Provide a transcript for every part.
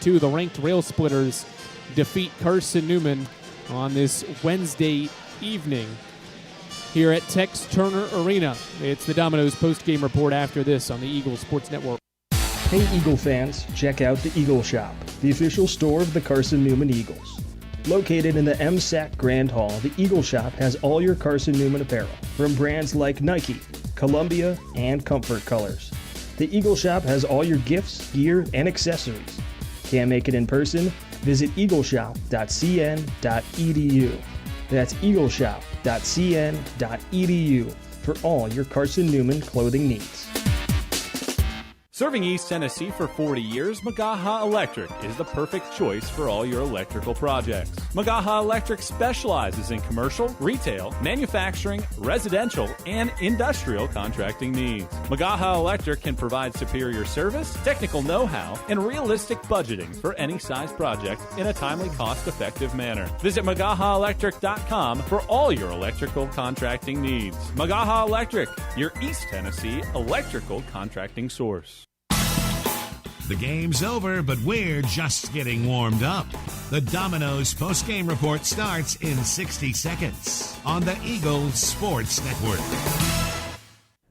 62. The ranked Rail Splitters defeat Carson-Newman on this Wednesday evening here at Tex Turner Arena. It's the Domino's post-game report after this on the Eagle Sports Network. Hey Eagle fans, check out the Eagle Shop, the official store of the Carson-Newman Eagles. Located in the MSAC Grand Hall, the Eagle Shop has all your Carson-Newman apparel, from brands like Nike, Columbia, and Comfort Colors. The Eagle Shop has all your gifts, gear, and accessories. Can't make it in person? Visit eagleshop.cn.edu. That's eagleshop.cn.edu for all your Carson-Newman clothing needs. Serving East Tennessee for 40 years, Magaha Electric is the perfect choice for all your electrical projects. Magaha Electric specializes in commercial, retail, manufacturing, residential, and industrial contracting needs. Magaha Electric can provide superior service, technical know-how, and realistic budgeting for any size project in a timely, cost-effective manner. Visit MagahaElectric.com for all your electrical contracting needs. Magaha Electric, your East Tennessee electrical contracting source. The game's over, but we're just getting warmed up. The Domino's post-game report starts in 60 seconds on the Eagle Sports Network.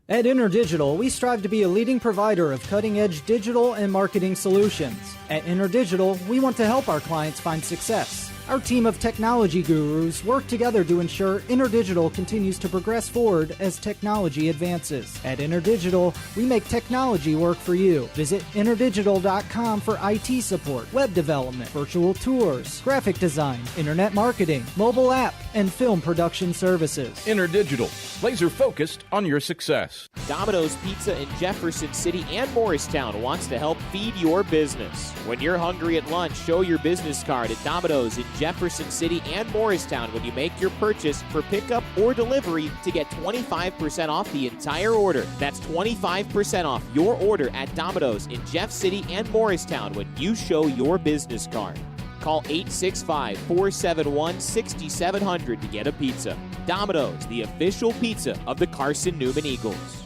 At InterDigital, we strive to be a leading provider of cutting-edge digital and marketing solutions. At InterDigital, we want to help our clients find success. Our team of technology gurus work together to ensure InterDigital continues to progress forward as technology advances. At InterDigital, we make technology work for you. Visit interdigital.com for IT support, web development, virtual tours, graphic design, internet marketing, mobile app, and film production services. InterDigital, laser focused on your success. Domino's Pizza in Jefferson City and Morristown wants to help feed your business. When you're hungry at lunch, show your business card at Domino's in Jefferson City and Morristown when you make your purchase for pickup or delivery to get 25% off the entire order. That's 25% off your order at Domino's in Jeff City and Morristown when you show your business card. Call 865-471-6700 to get a pizza. Domino's, the official pizza of the Carson-Newman Eagles.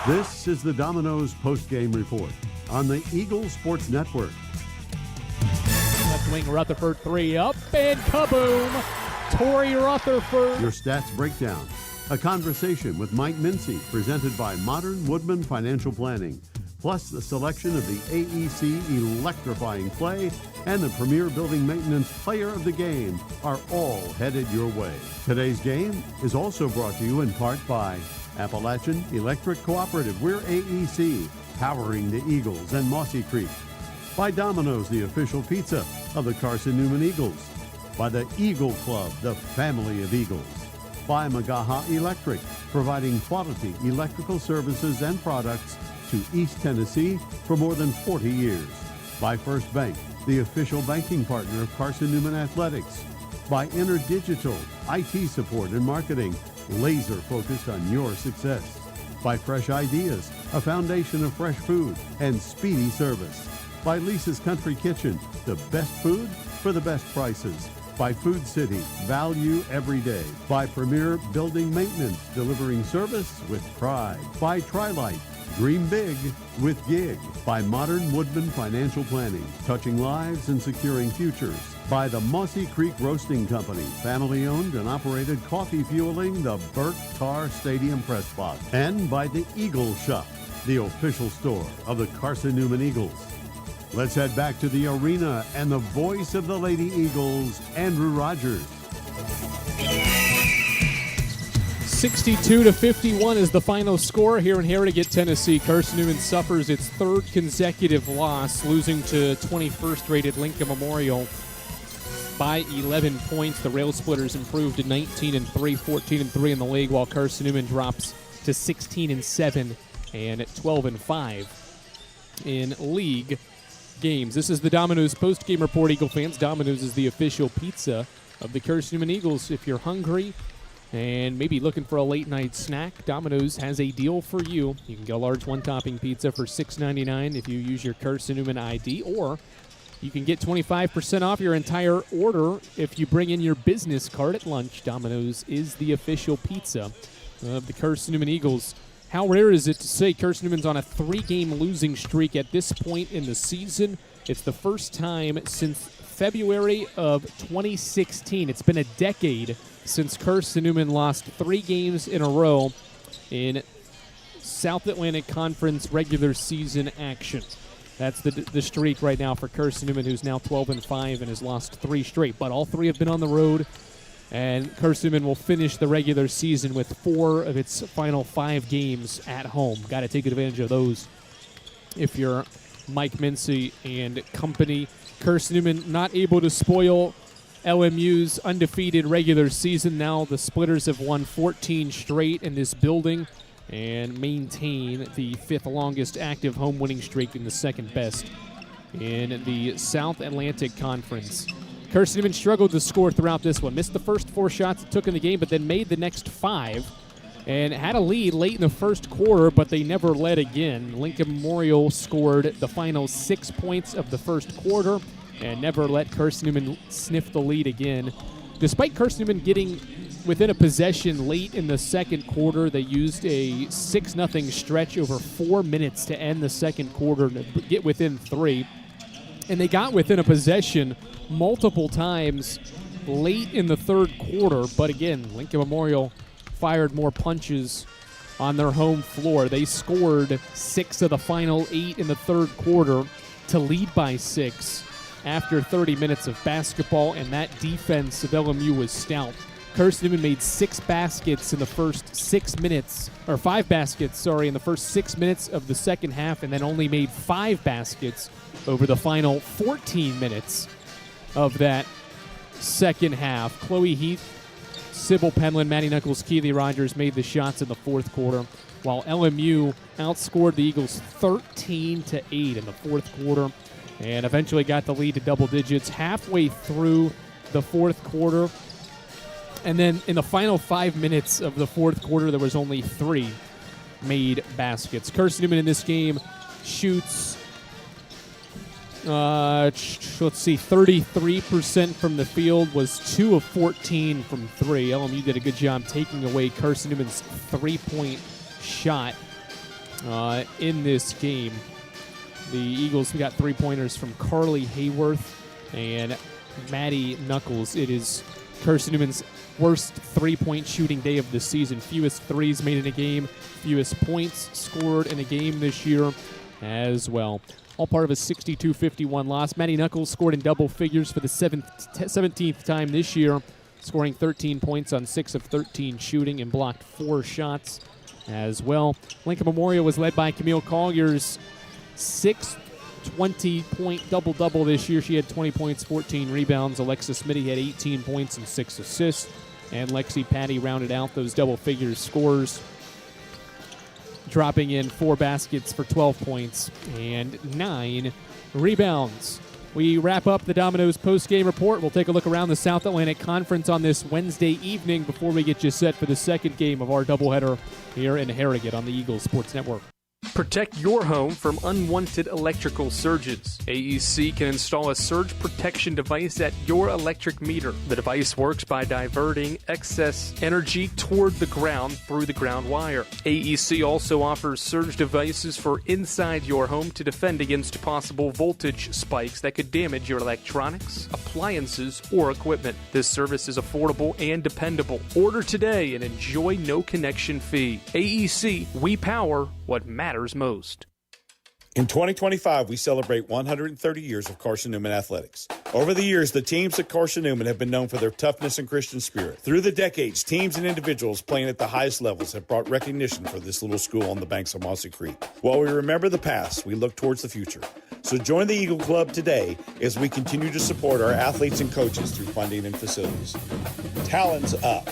This is the Domino's post-game report on the Eagle Sports Network. Left wing Rutherford, three up, and kaboom! Torrey Rutherford. Your stats breakdown. A conversation with Mike Mincy, presented by Modern Woodman Financial Planning. Plus the selection of the AEC Electrifying Play and the Premier Building Maintenance Player of the Game are all headed your way. Today's game is also brought to you in part by Appalachian Electric Cooperative. We're AEC, powering the Eagles and Mossy Creek. By Domino's, the official pizza of the Carson-Newman Eagles. By the Eagle Club, the family of Eagles. By Magaha Electric, providing quality electrical services and products to East Tennessee for more than 40 years. By First Bank, the official banking partner of Carson-Newman Athletics. By InterDigital, IT support and marketing, laser focused on your success. By Fresh Ideas, a foundation of fresh food and speedy service. By Lisa's Country Kitchen, the best food for the best prices. By Food City, value every day. By Premier Building Maintenance, delivering service with pride. By Trilite, dream big with gig. By Modern Woodman Financial Planning, touching lives and securing futures. By the Mossy Creek Roasting Company, family-owned and operated coffee fueling the Burt Tarr Stadium Press Box. And by the Eagle Shop, the official store of the Carson-Newman Eagles. Let's head back to the arena and the voice of the Lady Eagles, Andrew Rogers. 62-51 is the final score here in Harrogate, Tennessee. Carson-Newman suffers its third consecutive loss, losing to 21st-rated Lincoln Memorial by 11 points. The Rail Splitters improved to 19-3, 14-3 in the league, while Carson-Newman drops to 16-7 and 12-5 in league games. This is the Domino's post-game report, Eagle fans. Domino's is the official pizza of the Carson-Newman Eagles. If you're hungry and maybe looking for a late-night snack, Domino's has a deal for you. You can get a large one-topping pizza for $6.99 if you use your Carson-Newman ID, or you can get 25% off your entire order if you bring in your business card at lunch. Domino's is the official pizza of the Carson-Newman Eagles. how rare is it to say Carson-Newman's on a 3-game losing streak at this point in the season? It's the first time since February of 2016. It's been a decade since Carson-Newman lost 3 games in a row in South Atlantic Conference regular season action. That's the streak right now for Carson-Newman, who's now 12-5 and has lost 3 straight. But all 3 have been on the road, and Carson-Newman will finish the regular season with 4 of its final 5 games at home. Got to take advantage of those if you're Mike Mincy and company. Carson-Newman not able to spoil LMU's undefeated regular season. Now the Splitters have won 14 straight in this building and maintain the 5th longest active home winning streak and the 2nd best in the South Atlantic Conference. Carson-Newman struggled to score throughout this one. Missed the first 4 shots it took in the game, but then made the next 5 and had a lead late in the first quarter, but they never led again. Lincoln Memorial scored the final 6 points of the first quarter and never let Carson-Newman sniff the lead again. Despite Carson-Newman getting within a possession late in the second quarter, they used a 6-0 stretch over 4 minutes to end the second quarter to get within 3. And they got within a possession multiple times late in the third quarter. But again, Lincoln Memorial fired more punches on their home floor. They scored 6 of the final 8 in the third quarter to lead by 6 after 30 minutes of basketball, and that defense of LMU was stout. Carson-Newman made 5 baskets in the first 6 minutes of the second half, and then only made 5 baskets over the final 14 minutes of that second half. Chloe Heath, Sybil Penland, Maddie Knuckles, Keely Rogers made the shots in the fourth quarter, while LMU outscored the Eagles 13-8 in the fourth quarter and eventually got the lead to double digits halfway through the fourth quarter. And then in the final 5 minutes of the fourth quarter, there was only 3 made baskets. Carson-Newman in this game shoots, 33% from the field, was 2 of 14 from 3. LMU did a good job taking away Carson-Newman's 3-point shot in this game. The Eagles got 3-pointers from Carly Hayworth and Maddie Knuckles. It is Carson-Newman's worst 3-point shooting day of the season. Fewest 3s made in a game, fewest points scored in a game this year as well. All part of a 62-51 loss. Maddie Knuckles scored in double figures for the 17th time this year, scoring 13 points on 6 of 13 shooting and blocked 4 shots as well. Lincoln Memorial was led by Camille Collier's 6 20-point double-double this year. She had 20 points, 14 rebounds. Alexis Smitty had 18 points and 6 assists. And Lexi Patty rounded out those double-figure scores, dropping in 4 baskets for 12 points and 9 rebounds. We wrap up the Domino's post-game report. We'll take a look around the South Atlantic Conference on this Wednesday evening before we get you set for the second game of our doubleheader here in Harrogate on the Eagles Sports Network. Protect your home from unwanted electrical surges. AEC can install a surge protection device at your electric meter. The device works by diverting excess energy toward the ground through the ground wire. AEC also offers surge devices for inside your home to defend against possible voltage spikes that could damage your electronics, appliances, or equipment. This service is affordable and dependable. Order today and enjoy no connection fee. AEC, we power what matters most. In 2025, we celebrate 130 years of Carson-Newman athletics. Over the years, the teams at Carson-Newman have been known for their toughness and Christian spirit. Through the decades, teams and individuals playing at the highest levels have brought recognition for this little school on the banks of Mossy Creek. While we remember the past, we look towards the future. So join the Eagle Club today as we continue to support our athletes and coaches through funding and facilities. Talons up.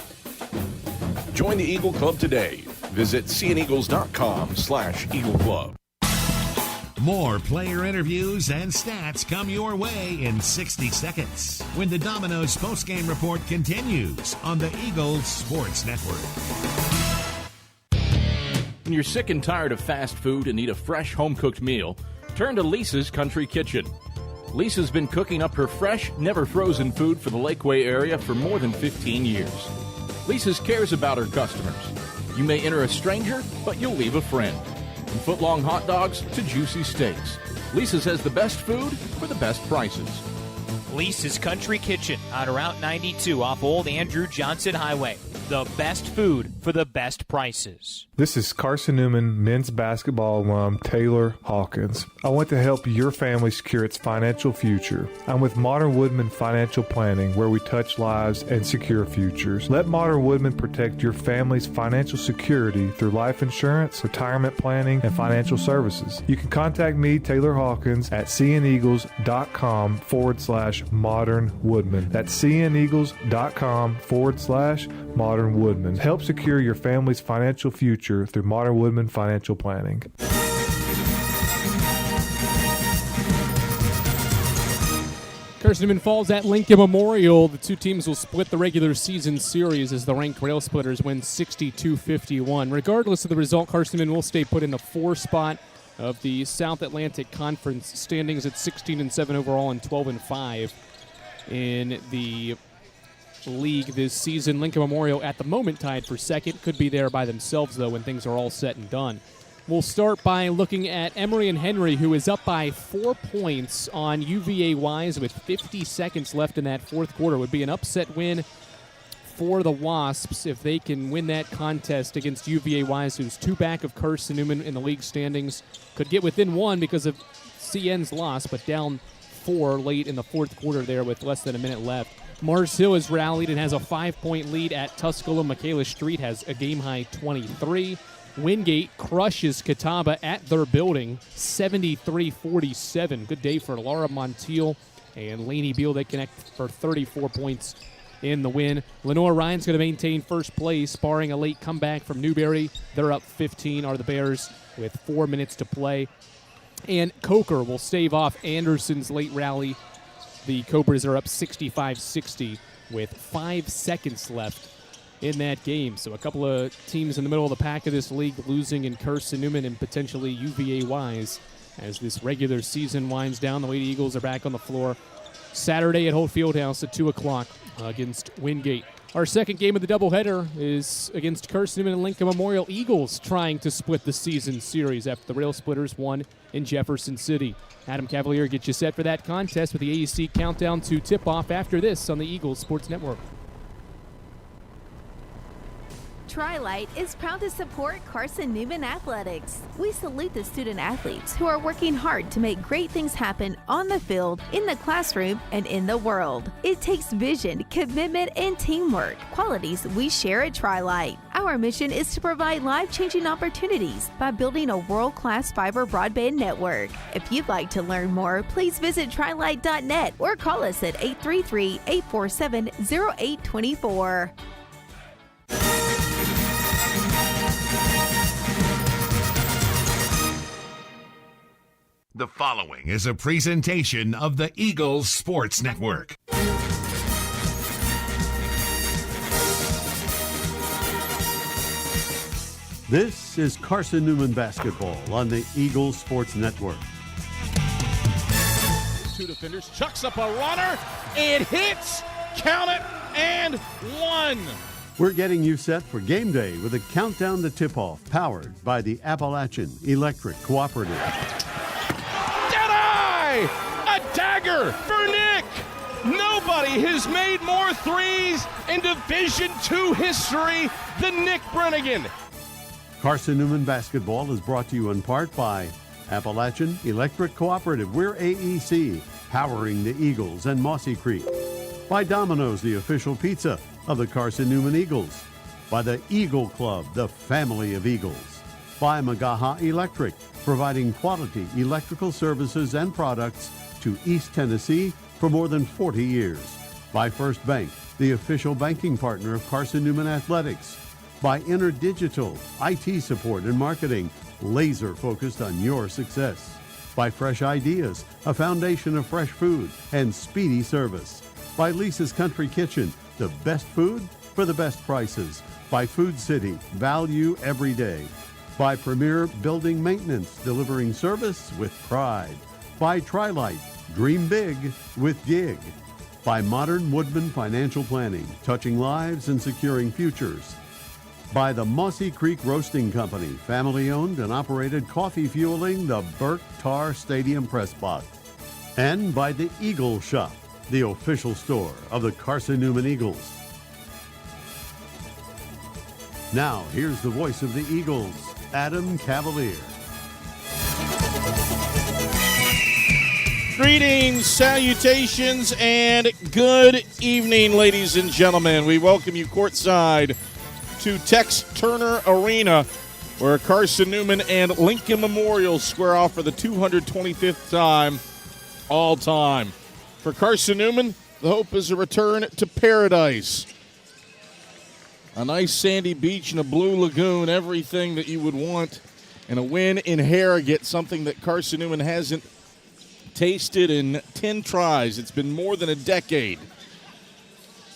Join the Eagle Club today. Visit cneagles.com/Eagle Club. More player interviews and stats come your way in 60 seconds when the Domino's postgame report continues on the Eagles Sports Network. When you're sick and tired of fast food and need a fresh home-cooked meal, turn to Lisa's Country Kitchen. Lisa's been cooking up her fresh, never-frozen food for the Lakeway area for more than 15 years. Lisa's cares about her customers. You may enter a stranger, but you'll leave a friend. From foot-long hot dogs to juicy steaks, Lisa's has the best food for the best prices. Lisa's Country Kitchen on Route 92 off Old Andrew Johnson Highway. The best food for the best prices. This is Carson-Newman men's basketball alum Taylor Hawkins. I want to help your family secure its financial future. I'm with Modern Woodman Financial Planning, where we touch lives and secure futures. Let Modern Woodman protect your family's financial security through life insurance, retirement planning, and financial services. You can contact me, Taylor Hawkins, at cneagles.com/Modern Woodman. That's cneagles.com/Modern Woodman. Help secure your family's financial future through Modern Woodman Financial Planning. Carson-Newman falls at Lincoln Memorial. The two teams will split the regular season series as the ranked Rail Splitters win 62-51. Regardless of the result, Carson-Newman will stay put in the 4 spot of the South Atlantic Conference standings at 16-7 overall and 12-5 in the league this season. Lincoln Memorial at the moment tied for second. Could be there by themselves, though, when things are all said and done. We'll start by looking at Emory and Henry, who is up by 4 points on UVA Wise with 50 seconds left in that fourth quarter. Would be an upset win for the Wasps if they can win that contest against UVA Wise, who's 2 back of Carson-Newman in the league standings. Could get within 1 because of CN's loss, but down 4 late in the fourth quarter there with less than a minute left. Mars Hill has rallied and has a 5-point lead at Tusculum. Michaela Street has a game-high 23. Wingate crushes Catawba at their building, 73-47. Good day for Laura Montiel and Lainey Beal. They connect for 34 points in the win. Lenore Ryan's going to maintain first place, barring a late comeback from Newberry. They're up 15, are the Bears, with 4 minutes to play. And Coker will stave off Anderson's late rally. The Cobras are up 65-60 with 5 seconds left in that game. So a couple of teams in the middle of the pack of this league losing in Carson-Newman and potentially UVA Wise as this regular season winds down. The Lady Eagles are back on the floor Saturday at Holt Fieldhouse at 2 o'clock against Wingate. Our second game of the doubleheader is against Carson-Newman and Lincoln Memorial. Eagles trying to split the season series after the Rail Splitters won in Jefferson City. Adam Cavalier gets you set for that contest with the AEC countdown to tip-off after this on the Eagles Sports Network. Tri-Light is proud to support Carson-Newman Athletics. We salute the student athletes who are working hard to make great things happen on the field, in the classroom, and in the world. It takes vision, commitment, and teamwork, qualities we share at Tri-Light. Our mission is to provide life-changing opportunities by building a world-class fiber broadband network. If you'd like to learn more, please visit trilight.net or call us at 833-847-0824. The following is a presentation of the Eagles Sports Network. This is Carson-Newman basketball on the Eagles Sports Network. 2 defenders, chucks up a runner, it hits, count it, and 1. We're getting you set for game day with a countdown to tip-off powered by the Appalachian Electric Cooperative. A dagger for Nick. Nobody has made more threes in Division II history than Nick Brennigan. Carson-Newman basketball is brought to you in part by Appalachian Electric Cooperative. We're AEC, powering the Eagles and Mossy Creek. By Domino's, the official pizza of the Carson-Newman Eagles. By the Eagle Club, the family of Eagles. By Magaha Electric, providing quality electrical services and products to East Tennessee for more than 40 years. By First Bank, the official banking partner of Carson-Newman Athletics. By InterDigital, IT support and marketing, laser focused on your success. By Fresh Ideas, a foundation of fresh food and speedy service. By Lisa's Country Kitchen, the best food for the best prices. By Food City, value every day. By Premier Building Maintenance, delivering service with pride. By Tri-Light, dream big with Gig. By Modern Woodman Financial Planning, touching lives and securing futures. By the Mossy Creek Roasting Company, family-owned and operated, coffee fueling the Burke Tar Stadium press box. And by the Eagle Shop, the official store of the Carson-Newman Eagles. Now, here's the voice of the Eagles, Adam Cavalier. Greetings, salutations, and good evening, ladies and gentlemen. We welcome you courtside to Tex Turner Arena, where Carson-Newman and Lincoln Memorial square off for the 225th time all time. For Carson-Newman, the hope is a return to paradise. A nice sandy beach and a blue lagoon, everything that you would want. And a win in Harrogate, something that Carson-Newman hasn't tasted in 10 tries. It's been more than a decade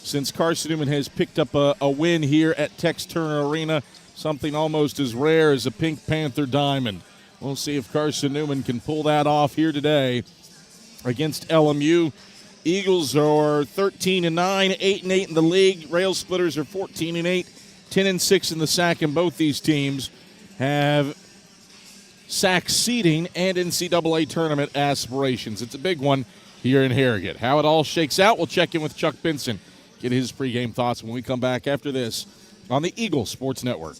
since Carson-Newman has picked up a win here at Tex Turner Arena, something almost as rare as a Pink Panther diamond. We'll see if Carson-Newman can pull that off here today against LMU. Eagles are 13-9, 8-8 in the league. Rail Splitters are 14-8, 10-6 in the SAC, and both these teams have SAC seeding and NCAA tournament aspirations. It's a big one here in Harrogate. How it all shakes out, we'll check in with Chuck Benson, get his pregame thoughts when we come back after this on the Eagle Sports Network.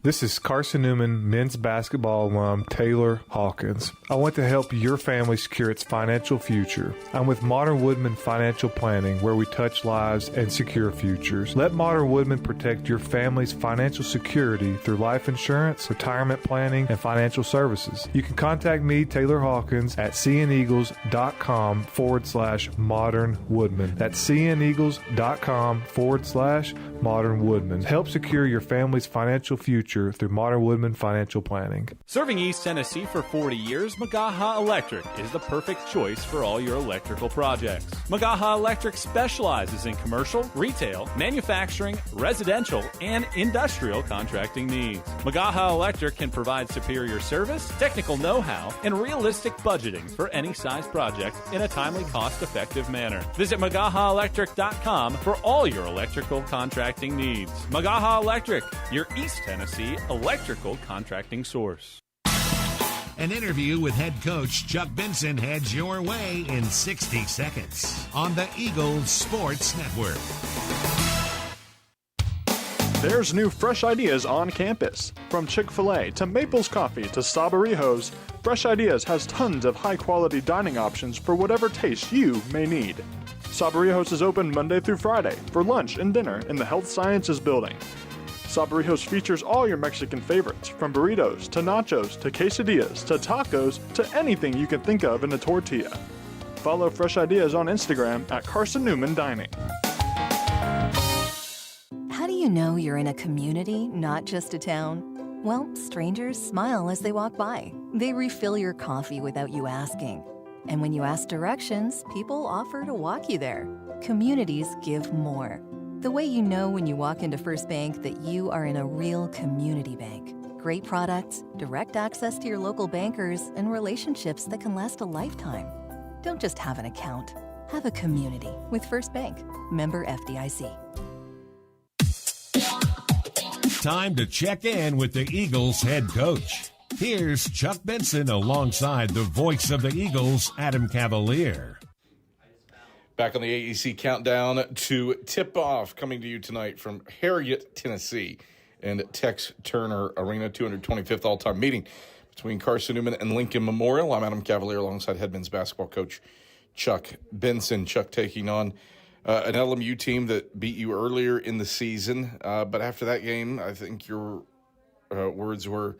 This is Carson-Newman men's basketball alum Taylor Hawkins. I want to help your family secure its financial future. I'm with Modern Woodman Financial Planning, where we touch lives and secure futures. Let Modern Woodman protect your family's financial security through life insurance, retirement planning, and financial services. You can contact me, Taylor Hawkins, at cneagles.com/Modern Woodman. That's cneagles.com/Modern Woodman. Help secure your family's financial future through Modern Woodman Financial Planning. Serving East Tennessee for 40 years, Magaha Electric is the perfect choice for all your electrical projects. Magaha Electric specializes in commercial, retail, manufacturing, residential, and industrial contracting needs. Magaha Electric can provide superior service, technical know-how, and realistic budgeting for any size project in a timely, cost-effective manner. Visit MagahaElectric.com for all your electrical contracting needs. Magaha Electric, your East Tennessee electrical contracting source. An interview with head coach Chuck Benson heads your way in 60 seconds on the Eagles Sports Network. There's new fresh ideas on campus. From Chick-fil-A to Maples Coffee to Sabarijos, Fresh Ideas has tons of high-quality dining options for whatever taste you may need. Sabarijos is open Monday through Friday for lunch and dinner in the Health Sciences Building. Sabarijos features all your Mexican favorites, from burritos to nachos to quesadillas to tacos to anything you can think of in a tortilla. Follow Fresh Ideas on Instagram at Carson-Newman Dining. How do you know you're in a community, not just a town? Well, strangers smile as they walk by. They refill your coffee without you asking. And when you ask directions, people offer to walk you there. Communities give more. The way you know when you walk into First Bank that you are in a real community bank. Great products, direct access to your local bankers, and relationships that can last a lifetime. Don't just have an account. Have a community with First Bank. Member FDIC. Time to check in with the Eagles head coach. Here's Chuck Benson alongside the voice of the Eagles, Adam Cavalier. Back on the AEC countdown to tip-off, coming to you tonight from Harrogate, Tennessee, and Tex Turner Arena, 225th all-time meeting between Carson-Newman and Lincoln Memorial. I'm Adam Cavalier alongside head men's basketball coach Chuck Benson. Chuck taking on an LMU team that beat you earlier in the season. But after that game, I think your words were,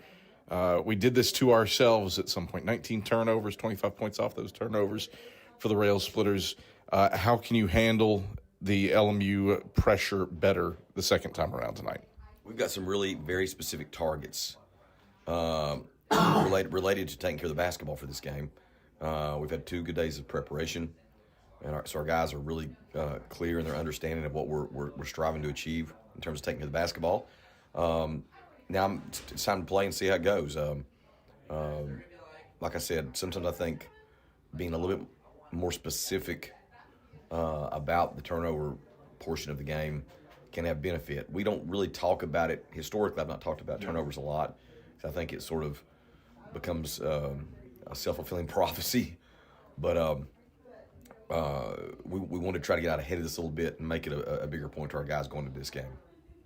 we did this to ourselves at some point. 19 turnovers, 25 points off those turnovers for the Rail Splitters. How can you handle the LMU pressure better the second time around tonight? We've got some really very specific targets related to taking care of the basketball for this game. We've had 2 good days of preparation, and so our guys are really clear in their understanding of what we're striving to achieve in terms of taking care of the basketball. Now it's time to play and see how it goes. Like I said, sometimes I think being a little bit more specific about the turnover portion of the game can have benefit. We don't really talk about it. Historically, I've not talked about turnovers a lot. I think it sort of becomes a self-fulfilling prophecy. But we want to try to get out ahead of this a little bit and make it a bigger point to our guys going into this game.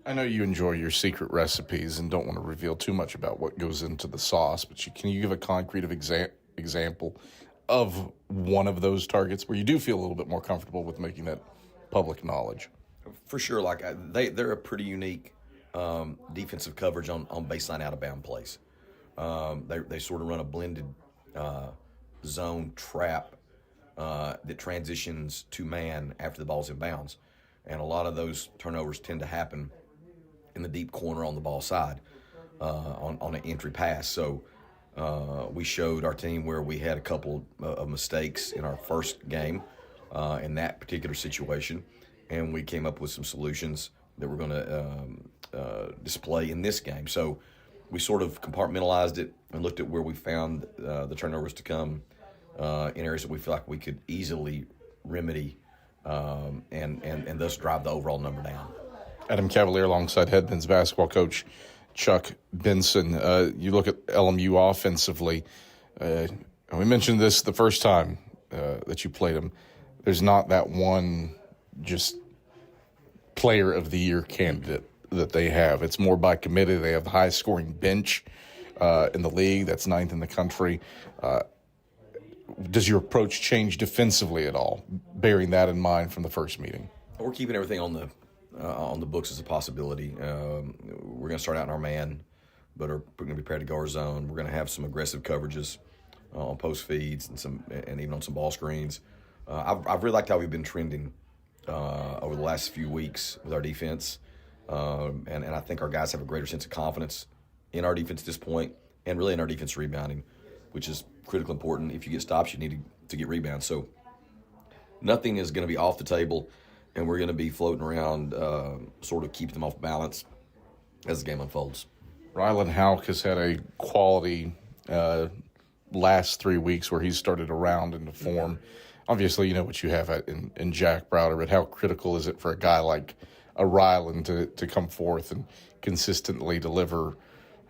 I know you enjoy your secret recipes and don't want to reveal too much about what goes into the sauce, but can you give a concrete example of one of those targets where you do feel a little bit more comfortable with making that public knowledge? For sure. Like they're a pretty unique defensive coverage on baseline out-of-bound plays. They sort of run a blended zone trap that transitions to man after the ball's in bounds. And a lot of those turnovers tend to happen in the deep corner on the ball side on an entry pass. So we showed our team where we had a couple of mistakes in our first game in that particular situation, and we came up with some solutions that we're going to display in this game. So we sort of compartmentalized it and looked at where we found the turnovers to come in areas that we feel like we could easily remedy and thus drive the overall number down. Adam Cavalier alongside head men's basketball coach Chuck Benson. You look at LMU offensively. And we mentioned this the first time that you played them. There's not that one just player of the year candidate that they have. It's more by committee. They have the highest scoring bench in the league. That's 9th in the country. Does your approach change defensively at all, bearing that in mind from the first meeting? We're keeping everything on the books as a possibility. We're going to start out in our man, but are going to be prepared to go our zone. We're going to have some aggressive coverages on post feeds and even on some ball screens. I've really liked how we've been trending over the last few weeks with our defense, and I think our guys have a greater sense of confidence in our defense at this point, and really in our defense rebounding, which is critically important. If you get stops, you need to get rebounds. So nothing is going to be off the table, and we're going to be floating around, sort of keeping them off balance as the game unfolds. Rylan Houck has had a quality last 3 weeks where he's started to round into form. Obviously, you know what you have in Jack Browder, but how critical is it for a guy like a Rylan to come forth and consistently deliver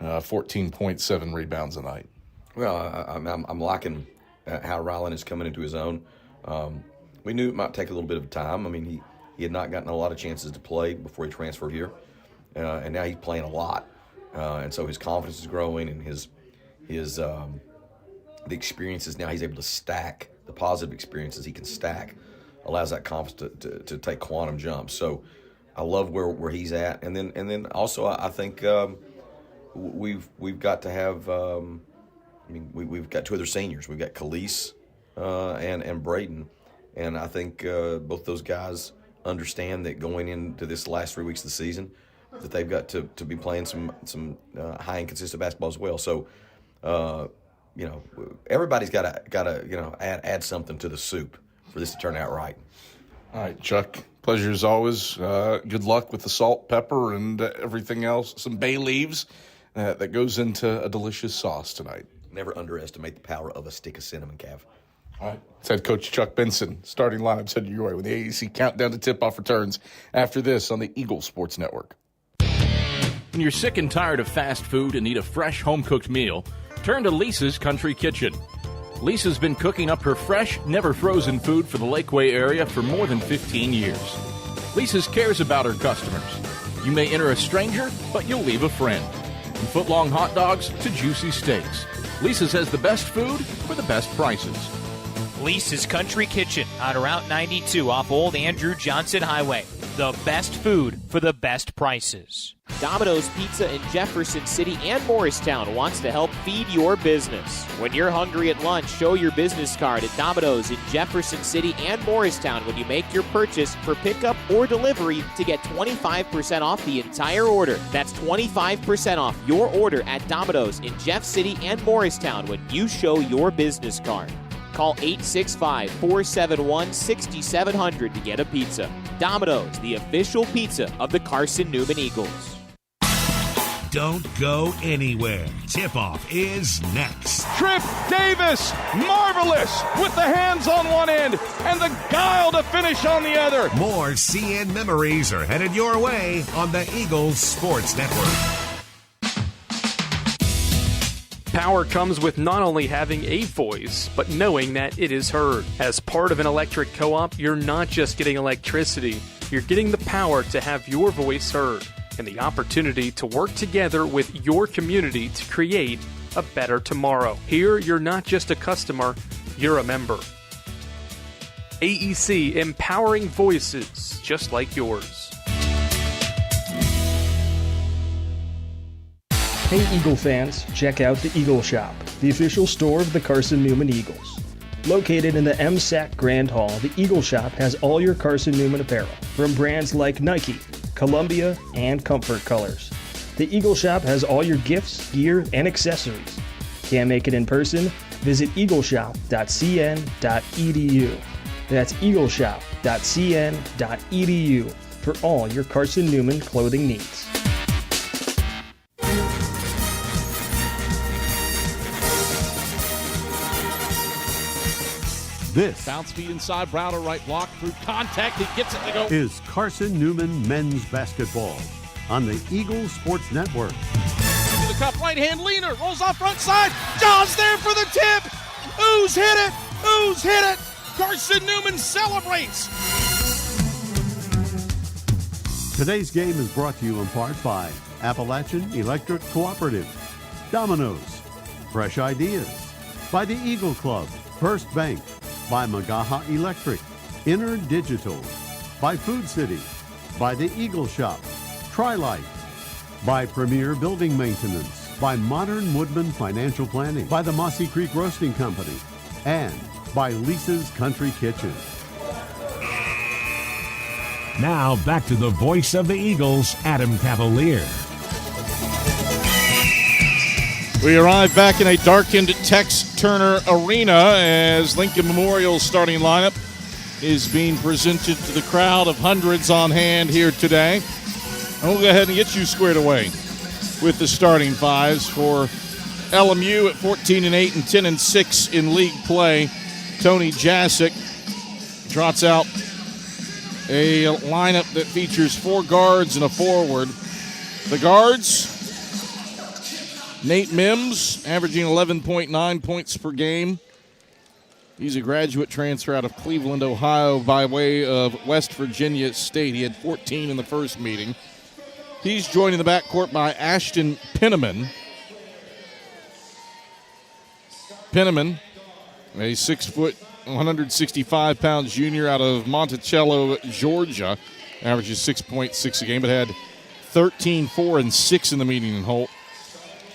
14.7 rebounds a night? Well, I'm liking how Rylan is coming into his own. We knew it might take a little bit of time. I mean, he had not gotten a lot of chances to play before he transferred here, and now he's playing a lot. And so his confidence is growing, and his the experiences now he's able to stack. The positive experiences he can stack allows that confidence to take quantum jumps. So I love where he's at, and then also I think we've got to have. We've got two other seniors. We've got Khalees and Braden, and I think both those guys understand that going into this last 3 weeks of the season, that they've got to be playing some high and consistent basketball as well. So, everybody's got to add something to the soup for this to turn out right. All right, Chuck. Pleasure as always. Good luck with the salt, pepper, and everything else. Some bay leaves that goes into a delicious sauce tonight. Never underestimate the power of a stick of cinnamon, Cav. All right. It's head coach Chuck Benson. Starting lineups headed your way with the AEC countdown to tip-off returns after this on the Eagle Sports Network. When you're sick and tired of fast food and need a fresh home-cooked meal, turn to Lisa's Country Kitchen. Lisa's been cooking up her fresh, never-frozen food for the Lakeway area for more than 15 years. Lisa's cares about her customers. You may enter a stranger, but you'll leave a friend. From foot-long hot dogs to juicy steaks, Lisa's has the best food for the best prices. Lisa's Country Kitchen on Route 92 off Old Andrew Johnson Highway. The best food for the best prices. Domino's Pizza in Jefferson City and Morristown wants to help feed your business. When you're hungry at lunch, show your business card at Domino's in Jefferson City and Morristown when you make your purchase for pickup or delivery to get 25% off the entire order. That's 25% off your order at Domino's in Jeff City and Morristown when you show your business card. Call 865-471-6700 to get a pizza. Domino's, the official pizza of the Carson-Newman Eagles. Don't go anywhere. Tip-off is next. Trip Davis, marvelous, with the hands on one end and the guile to finish on the other. More CN memories are headed your way on the Eagles Sports Network. Power comes with not only having a voice, but knowing that it is heard. As part of an electric co-op, you're not just getting electricity, you're getting the power to have your voice heard and the opportunity to work together with your community to create a better tomorrow. Here, you're not just a customer, you're a member. AEC, empowering voices just like yours. Hey Eagle fans, check out the Eagle Shop, the official store of the Carson-Newman Eagles. Located in the MSAC Grand Hall, the Eagle Shop has all your Carson-Newman apparel, from brands like Nike, Columbia, and Comfort Colors. The Eagle Shop has all your gifts, gear, and accessories. Can't make it in person? Visit eagleshop.cn.edu. That's eagleshop.cn.edu for all your Carson-Newman clothing needs. This bounce feed inside, Browder right block through contact. He gets it to go. is Carson-Newman men's basketball on the Eagles Sports Network. To the cup, right hand leaner, rolls off front side. John's there for the tip. Ooze hit it. Ooze hit it. Carson-Newman celebrates. Today's game is brought to you in part by Appalachian Electric Cooperative, Domino's, Fresh Ideas, by the Eagle Club, First Bank, by Magaha Electric, Inner Digital, by Food City, by the Eagle Shop, Tri-Light, by Premier Building Maintenance, by Modern Woodman Financial Planning, by the Mossy Creek Roasting Company, and by Lisa's Country Kitchen. Now back to the voice of the Eagles, Adam Cavalier. We arrive back in a darkened Tex Turner Arena as Lincoln Memorial's starting lineup is being presented to the crowd of hundreds on hand here today. And we'll go ahead and get you squared away with the starting fives for LMU at 14-8 and 10-6 in league play. Tony Jasic trots out a lineup that features 4 guards and a forward. The guards, Nate Mims, averaging 11.9 points per game. He's a graduate transfer out of Cleveland, Ohio, by way of West Virginia State. He had 14 in the first meeting. He's joined in the backcourt by Ashton Penniman. Penniman, a 6 foot, 165-pound junior out of Monticello, Georgia, averages 6.6 a game, but had 13, 4, and 6 in the meeting in Holt.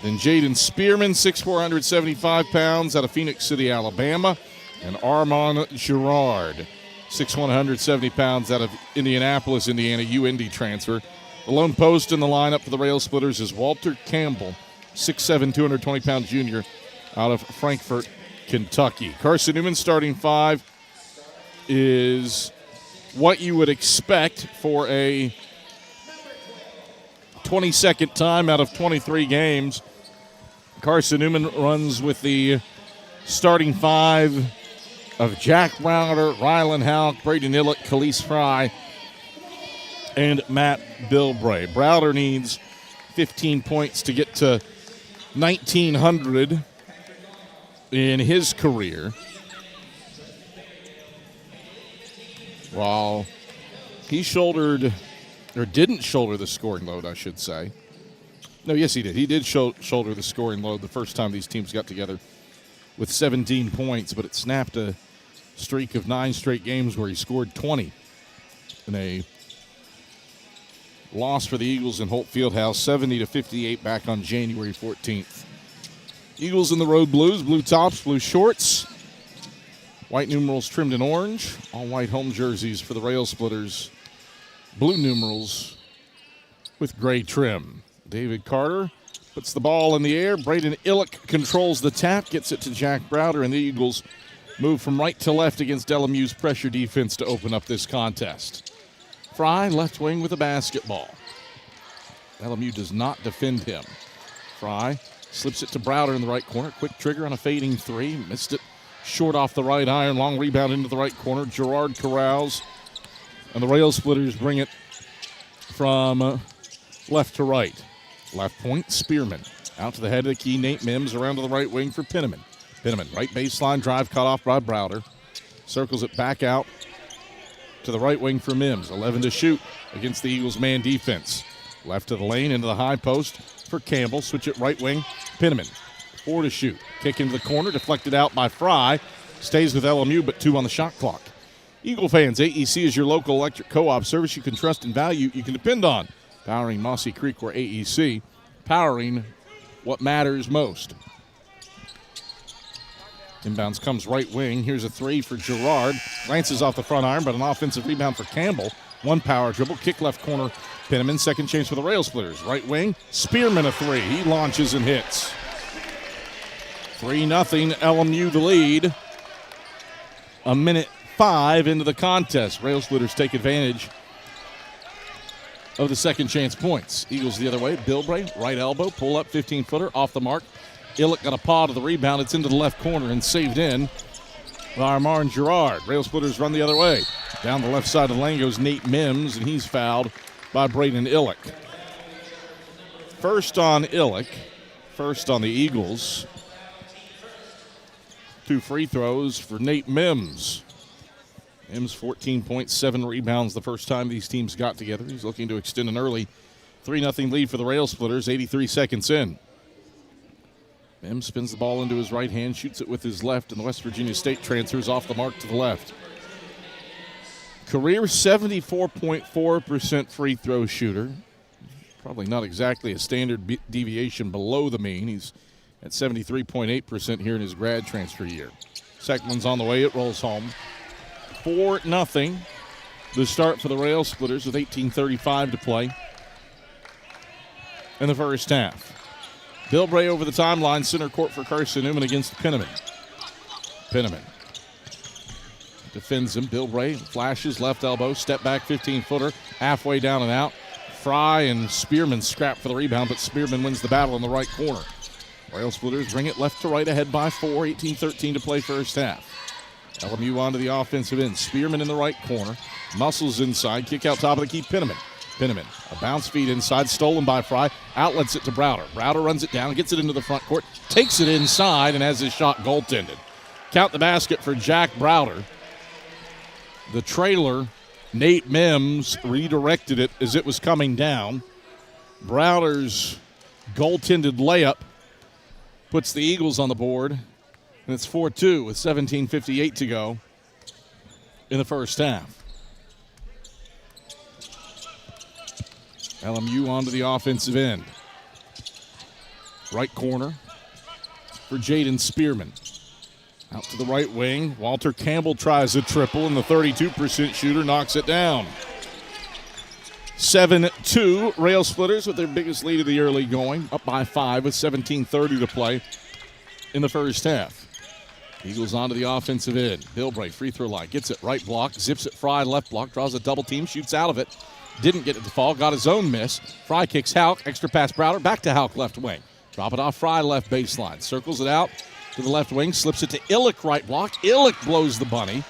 Then Jaden Spearman, 6'4", 175 pounds, out of Phoenix City, Alabama. And Armand Girard, 6'1", 170 pounds, out of Indianapolis, Indiana, UIndy transfer. The lone post in the lineup for the Rail Splitters is Walter Campbell, 6'7", 220-pound junior, out of Frankfort, Kentucky. Carson-Newman starting five is what you would expect for a 22nd time out of 23 games. Carson-Newman runs with the starting five of Jack Browder, Rylan Houck, Braden Illick, Khalees Fry, and Matt Bilbray. Browder needs 15 points to get to 1,900 in his career, while he shouldered, or didn't shoulder the scoring load, I should say. No, yes, he did. He did shoulder the scoring load the first time these teams got together with 17 points, but it snapped a streak of 9 straight games where he scored 20 in a loss for the Eagles in Holt Fieldhouse, 70-58 back on January 14th. Eagles in the road blues, blue tops, blue shorts, white numerals trimmed in orange, all white home jerseys for the Rail Splitters, blue numerals with gray trim. David Carter puts the ball in the air. Braden Illick controls the tap, gets it to Jack Browder, and the Eagles move from right to left against LMU's pressure defense to open up this contest. Fry, left wing with a basketball. LMU does not defend him. Fry slips it to Browder in the right corner. Quick trigger on a fading three. Missed it short off the right iron. Long rebound into the right corner. Gerard corrals. And the Rail Splitters bring it from left to right. Left point, Spearman. Out to the head of the key, Nate Mims. Around to the right wing for Penniman. Penniman, right baseline drive cut off by Browder. Circles it back out to the right wing for Mims. 11 to shoot against the Eagles' man defense. Left to the lane, into the high post for Campbell. Switch it right wing, Penniman. 4 to shoot. Kick into the corner, deflected out by Fry. Stays with LMU, but 2 on the shot clock. Eagle fans, AEC is your local electric co-op service you can trust and value, you can depend on. Powering Mossy Creek, where AEC, powering what matters most. Inbounds comes right wing. Here's a three for Gerard. Glances off the front iron, but an offensive rebound for Campbell. 1 power dribble. Kick left corner. Penniman. Second chance for the Rail Splitters. Right wing. Spearman a three. He launches and hits. 3-0. LMU the lead. 1:05 into the contest. Rail Splitters take advantage of the second chance points. Eagles the other way. Bilbray, right elbow. Pull up 15-footer off the mark. Illick got a paw to the rebound. It's into the left corner and saved in by Armand Gerard. Rail Splitters run the other way. Down the left side of the lane goes Nate Mims, and he's fouled by Braden Illick. First on Illick. First on the Eagles. 2 free throws for Nate Mims. Mims 14.7 rebounds the first time these teams got together. He's looking to extend an early 3-0 lead for the Rail Splitters, 83 seconds in. Mims spins the ball into his right hand, shoots it with his left, and the West Virginia State transfers off the mark to the left. Career 74.4% free throw shooter. Probably not exactly a standard deviation below the mean. He's at 73.8% here in his grad transfer year. Second one's on the way. It rolls home. 4-0. The start for the Rail Splitters with 18:35 to play in the first half. Bilbray over the timeline, center court for Carson-Newman against Penniman. Penniman defends him. Bilbray flashes, left elbow, step back 15-footer, halfway down and out. Fry and Spearman scrap for the rebound, but Spearman wins the battle in the right corner. Rail Splitters bring it left to right, ahead by 4, 18-13 to play first half. LMU onto the offensive end. Spearman in the right corner, muscles inside, kick out top of the key, Penniman. Penniman, a bounce feed inside, stolen by Fry, outlets it to Browder. Browder runs it down, gets it into the front court, takes it inside, and has his shot goaltended. Count the basket for Jack Browder. The trailer, Nate Mims, redirected it as it was coming down. Browder's goaltended layup puts the Eagles on the board, and it's 4-2 with 17:58 to go in the first half. LMU onto the offensive end. Right corner for Jaden Spearman. Out to the right wing. Walter Campbell tries a triple, and the 32% shooter knocks it down. 7-2. Rail Splitters with their biggest lead of the early going. Up by 5 with 17:30 to play in the first half. Eagles onto the offensive end. Bilbray, free throw line. Gets it right block. Zips it Fry, left block. Draws a double team. Shoots out of it. Didn't get it to fall. Got his own miss. Fry kicks Houck. Extra pass Browder. Back to Houck, left wing. Drop it off Fry, left baseline. Circles it out to the left wing. Slips it to Illick, right block. Illick blows the bunny.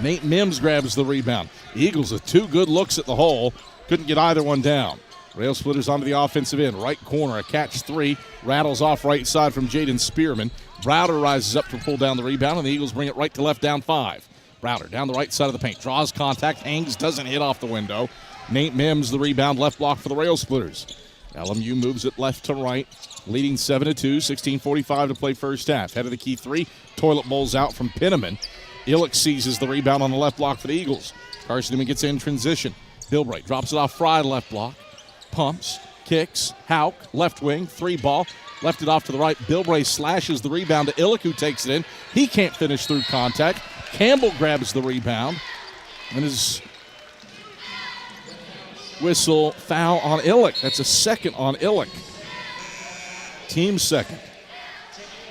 Nate Mims grabs the rebound. The Eagles with 2 good looks at the hole. Couldn't get either one down. Rail Splitters onto the offensive end. Right corner, a catch 3. Rattles off right side from Jaden Spearman. Browder rises up to pull down the rebound, and the Eagles bring it right to left, down 5. Browder down the right side of the paint. Draws contact. Hangs, doesn't hit off the window. Nate Mims, the rebound, left block for the Rail Splitters. LMU moves it left to right, leading 7-2, 16:45 to play first half. Head of the key 3. Toilet bowls out from Penniman. Illick seizes the rebound on the left block for the Eagles. Carson-Newman gets in transition. Bilbray drops it off Fry, left block. Pumps, kicks, Houck, left wing, 3 ball. Left it off to the right. Bilbray slashes the rebound to Illick, who takes it in. He can't finish through contact. Campbell grabs the rebound. And his whistle foul on Illick. That's a second on Illick. Team second.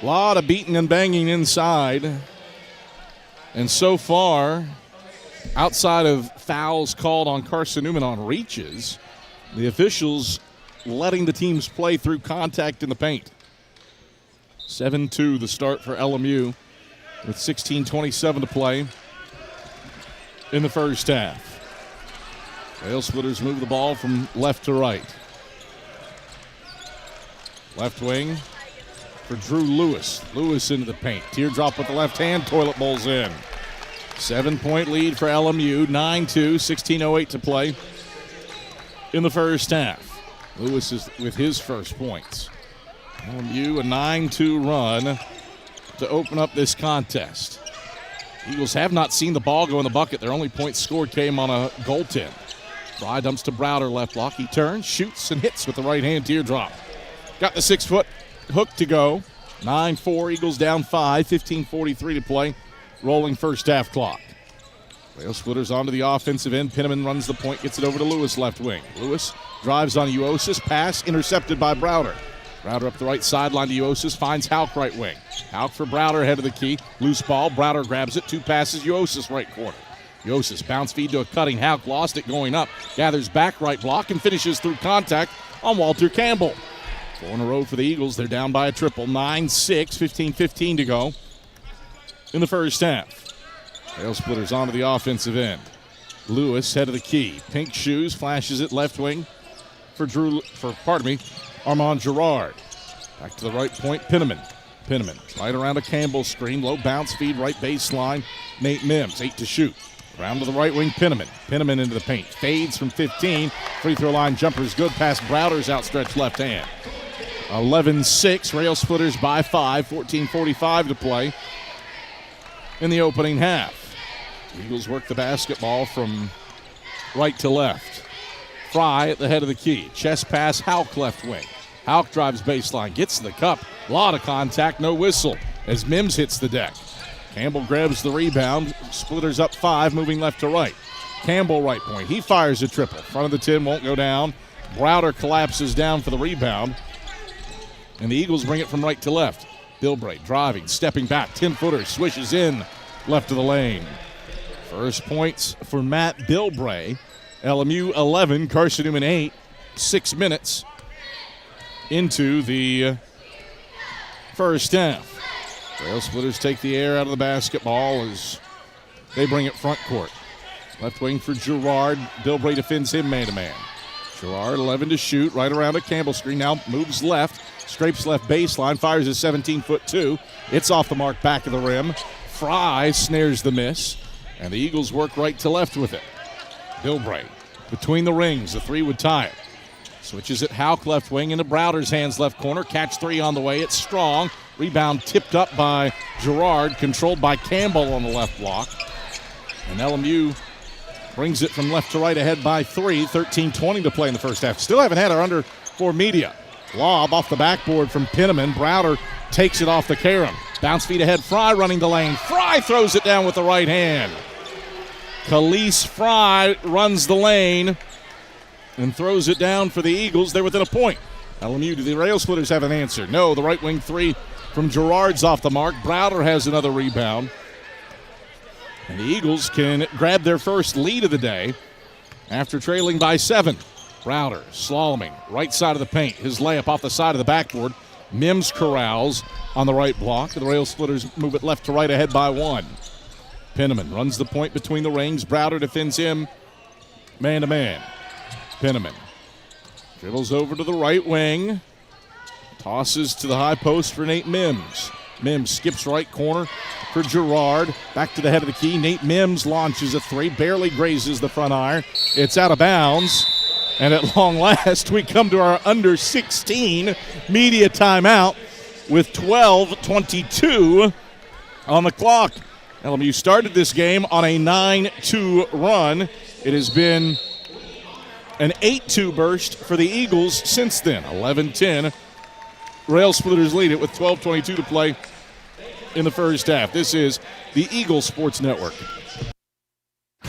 A lot of beating and banging inside. And so far, outside of fouls called on Carson-Newman on reaches, the officials letting the teams play through contact in the paint. 7-2 the start for LMU with 16:27 to play in the first half. Rail Splitters move the ball from left to right. Left wing for Drew Lewis. Lewis into the paint. Teardrop with the left hand. Toilet bowls in. 7-point lead for LMU. 9-2. 16:08 to play in the first half. Lewis is with his first points. LMU a 9-2 run to open up this contest. Eagles have not seen the ball go in the bucket. Their only point scored came on a goaltend. Fry dumps to Browder, left block. He turns, shoots, and hits with the right hand teardrop. Got the 6-foot hook to go. 9-4, Eagles down 5, 15:43 to play. Rolling first half clock. Rail Splitters onto the offensive end. Penniman runs the point, gets it over to Lewis, left wing. Lewis drives on Uosis, pass intercepted by Browder. Browder up the right sideline to Uosis, finds Hauk right wing. Hauk for Browder, head of the key. Loose ball, Browder grabs it, 2 passes, Uosis right corner. Uosis bounce feed to a cutting Hauk, lost it going up. Gathers back right block and finishes through contact on Walter Campbell. 4 in a row for the Eagles. They're down by a triple. 9-6, 15:15 to go in the first half. Rail Splitters onto the offensive end. Lewis, head of the key. Pink shoes, flashes it left wing for Armand Girard. Back to the right point, Penniman. Penniman right around a Campbell screen. Low bounce feed, right baseline. Nate Mims, 8 to shoot. Round to the right wing, Penniman. Penniman into the paint. Fades from 15. Free throw line jumper's good past Browder's outstretched left hand. 11-6. Rail Splitters by 5. 14:45 to play in the opening half. Eagles work the basketball from right to left. Fry at the head of the key. Chest pass, Hauk left wing. Hauk drives baseline, gets to the cup. A lot of contact, no whistle as Mims hits the deck. Campbell grabs the rebound. Splitters up 5, moving left to right. Campbell right point. He fires a triple. Front of the 10 won't go down. Browder collapses down for the rebound. And the Eagles bring it from right to left. Bilbray driving, stepping back. 10-footer swishes in left of the lane. First points for Matt Bilbray. LMU 11, Carson-Newman 8. 6 minutes into the first half. Rail Splitters take the air out of the basketball as they bring it front court. Left wing for Girard. Bilbray defends him man-to-man. Girard 11 to shoot, right around a Campbell screen. Now moves left, scrapes left baseline, fires a 17-foot 2. It's off the mark, back of the rim. Fry snares the miss, and the Eagles work right to left with it. Bilbray between the rings, the 3 would tie it. Switches it Hauk left wing into Browder's hands left corner. Catch 3 on the way. It's strong. Rebound tipped up by Girard, controlled by Campbell on the left block. And LMU brings it from left to right ahead by 3. 13:20 to play in the first half. Still haven't had our under 4 media. Lob off the backboard from Penniman. Browder takes it off the carom. Bounce feed ahead. Fry running the lane. Fry throws it down with the right hand. Khalees Fry runs the lane and throws it down for the Eagles. They're within a point. LMU, do the Rail Splitters have an answer? No, the right wing 3 from Girard's off the mark. Browder has another rebound. And the Eagles can grab their first lead of the day after trailing by 7. Browder slaloming, right side of the paint. His layup off the side of the backboard. Mims corrals on the right block. The Rail Splitters move it left to right ahead by 1. Penniman runs the point between the rings. Browder defends him man-to-man. Penniman dribbles over to the right wing. Tosses to the high post for Nate Mims. Mims skips right corner for Girard. Back to the head of the key. Nate Mims launches a 3. Barely grazes the front iron. It's out of bounds. And at long last, we come to our under 16 media timeout with 12:22 on the clock. LMU started this game on a 9-2 run. It has been an 8-2 burst for the Eagles since then. 11-10. Rail Splitters lead it with 12:22 to play in the first half. This is the Eagle Sports Network.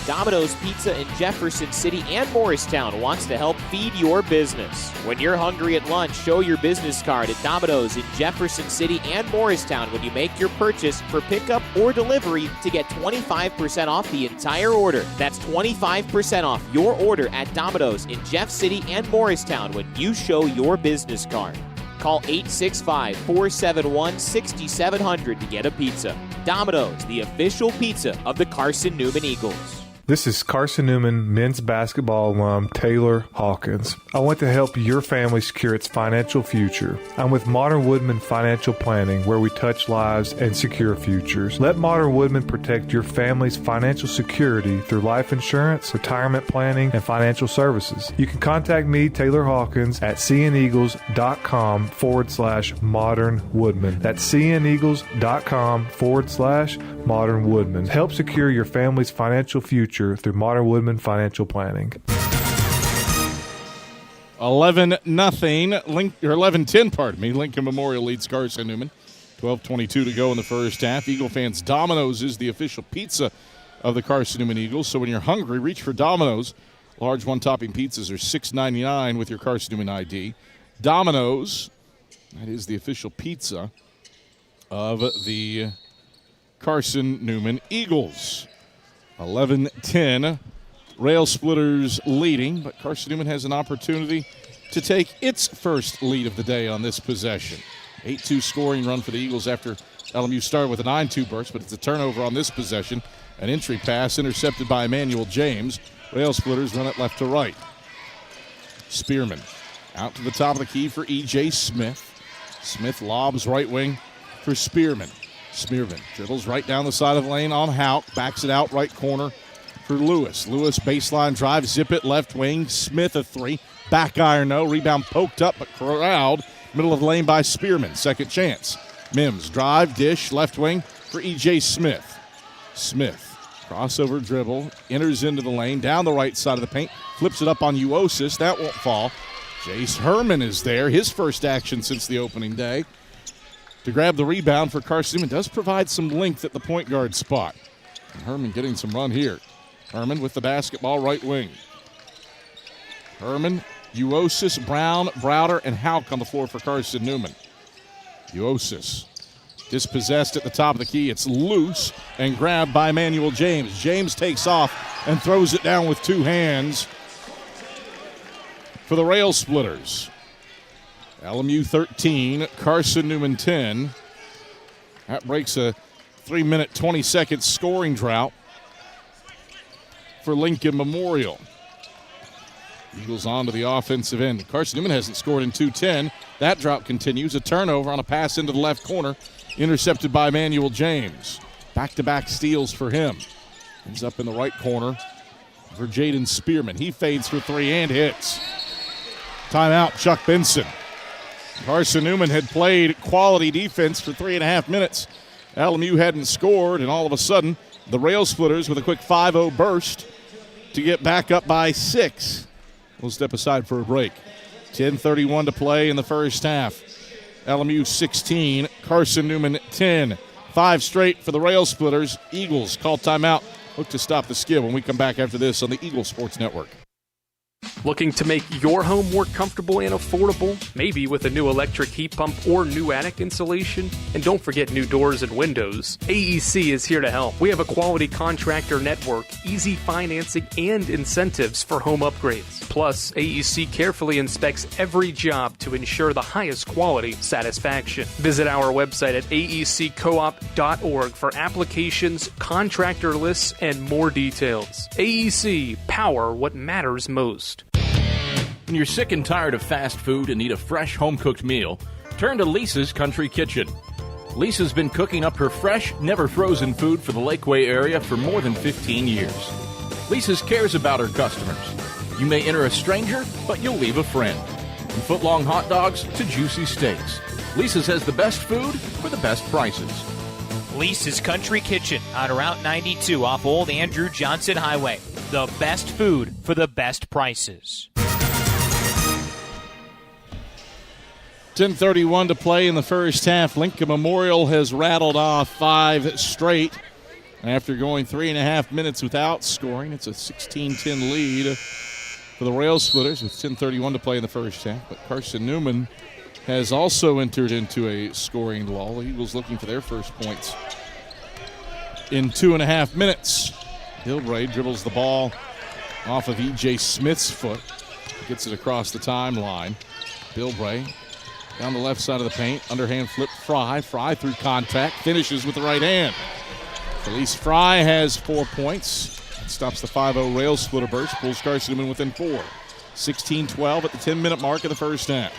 Domino's Pizza in Jefferson City and Morristown wants to help feed your business. When you're hungry at lunch, show your business card at Domino's in Jefferson City and Morristown when you make your purchase for pickup or delivery to get 25% off the entire order. That's 25% off your order at Domino's in Jeff City and Morristown when you show your business card. Call 865-471-6700 to get a pizza. Domino's, the official pizza of the Carson-Newman Eagles. This is Carson-Newman men's basketball alum Taylor Hawkins. I want to help your family secure its financial future. I'm with Modern Woodman Financial Planning, where we touch lives and secure futures. Let Modern Woodman protect your family's financial security through life insurance, retirement planning, and financial services. You can contact me, Taylor Hawkins, at cneagles.com/Modern Woodman. That's cneagles.com/Modern Woodman. Help secure your family's financial future through Modern Woodman Financial Planning. 11-10, Lincoln Memorial leads Carson-Newman. 12:22 to go in the first half. Eagle fans, Domino's is the official pizza of the Carson-Newman Eagles. So when you're hungry, reach for Domino's. Large one-topping pizzas are $6.99 with your Carson-Newman ID. Domino's, that is the official pizza of the Carson-Newman Eagles. 11-10, Rail Splitters leading, but Carson-Newman has an opportunity to take its first lead of the day on this possession. 8-2 scoring run for the Eagles after LMU started with a 9-2 burst, but it's a turnover on this possession. An entry pass intercepted by Emmanuel James. Rail Splitters run it left to right. Spearman out to the top of the key for E.J. Smith. Smith lobs right wing for Spearman. Spearman dribbles right down the side of the lane on Houck. Backs it out right corner for Lewis. Lewis baseline drive, zip it left wing. Smith a three. Back iron no. Rebound poked up but corralled. Middle of the lane by Spearman. Second chance. Mims drive, dish, left wing for E.J. Smith. Smith, crossover dribble, enters into the lane, down the right side of the paint. Flips it up on Uosis. That won't fall. Jace Herman is there. His first action since the opening day. To grab the rebound for Carson-Newman, does provide some length at the point guard spot. And Herman getting some run here. Herman with the basketball right wing. Herman, Uosis, Brown, Browder, and Houck on the floor for Carson-Newman. Uosis dispossessed at the top of the key. It's loose and grabbed by Emmanuel James. James takes off and throws it down with two hands for the Rail Splitters. LMU 13, Carson-Newman 10. That breaks a 3-minute, 20-second scoring drought for Lincoln Memorial. Eagles on to the offensive end. Carson-Newman hasn't scored in 2:10. That drought continues. A turnover on a pass into the left corner, intercepted by Emmanuel James. Back-to-back steals for him. Ends up in the right corner for Jaden Spearman. He fades for three and hits. Timeout, Chuck Benson. Carson-Newman had played quality defense for 3.5 minutes. LMU hadn't scored, and all of a sudden, the Rail Splitters with a quick 5-0 burst to get back up by 6. We'll step aside for a break. 10:31 to play in the first half. LMU 16, Carson-Newman 10. 5 straight for the Rail Splitters. Eagles call timeout. Look to stop the skid when we come back after this on the Eagle Sports Network. Looking to make your home more comfortable and affordable? Maybe with a new electric heat pump or new attic insulation? And don't forget new doors and windows. AEC is here to help. We have a quality contractor network, easy financing, and incentives for home upgrades. Plus, AEC carefully inspects every job to ensure the highest quality satisfaction. Visit our website at aeccoop.org for applications, contractor lists, and more details. AEC, power what matters most. When you're sick and tired of fast food and need a fresh home-cooked meal, turn to Lisa's Country Kitchen. Lisa's been cooking up her fresh, never-frozen food for the Lakeway area for more than 15 years. Lisa's cares about her customers. You may enter a stranger, but you'll leave a friend. From foot-long hot dogs to juicy steaks, Lisa's has the best food for the best prices. Lisa's Country Kitchen on Route 92 off Old Andrew Johnson Highway. The best food for the best prices. 10:31 to play in the first half. Lincoln Memorial has rattled off 5 straight After going 3.5 minutes without scoring, it's a 16-10 lead for the Rail Splitters with 10:31 to play in the first half. But Carson-Newman has also entered into a scoring lull. The Eagles looking for their first points in 2.5 minutes. Bilbray dribbles the ball off of E.J. Smith's foot. Gets it across the timeline. Bilbray down the left side of the paint. Underhand flip Fry. Fry through contact. Finishes with the right hand. Felice Fry has 4 points. Stops the 5-0 Rail Splitter burst. Pulls Carson-Newman within 4. 16-12 at the 10-minute mark of the first half.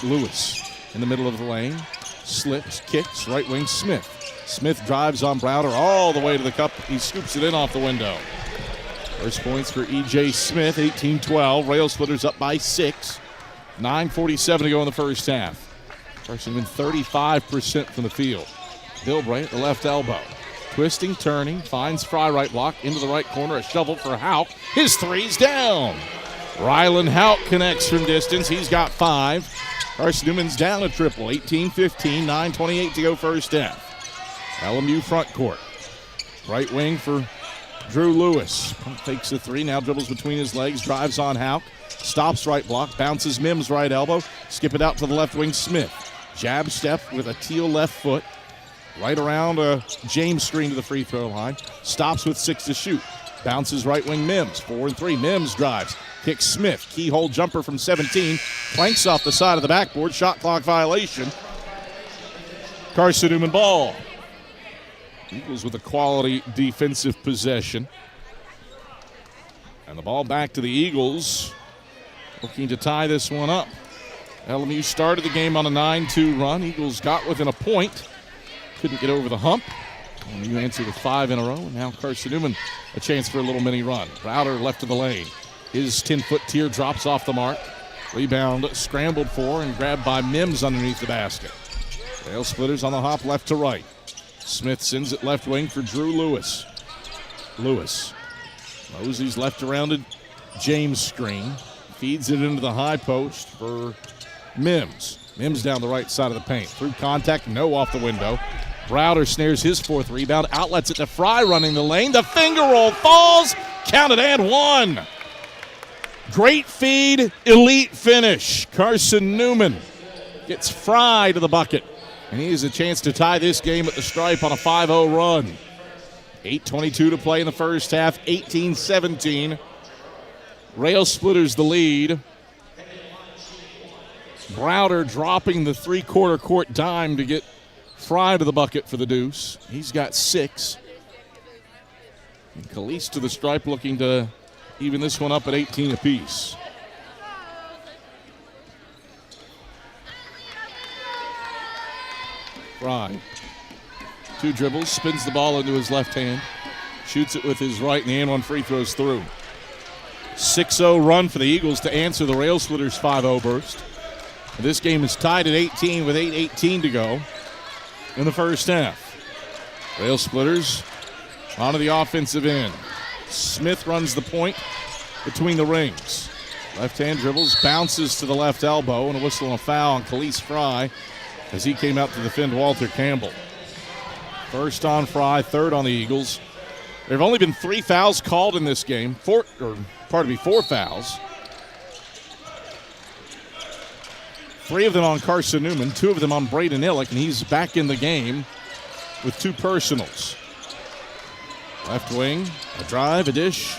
Lewis in the middle of the lane. Slips, kicks, right wing Smith. Smith drives on Browder all the way to the cup. He scoops it in off the window. First points for E.J. Smith, 18-12. Rail Splitters up by 6. 9:47 to go in the first half. Carson-Newman 35% from the field. Bilbray at the left elbow. Twisting, turning, finds Fry right block, into the right corner, a shovel for Houck. His three's down. Rylan Houck connects from distance. He's got 5. Carson-Newman's down a triple, 18-15, 9:28 to go first half. LMU front court. Right wing for Drew Lewis. Takes the 3, now dribbles between his legs, drives on Houck. Stops right block, bounces Mims right elbow. Skip it out to the left wing Smith. Jab step with a teal left foot. Right around a James screen to the free throw line. Stops with 6 to shoot. Bounces right wing Mims. 4 and 3. Mims drives. Kicks Smith. Keyhole jumper from 17. Planks off the side of the backboard. Shot clock violation. Carson-Newman ball. Eagles with a quality defensive possession. And the ball back to the Eagles. Looking to tie this one up. LMU started the game on a 9-2 run. Eagles got within a point. Couldn't get over the hump. LMU answered with 5 in a row. And now Carson-Newman a chance for a little mini run. Browder left of the lane. His 10-foot tier drops off the mark. Rebound scrambled for and grabbed by Mims underneath the basket. Rail Splitters on the hop left to right. Smith sends it left wing for Drew Lewis. Lewis. Mosey's left around a James screen. Feeds it into the high post for Mims. Mims down the right side of the paint. Through contact, no off the window. Browder snares his 4th rebound. Outlets it to Fry running the lane. The finger roll falls. Counted and 1. Great feed, elite finish. Carson-Newman gets Fry to the bucket. And he has a chance to tie this game at the stripe on a 5-0 run. 8:22 to play in the first half, 18-17. Rail Splitters the lead. Browder dropping the 3/4 court dime to get Fry to the bucket for the deuce. He's got 6. And Calise to the stripe looking to even this one up at 18 apiece. Fry. 2 dribbles, spins the ball into his left hand, shoots it with his right, and the and one free throws through. 6-0 run for the Eagles to answer the Rail Splitters 5-0 burst. And this game is tied at 18 with 8:18 to go in the first half. Rail Splitters onto the offensive end. Smith runs the point between the rings. Left hand dribbles, bounces to the left elbow, and a whistle and a foul on Calise Fry as he came out to defend Walter Campbell. First on Fry, 3rd on the Eagles. There have only been 3 fouls called in this game. 4 fouls. 3 of them on Carson-Newman, 2 of them on Braden Illick, and he's back in the game with 2 personals. Left wing, a drive, a dish.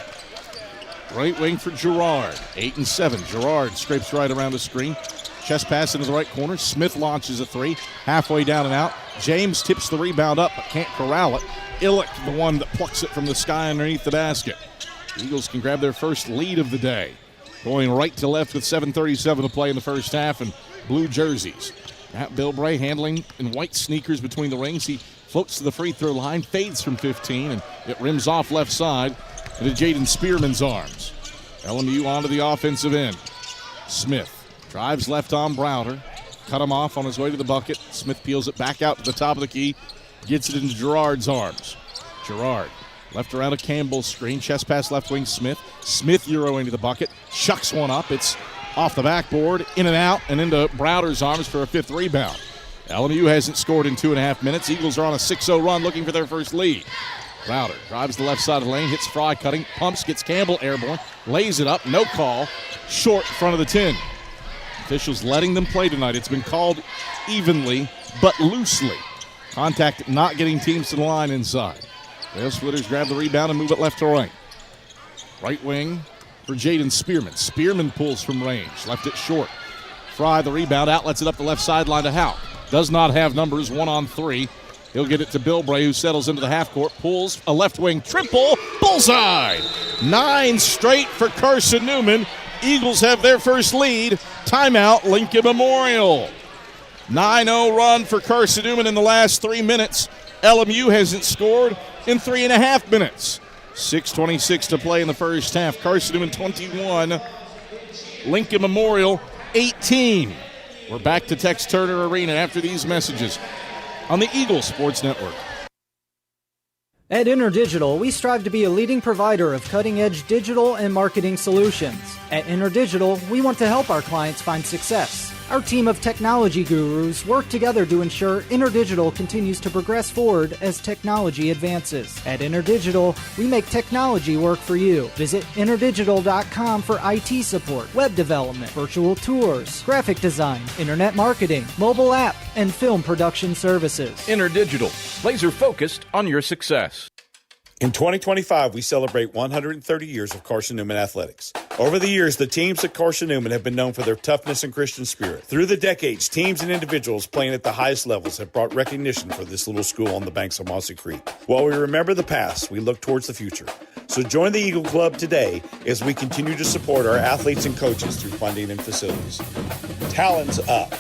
Right wing for Girard, 8 and 7. Girard scrapes right around the screen. Chest pass into the right corner. Smith launches a 3, halfway down and out. James tips the rebound up, but can't corral it. Illick, the one that plucks it from the sky underneath the basket. The Eagles can grab their first lead of the day. Going right to left with 7:37 to play in the first half, and blue jerseys. Matt Bilbray handling in white sneakers between the rings. He floats to the free throw line, fades from 15, and it rims off left side into Jaden Spearman's arms. LMU onto the offensive end. Smith drives left on Browder. Cut him off on his way to the bucket. Smith peels it back out to the top of the key. Gets it into Girard's arms. Girard left around a Campbell screen. Chest pass left wing Smith. Smith Euro into the bucket. Shucks one up. It's off the backboard, in and out, and into Browder's arms for a 5th rebound. LMU hasn't scored in 2.5 minutes. Eagles are on a 6-0 run looking for their first lead. Browder drives the left side of the lane, hits Fry, cutting, pumps, gets Campbell airborne, lays it up, no call, short front of the 10. Officials letting them play tonight. It's been called evenly but loosely. Contact not getting teams to the line inside. Rail Splitters grab the rebound and move it left to right. Right wing for Jaden Spearman. Spearman pulls from range, left it short. Fry the rebound, outlets it up the left sideline to Houck. Does not have numbers, 1-on-3. He'll get it to Bilbray, who settles into the half court, pulls a left wing triple, bullseye! 9 straight for Carson-Newman. Eagles have their first lead. Timeout, Lincoln Memorial. 9-0 run for Carson-Newman in the last 3 minutes. LMU hasn't scored in 3.5 minutes. 6:26 to play in the first half. Carson-Newman 21, Lincoln Memorial 18. We're back to Tex Turner Arena after these messages on the Eagle Sports Network. At InterDigital, we strive to be a leading provider of cutting-edge digital and marketing solutions. At InterDigital, we want to help our clients find success. Our team of technology gurus work together to ensure InterDigital continues to progress forward as technology advances. At InterDigital, we make technology work for you. Visit interdigital.com for IT support, web development, virtual tours, graphic design, internet marketing, mobile app, and film production services. InterDigital, laser focused on your success. In 2025, we celebrate 130 years of Carson-Newman athletics. Over the years, the teams at Carson-Newman have been known for their toughness and Christian spirit. Through the decades, teams and individuals playing at the highest levels have brought recognition for this little school on the banks of Mossy Creek. While we remember the past, we look towards the future. So join the Eagle Club today as we continue to support our athletes and coaches through funding and facilities. Talons up.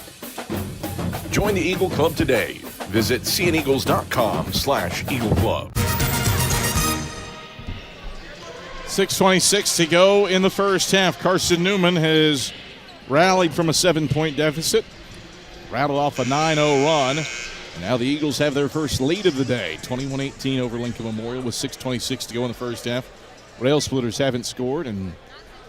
Join the Eagle Club today. Visit cneagles.com/Eagle Club. 6:26 to go in the first half. Carson-Newman has rallied from a 7-point deficit, rattled off a 9-0 run. Now the Eagles have their first lead of the day, 21-18 over Lincoln Memorial with 6:26 to go in the first half. Rail Splitters haven't scored in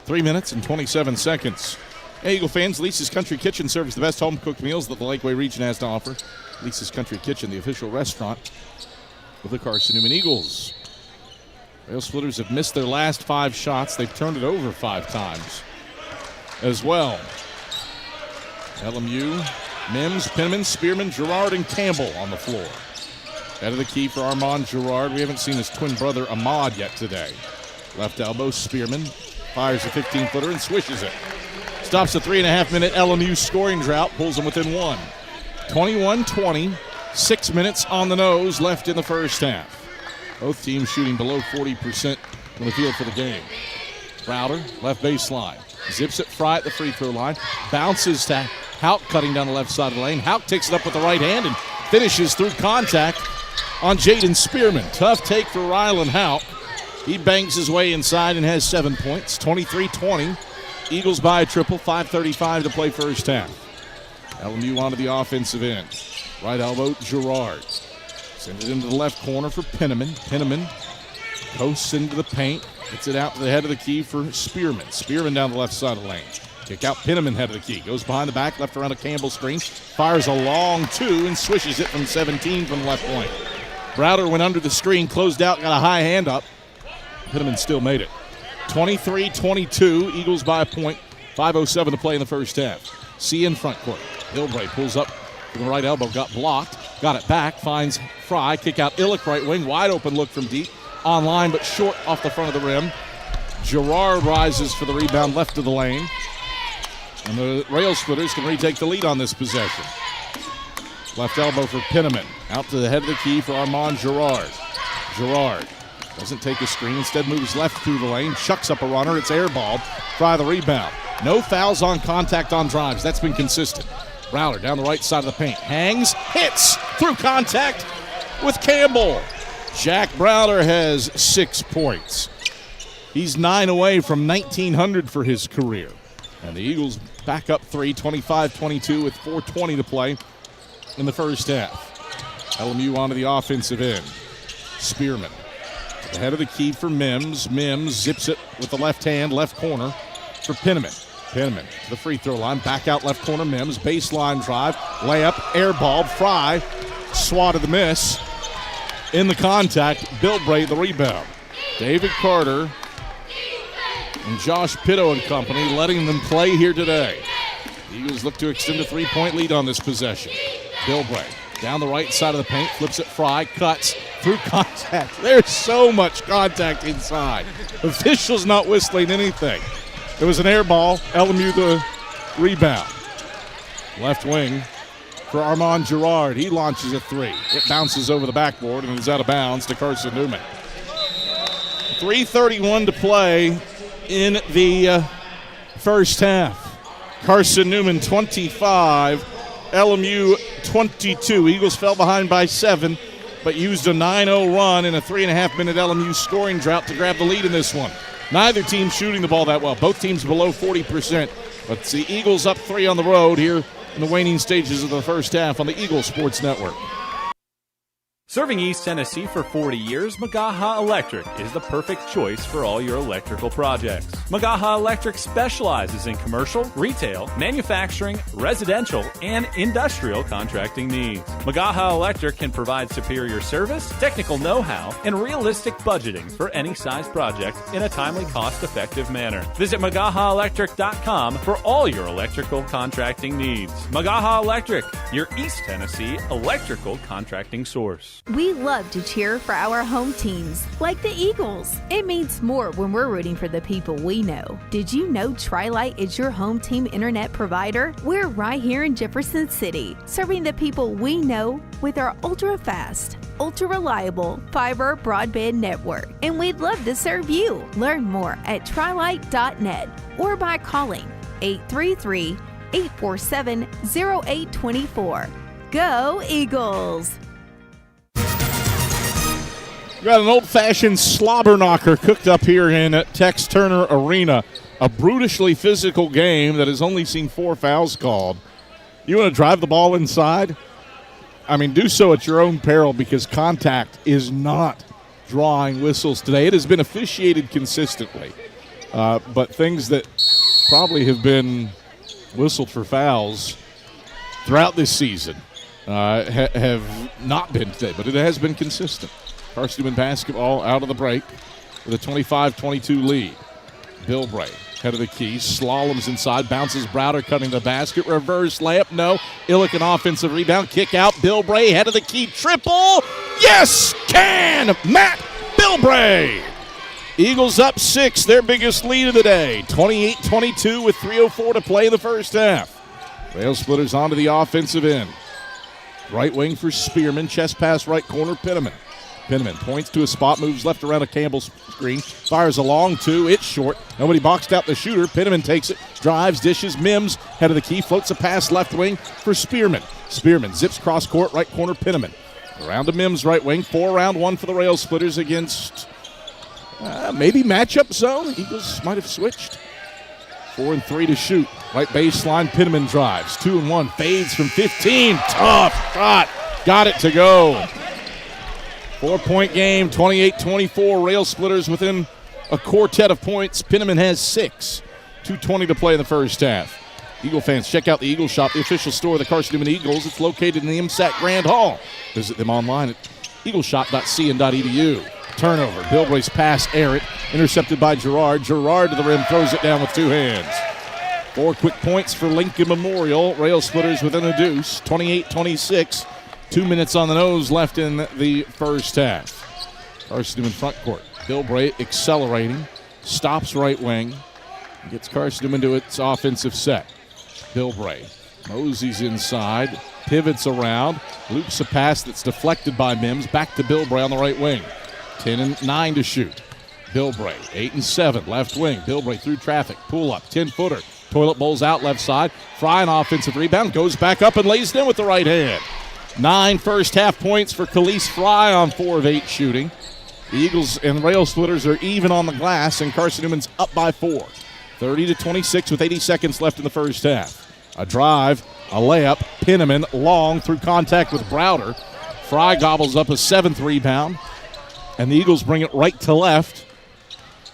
3 minutes and 27 seconds. Hey, Eagle fans, Lisa's Country Kitchen serves the best home-cooked meals that the Lakeway region has to offer. Lisa's Country Kitchen, the official restaurant of the Carson-Newman Eagles. Rail Splitters have missed their last 5 shots. They've turned it over 5 times as well. LMU, Mims, Penman, Spearman, Girard, and Campbell on the floor. Head of the key for Armand Girard. We haven't seen his twin brother Ahmad yet today. Left elbow, Spearman fires a 15-footer and swishes it. Stops a 3.5-minute LMU scoring drought, pulls them within 1. 21-20, 6 minutes on the nose left in the first half. Both teams shooting below 40% from the field for the game. Browder, left baseline. Zips it Fry at the free throw line. Bounces to Houck cutting down the left side of the lane. Houck takes it up with the right hand and finishes through contact on Jaden Spearman. Tough take for Rylan Houck. He bangs his way inside and has 7 points. 23-20. Eagles by a triple. 5:35 to play first half. LMU onto the offensive end. Right elbow, Girard. Send it into the left corner for Penniman. Penniman coasts into the paint. Gets it out to the head of the key for Spearman. Spearman down the left side of the lane. Kick out Penniman, head of the key. Goes behind the back, left around a Campbell screen. Fires a long 2 and swishes it from 17 from the left point. Browder went under the screen, closed out, got a high hand up. Penniman still made it. 23-22, Eagles by a point. 5:07 to play in the first half. C in front court. Bilbray pulls up from the right elbow, got blocked. Got it back, finds Fry. Kick out Illick, right wing. Wide open look from deep. Online, but short off the front of the rim. Girard rises for the rebound left of the lane. And the Rail Splitters can retake the lead on this possession. Left elbow for Penniman. Out to the head of the key for Armand Girard. Girard doesn't take a screen. Instead moves left through the lane. Chucks up a runner. It's airballed. Fry the rebound. No fouls on contact on drives. That's been consistent. Browder down the right side of the paint. Hangs, hits, through contact with Campbell. Jack Browder has 6 points. He's 9 away from 1,900 for his career. And the Eagles back up 3, 25-22 with 4:20 to play in the first half. LMU onto the offensive end. Spearman. The head of the key for Mims. Mims zips it with the left hand, left corner for Penniman. Penman to the free throw line. Back out left corner, Mims. Baseline drive. Layup. Airballed. Fry swatted the miss. In the contact. Bilbray the rebound. David Carter and Josh Pitto and company letting them play here today. Eagles look to extend a 3-point lead on this possession. Bilbray down the right side of the paint. Flips it. Fry. Cuts through contact. There's so much contact inside. Officials not whistling anything. It was an air ball. LMU the rebound. Left wing for Armand Girard. He launches a three. It bounces over the backboard and is out of bounds to Carson-Newman. 3:31 to play in the first half. Carson-Newman 25, LMU 22. Eagles fell behind by 7, but used a 9-0 run in a 3.5-minute LMU scoring drought to grab the lead in this one. Neither team shooting the ball that well. Both teams below 40%. But it's the Eagles up 3 on the road here in the waning stages of the first half on the Eagle Sports Network. Serving East Tennessee for 40 years, Magaha Electric is the perfect choice for all your electrical projects. Magaha Electric specializes in commercial, retail, manufacturing, residential, and industrial contracting needs. Magaha Electric can provide superior service, technical know-how, and realistic budgeting for any size project in a timely, cost-effective manner. Visit MagahaElectric.com for all your electrical contracting needs. Magaha Electric, your East Tennessee electrical contracting source. We love to cheer for our home teams, like the Eagles. It means more when we're rooting for the people we know. Did you know Tri-Lite is your home team internet provider? We're right here in Jefferson City, serving the people we know with our ultra-fast, ultra-reliable fiber broadband network. And we'd love to serve you. Learn more at trilite.net or by calling 833-847-0824. Go Eagles! We got an old-fashioned slobber knocker cooked up here in Tex Turner Arena. A brutishly physical game that has only seen 4 fouls called. You want to drive the ball inside? I mean, do so at your own peril because contact is not drawing whistles today. It has been officiated consistently. But things that probably have been whistled for fouls throughout this season have not been today, but it has been consistent. Carson-Newman basketball out of the break with a 25-22 lead. Bilbray, head of the key, slaloms inside, bounces Browder, cutting the basket, reverse layup, no. Illick, an offensive rebound, kick out, Bilbray, head of the key, triple, yes, can, Matt Bilbray. Eagles up 6, their biggest lead of the day, 28-22 with 3:04 to play in the first half. Rail splitters onto the offensive end. Right wing for Spearman, chest pass right corner, Penniman. Penniman points to a spot, moves left around a Campbell's screen, fires a long two, it's short. Nobody boxed out the shooter. Penniman takes it, drives, dishes, Mims, head of the key, floats a pass left wing for Spearman. Spearman zips cross court, right corner, Penniman. Around to Mims, right wing, 4-round-1 for the Rail Splitters against maybe matchup zone. Eagles might have switched. 4 and 3 to shoot. Right baseline, Penniman drives. 2-1, fades from 15. Tough shot. Got it to go. 4-point game, 28-24. Rail Splitters within a quartet of points. Penniman has 6. 2:20 to play in the first half. Eagle fans, check out the Eagle Shop, the official store of the Carson-Newman Eagles. It's located in the MSAC Grand Hall. Visit them online at eagleshop.cn.edu. Turnover. Bilbray's pass, errant, intercepted by Girard. Girard to the rim, throws it down with 2 hands. 4 quick points for Lincoln Memorial. Rail Splitters within a deuce, 28-26. 2 minutes on the nose left in the first half. Carson-Newman front court. Bilbray accelerating, stops right wing, gets Carson-Newman to its offensive set. Bilbray moseys inside, pivots around, loops a pass that's deflected by Mims, back to Bilbray on the right wing. 10 and 9 to shoot. Bilbray, 8 and 7, left wing. Bilbray through traffic, pull up, 10-footer. Toilet bowls out left side. Fry an offensive rebound, goes back up and lays it in with the right hand. 9 first half points for Khalees Fry on 4 of 8 shooting. The Eagles and Rail Splitters are even on the glass, and Carson-Newman's up by 4. 30-26 with 80 seconds left in the first half. A drive, a layup, Penniman long through contact with Browder. Fry gobbles up a 7th rebound, and the Eagles bring it right to left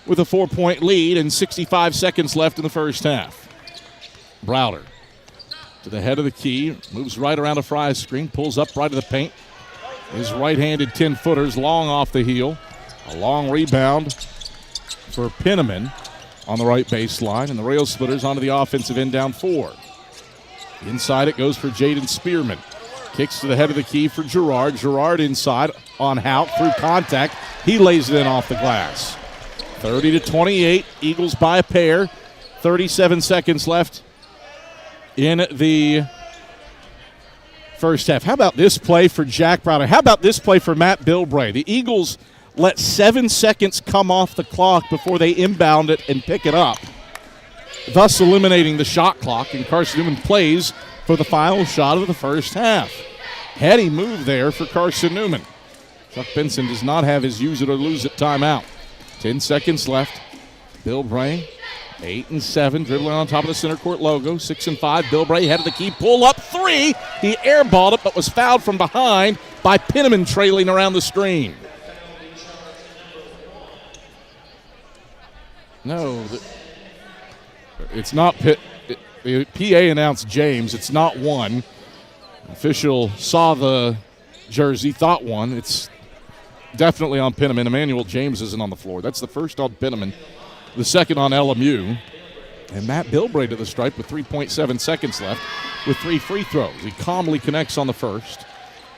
with a 4-point lead and 65 seconds left in the first half. Browder to the head of the key, moves right around a Fry screen, pulls up right to the paint. His right-handed 10-footers long off the heel. A long rebound for Penniman on the right baseline, and the Rail Splitters onto the offensive end down 4. Inside it goes for Jaden Spearman. Kicks to the head of the key for Gerard. Gerard inside on Houck through contact. He lays it in off the glass. 30-28, Eagles by a pair. 37 seconds left in the first half. How about this play for Jack Browder? How about this play for Matt Bilbray? The Eagles let 7 seconds come off the clock before they inbound it and pick it up, thus eliminating the shot clock, and Carson-Newman plays for the final shot of the first half. Heady move there for Carson-Newman. Chuck Benson does not have his use it or lose it timeout. 10 seconds left. Bilbray, 8 and 7, dribbling on top of the center court logo. 6 and 5. Bilbray head of the key, pull up 3. He airballed it, but was fouled from behind by Penniman trailing around the screen. No, it's not Pitt. The PA announced James. It's not 1. Official saw the jersey, thought 1. It's definitely on Penniman. Emmanuel James isn't on the floor. That's the first on Penniman, the second on LMU. And Matt Bilbray to the stripe with 3.7 seconds left with 3 free throws. He calmly connects on the first.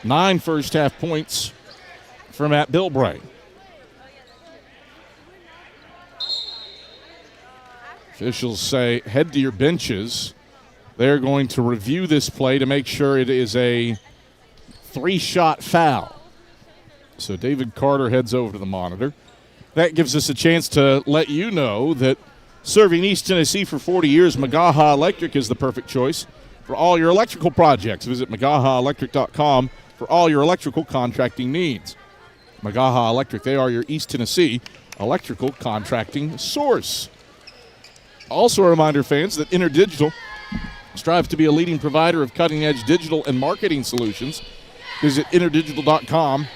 9 first half points for Matt Bilbray. Officials say head to your benches. They're going to review this play to make sure it is a 3-shot foul. So David Carter heads over to the monitor. That gives us a chance to let you know that serving East Tennessee for 40 years, Magaha Electric is the perfect choice for all your electrical projects. Visit MagahaElectric.com for all your electrical contracting needs. Magaha Electric, they are your East Tennessee electrical contracting source. Also a reminder, fans, that InterDigital strives to be a leading provider of cutting-edge digital and marketing solutions. Visit InterDigital.com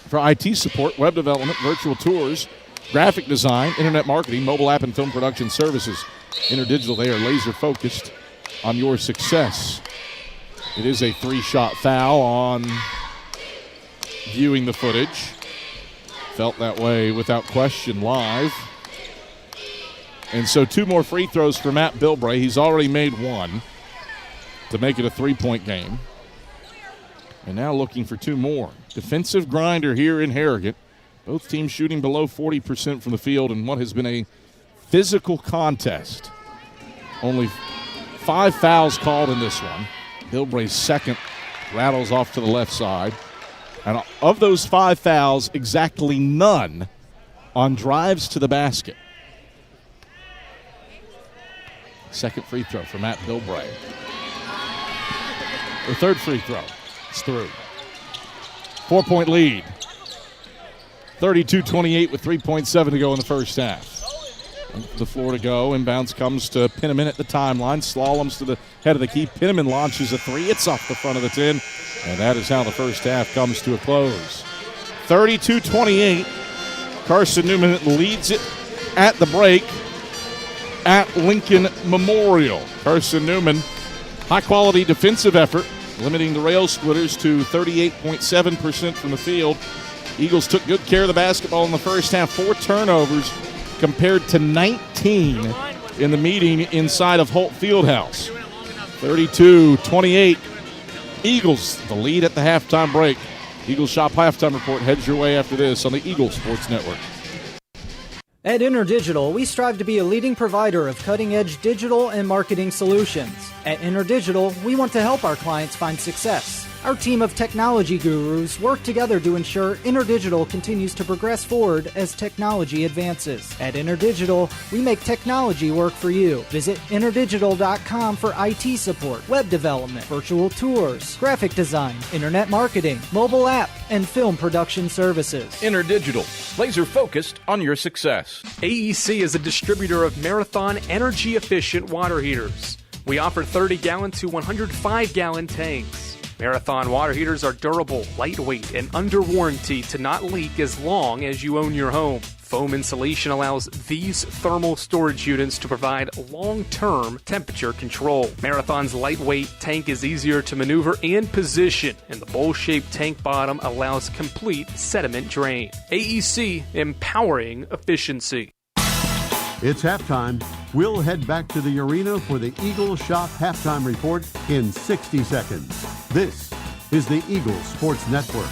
for IT support, web development, virtual tours, graphic design, internet marketing, mobile app, and film production services. InterDigital, they are laser-focused on your success. It is a 3-shot foul on viewing the footage. Felt that way without question live. And so 2 more free throws for Matt Bilbray. He's already made 1 to make it a 3-point game. And now looking for 2 more. Defensive grinder here in Harrogate. Both teams shooting below 40% from the field in what has been a physical contest. Only 5 fouls called in this one. Bilbray's second rattles off to the left side. And of those 5 fouls, exactly none on drives to the basket. Second free throw for Matt Bilbray. The third free throw. It's through. 4-point lead. 32-28 with 3.7 to go in the first half. The floor to go. Inbounds comes to Penniman at the timeline. Slaloms to the head of the key. Penniman launches a 3. It's off the front of the 10. And that is how the first half comes to a close. 32-28. Carson-Newman leads it at the break at Lincoln Memorial. Carson-Newman, high-quality defensive effort, limiting the Rail Splitters to 38.7% from the field. Eagles took good care of the basketball in the first half. 4 turnovers compared to 19 in the meeting inside of Holt Fieldhouse. 32-28. Eagles, the lead at the halftime break. Eagles Shop halftime report heads your way after this on the Eagles Sports Network. At InterDigital, we strive to be a leading provider of cutting-edge digital and marketing solutions. At InterDigital, we want to help our clients find success. Our team of technology gurus work together to ensure InterDigital continues to progress forward as technology advances. At InterDigital, we make technology work for you. Visit InterDigital.com for IT support, web development, virtual tours, graphic design, internet marketing, mobile app, and film production services. InterDigital, laser-focused on your success. AEC is a distributor of Marathon energy-efficient water heaters. We offer 30-gallon to 105-gallon tanks. Marathon water heaters are durable, lightweight, and under warranty to not leak as long as you own your home. Foam insulation allows these thermal storage units to provide long-term temperature control. Marathon's lightweight tank is easier to maneuver and position, and the bowl-shaped tank bottom allows complete sediment drain. AEC, empowering efficiency. It's halftime. We'll head back to the arena for the Eagles Shop halftime report in 60 seconds. This is the Eagles Sports Network.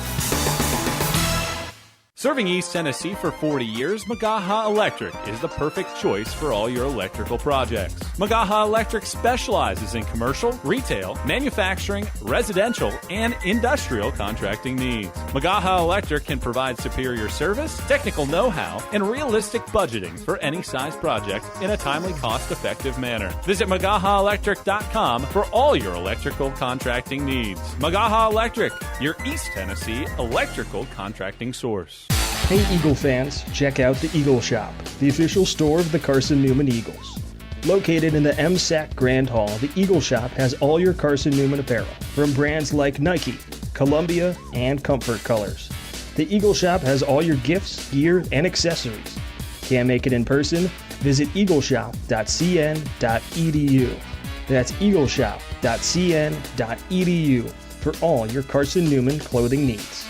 Serving East Tennessee for 40 years, Magaha Electric is the perfect choice for all your electrical projects. Magaha Electric specializes in commercial, retail, manufacturing, residential, and industrial contracting needs. Magaha Electric can provide superior service, technical know-how, and realistic budgeting for any size project in a timely, cost-effective manner. Visit MagahaElectric.com for all your electrical contracting needs. Magaha Electric, your East Tennessee electrical contracting source. Hey Eagle fans, check out the Eagle Shop, the official store of the Carson-Newman Eagles. Located in the MSAC Grand Hall, the Eagle Shop has all your Carson-Newman apparel, from brands like Nike, Columbia, and Comfort Colors. The Eagle Shop has all your gifts, gear, and accessories. Can't make it in person? Visit eagleshop.cn.edu. That's eagleshop.cn.edu for all your Carson-Newman clothing needs.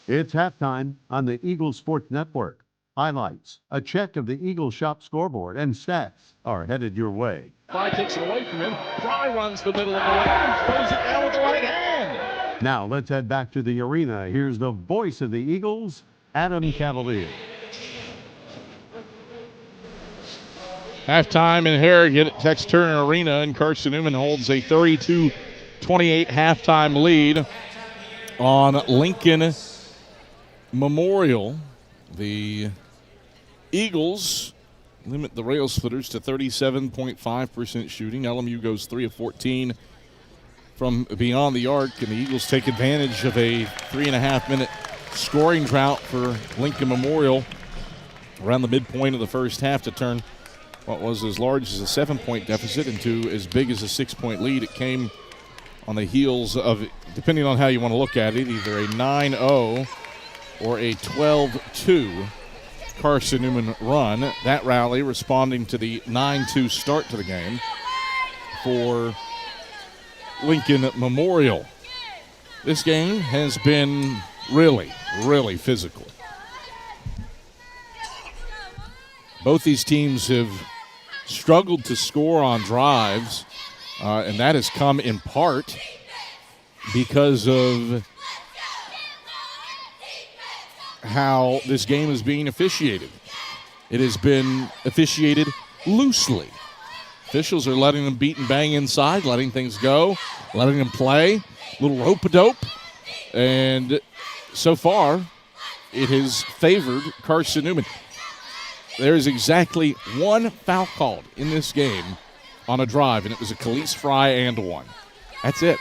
It's halftime on the Eagles Sports Network. Highlights, a check of the Eagles Shop scoreboard, and stats are headed your way. Fry takes it away from him. Fry runs the middle of the lane and throws it down with the right hand. Now let's head back to the arena. Here's the voice of the Eagles, Adam Cavalier. Halftime in Harrogate at Tex Turner Arena, and Carson-Newman holds a 32-28 halftime lead on Lincoln Memorial. The Eagles limit the rail splitters to 37.5% shooting. LMU goes 3 of 14 from beyond the arc, and the Eagles take advantage of a 3.5-minute scoring drought for Lincoln Memorial around the midpoint of the first half to turn what was as large as a 7-point deficit into as big as a 6-point lead. It came on the heels of, depending on how you want to look at it, either a 9-0 or a 12-2 Carson-Newman run. That rally responding to the 9-2 start to the game for Lincoln Memorial. This game has been really, really physical. Both these teams have struggled to score on drives, and that has come in part because of how this game is being officiated. It has been officiated loosely. Officials are letting them beat and bang inside, letting things go, letting them play, a little rope-a-dope, and so far it has favored Carson-Newman. There is exactly one foul called in this game on a drive, and it was a Khalees Fry and one. That's it.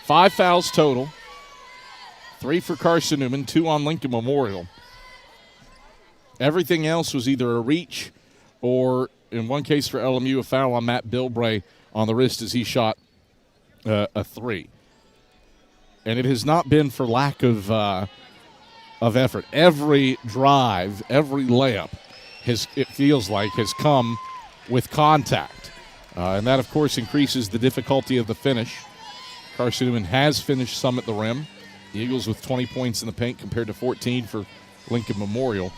5 fouls total. 3 for Carson-Newman, 2 on Lincoln Memorial. Everything else was either a reach or, in one case for LMU, a foul on Matt Bilbray on the wrist as he shot a 3. And it has not been for lack of effort. Every drive, every layup, it feels like, has come with contact. And that, of course, increases the difficulty of the finish. Carson-Newman has finished some at the rim. The Eagles with 20 points in the paint compared to 14 for Lincoln Memorial.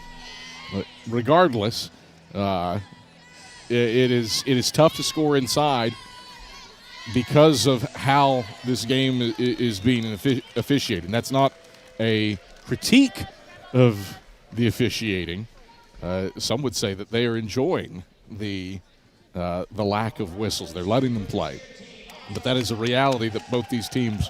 But regardless, it is tough to score inside because of how this game is being officiated. And that's not a critique of the officiating. Some would say that they are enjoying the lack of whistles. They're letting them play. But that is a reality that both these teams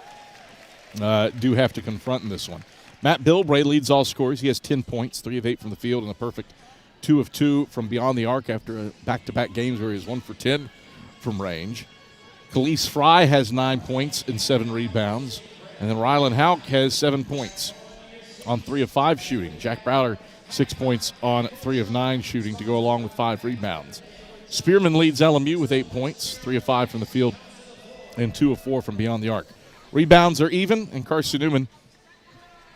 do have to confront in this one. Matt Bilbray leads all scorers. He has 10 points, 3 of 8 from the field, and a perfect 2 of 2 from beyond the arc after back-to-back games where he was 1 for 10 from range. Khalees Fry has 9 points and 7 rebounds. And then Rylan Houck has 7 points on 3 of 5 shooting. Jack Browder, 6 points on 3 of 9 shooting to go along with 5 rebounds. Spearman leads LMU with 8 points, 3 of 5 from the field, and 2 of 4 from beyond the arc. Rebounds are even, and Carson-Newman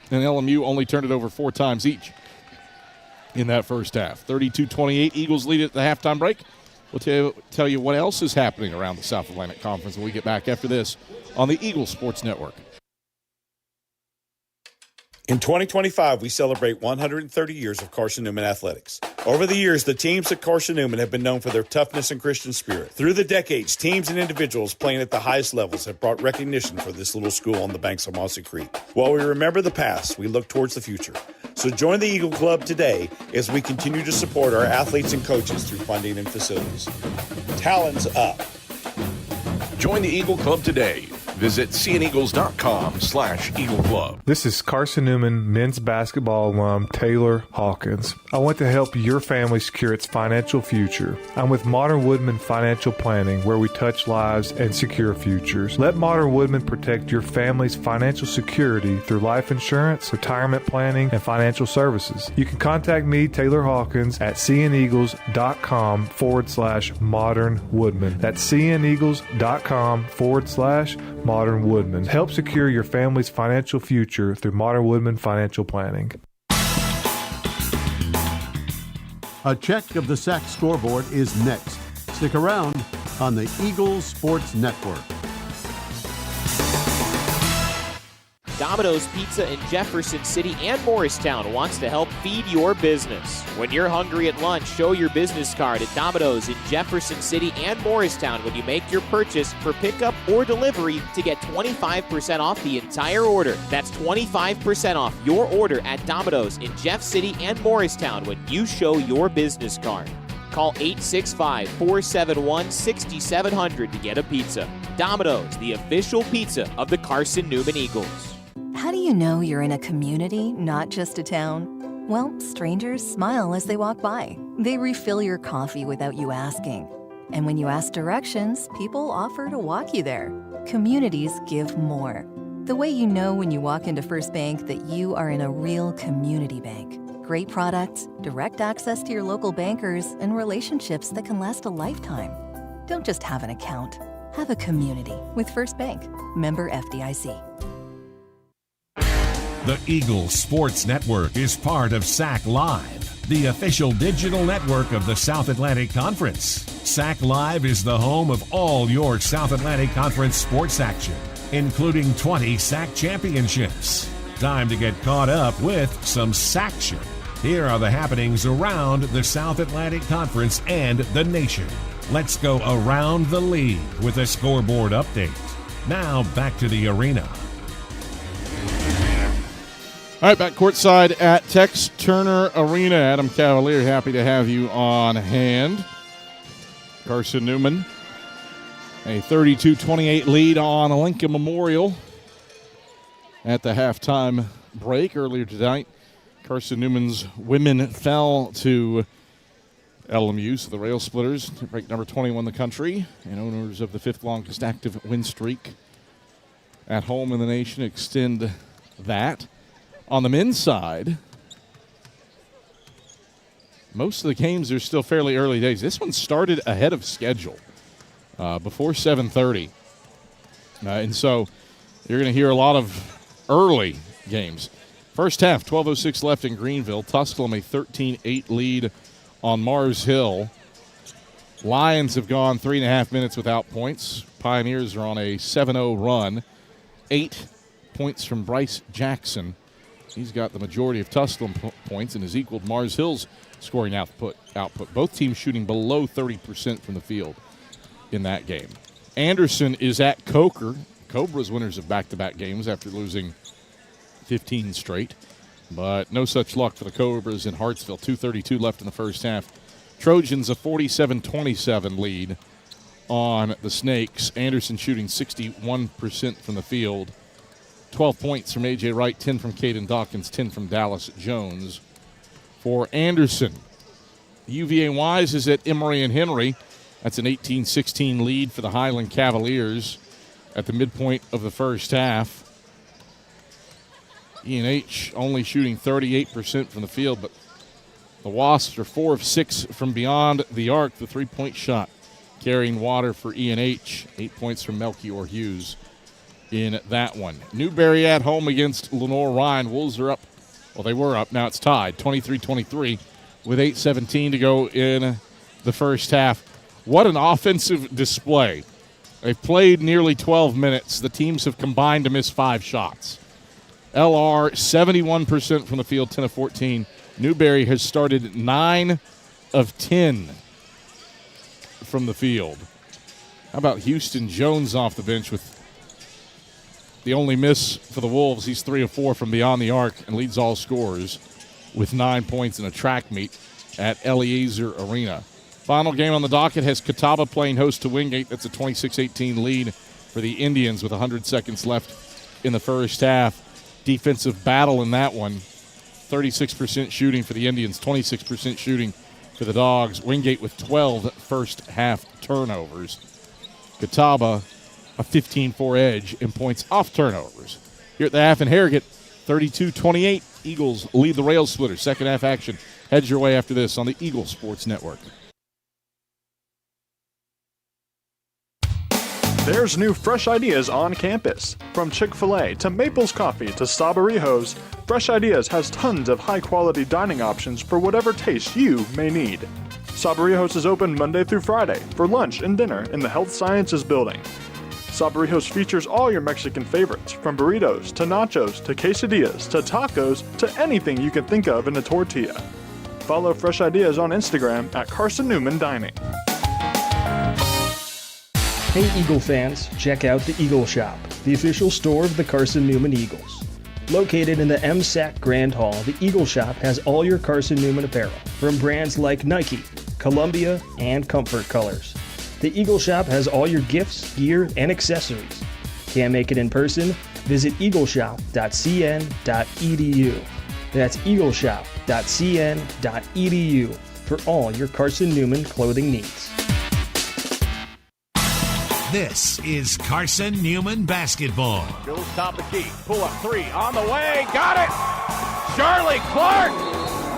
and LMU only turned it over 4 times each in that first half. 32-28, Eagles lead at the halftime break. We'll tell you what else is happening around the South Atlantic Conference when we get back after this on the Eagles Sports Network. In 2025, we celebrate 130 years of Carson-Newman athletics. Over the years, the teams at Carson-Newman have been known for their toughness and Christian spirit. Through the decades, teams and individuals playing at the highest levels have brought recognition for this little school on the banks of Mossy Creek. While we remember the past, we look towards the future. So join the Eagle Club today as we continue to support our athletes and coaches through funding and facilities. Talons up. Join the Eagle Club today. Visit cneagles.com/Eagle Club. This is Carson-Newman men's basketball alum Taylor Hawkins. I want to help your family secure its financial future. I'm with Modern Woodman Financial Planning, where we touch lives and secure futures. Let Modern Woodman protect your family's financial security through life insurance, retirement planning, and financial services. You can contact me, Taylor Hawkins, at cneagles.com/Modern Woodman. That's cneagles.com/Modern Woodman. Help secure your family's financial future through Modern Woodman Financial Planning. A check of the SAC scoreboard is next. Stick around on the Eagles Sports Network. Domino's Pizza in Jefferson City and Morristown wants to help feed your business. When you're hungry at lunch, show your business card at Domino's in Jefferson City and Morristown when you make your purchase for pickup or delivery to get 25% off the entire order. That's 25% off your order at Domino's in Jeff City and Morristown when you show your business card. Call 865-471-6700 to get a pizza. Domino's, the official pizza of the Carson-Newman Eagles. How do you know you're in a community, not just a town? Well, strangers smile as they walk by. They refill your coffee without you asking. And when you ask directions, people offer to walk you there. Communities give more. The way you know when you walk into First Bank that you are in a real community bank. Great products, direct access to your local bankers, and relationships that can last a lifetime. Don't just have an account. Have a community with First Bank. Member FDIC. The Eagle Sports Network is part of SAC Live, the official digital network of the South Atlantic Conference. SAC Live is the home of all your South Atlantic Conference sports action, including 20 SAC championships. Time to get caught up with some SACtion. Here are the happenings around the South Atlantic Conference and the nation. Let's go around the league with a scoreboard update. Now back to the arena. All right, back courtside at Tex Turner Arena. Adam Cavalier, happy to have you on hand. Carson-Newman, a 32-28 lead on Lincoln Memorial at the halftime break earlier tonight. Carson-Newman's women fell to LMU, so the Rail Splitters, ranked number 21 in the country and owners of the fifth longest active win streak at home in the nation, extend that. On the men's side, most of the games are still fairly early days. This one started ahead of schedule, before 7:30. And so you're going to hear a lot of early games. First half, 12:06 left in Greenville. Tusculum a 13-8 lead on Mars Hill. Lions have gone 3.5 minutes without points. Pioneers are on a 7-0 run. 8 points from Bryce Jackson. He's got the majority of Tusculum points and has equaled Mars Hill's scoring output. Both teams shooting below 30% from the field in that game. Anderson is at Coker. Cobras winners of back-to-back games after losing 15 straight. But no such luck for the Cobras in Hartsville. 2:32 left in the first half. Trojans a 47-27 lead on the Snakes. Anderson shooting 61% from the field. 12 points from A.J. Wright, 10 from Caden Dawkins, 10 from Dallas Jones. For Anderson, UVA Wise is at Emory and Henry. That's an 18-16 lead for the Highland Cavaliers at the midpoint of the first half. E&H only shooting 38% from the field, but The Wasps are 4 of 6 from beyond the arc, the three-point shot. Carrying water for E&H. 8 points from Melchior Hughes in that one. Newberry at home against Lenore Ryan. Wolves are up. Well, they were up. Now it's tied, 23-23, with 8:17 to go in the first half. What an offensive display. They've played nearly 12 minutes. The teams have combined to miss 5 shots. LR, 71% from the field, 10 of 14. Newberry has started 9 of 10 from the field. How about Houston Jones off the bench with the only miss for the Wolves? He's 3 of 4 from beyond the arc and leads all scorers with 9 points in a track meet at Eliezer Arena. Final game on the docket has Catawba playing host to Wingate. That's a 26-18 lead for the Indians with 100 seconds left in the first half. Defensive battle in that one. 36% shooting for the Indians, 26% shooting for the Dogs. Wingate with 12 first-half turnovers. Catawba, a 15-4 edge in points off turnovers. Here at the half in Harrogate, 32-28. Eagles lead the Rail Splitters. Second-half action heads your way after this on the Eagle Sports Network. There's new fresh ideas on campus. From Chick-fil-A to Maples Coffee to Sabarijos, Fresh Ideas has tons of high-quality dining options for whatever taste you may need. Sabarijos is open Monday through Friday for lunch and dinner in the Health Sciences Building. Sabarijos features all your Mexican favorites, from burritos to nachos to quesadillas to tacos to anything you can think of in a tortilla. Follow Fresh Ideas on Instagram at Carson-Newman Dining. Hey Eagle fans, check out the Eagle Shop, the official store of the Carson-Newman Eagles. Located in the MSAC Grand Hall, the Eagle Shop has all your Carson-Newman apparel, from brands like Nike, Columbia, and Comfort Colors. The Eagle Shop has all your gifts, gear, and accessories. Can't make it in person? Visit eagleshop.cn.edu. That's eagleshop.cn.edu for all your Carson-Newman clothing needs. This is Carson-Newman basketball. Goes top of the key. Pull up 3 on the way. Got it. Charlie Clark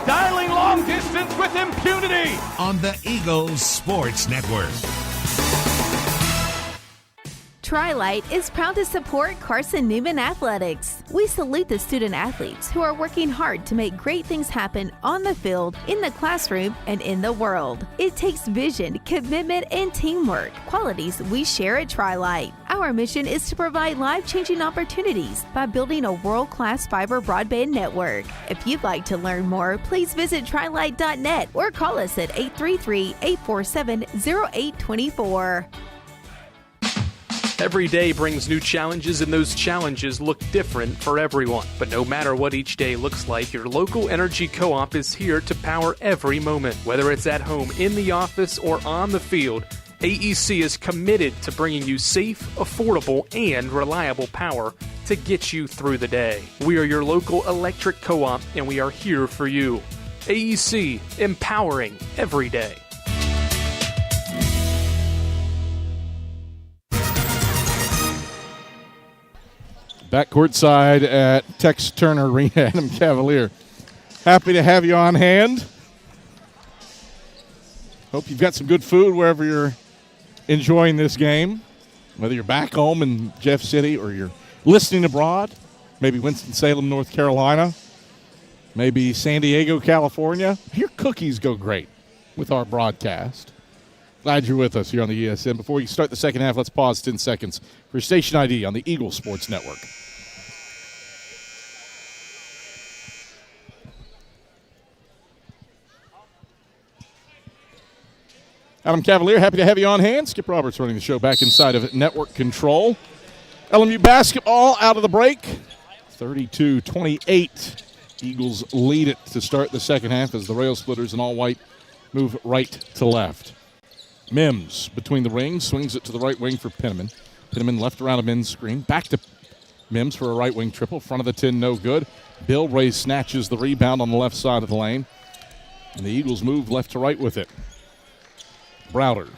dialing long distance with impunity. On the Eagles Sports Network. Tri-Light is proud to support Carson-Newman Athletics. We salute the student athletes who are working hard to make great things happen on the field, in the classroom, and in the world. It takes vision, commitment, and teamwork, qualities we share at Tri-Light. Our mission is to provide life-changing opportunities by building a world-class fiber broadband network. If you'd like to learn more, please visit trilight.net or call us at 833-847-0824. Every day brings new challenges, and those challenges look different for everyone. But no matter what each day looks like, your local energy co-op is here to power every moment. Whether it's at home, in the office, or on the field, AEC is committed to bringing you safe, affordable, and reliable power to get you through the day. We are your local electric co-op, and we are here for you. AEC, empowering every day. Back courtside at Tex Turner Arena, Adam Cavalier. Happy to have you on hand. Hope you've got some good food wherever you're enjoying this game, whether you're back home in Jeff City or you're listening abroad, maybe Winston-Salem, North Carolina, maybe San Diego, California. Your cookies go great with our broadcast. Glad you're with us here on the ESN. Before we start the second half, let's pause 10 seconds for station ID on the Eagle Sports Network. Adam Cavalier, happy to have you on hand. Skip Roberts running the show back inside of network control. LMU basketball out of the break. 32-28. Eagles lead it to start the second half as the Rail Splitters in all white move right to left. Mims between the rings, swings it to the right wing for Penniman. Penniman left around a men's screen. Back to Mims for a right wing triple. Front of the 10, no good. Bill Ray snatches the rebound on the left side of the lane. And the Eagles move left to right with it. Browder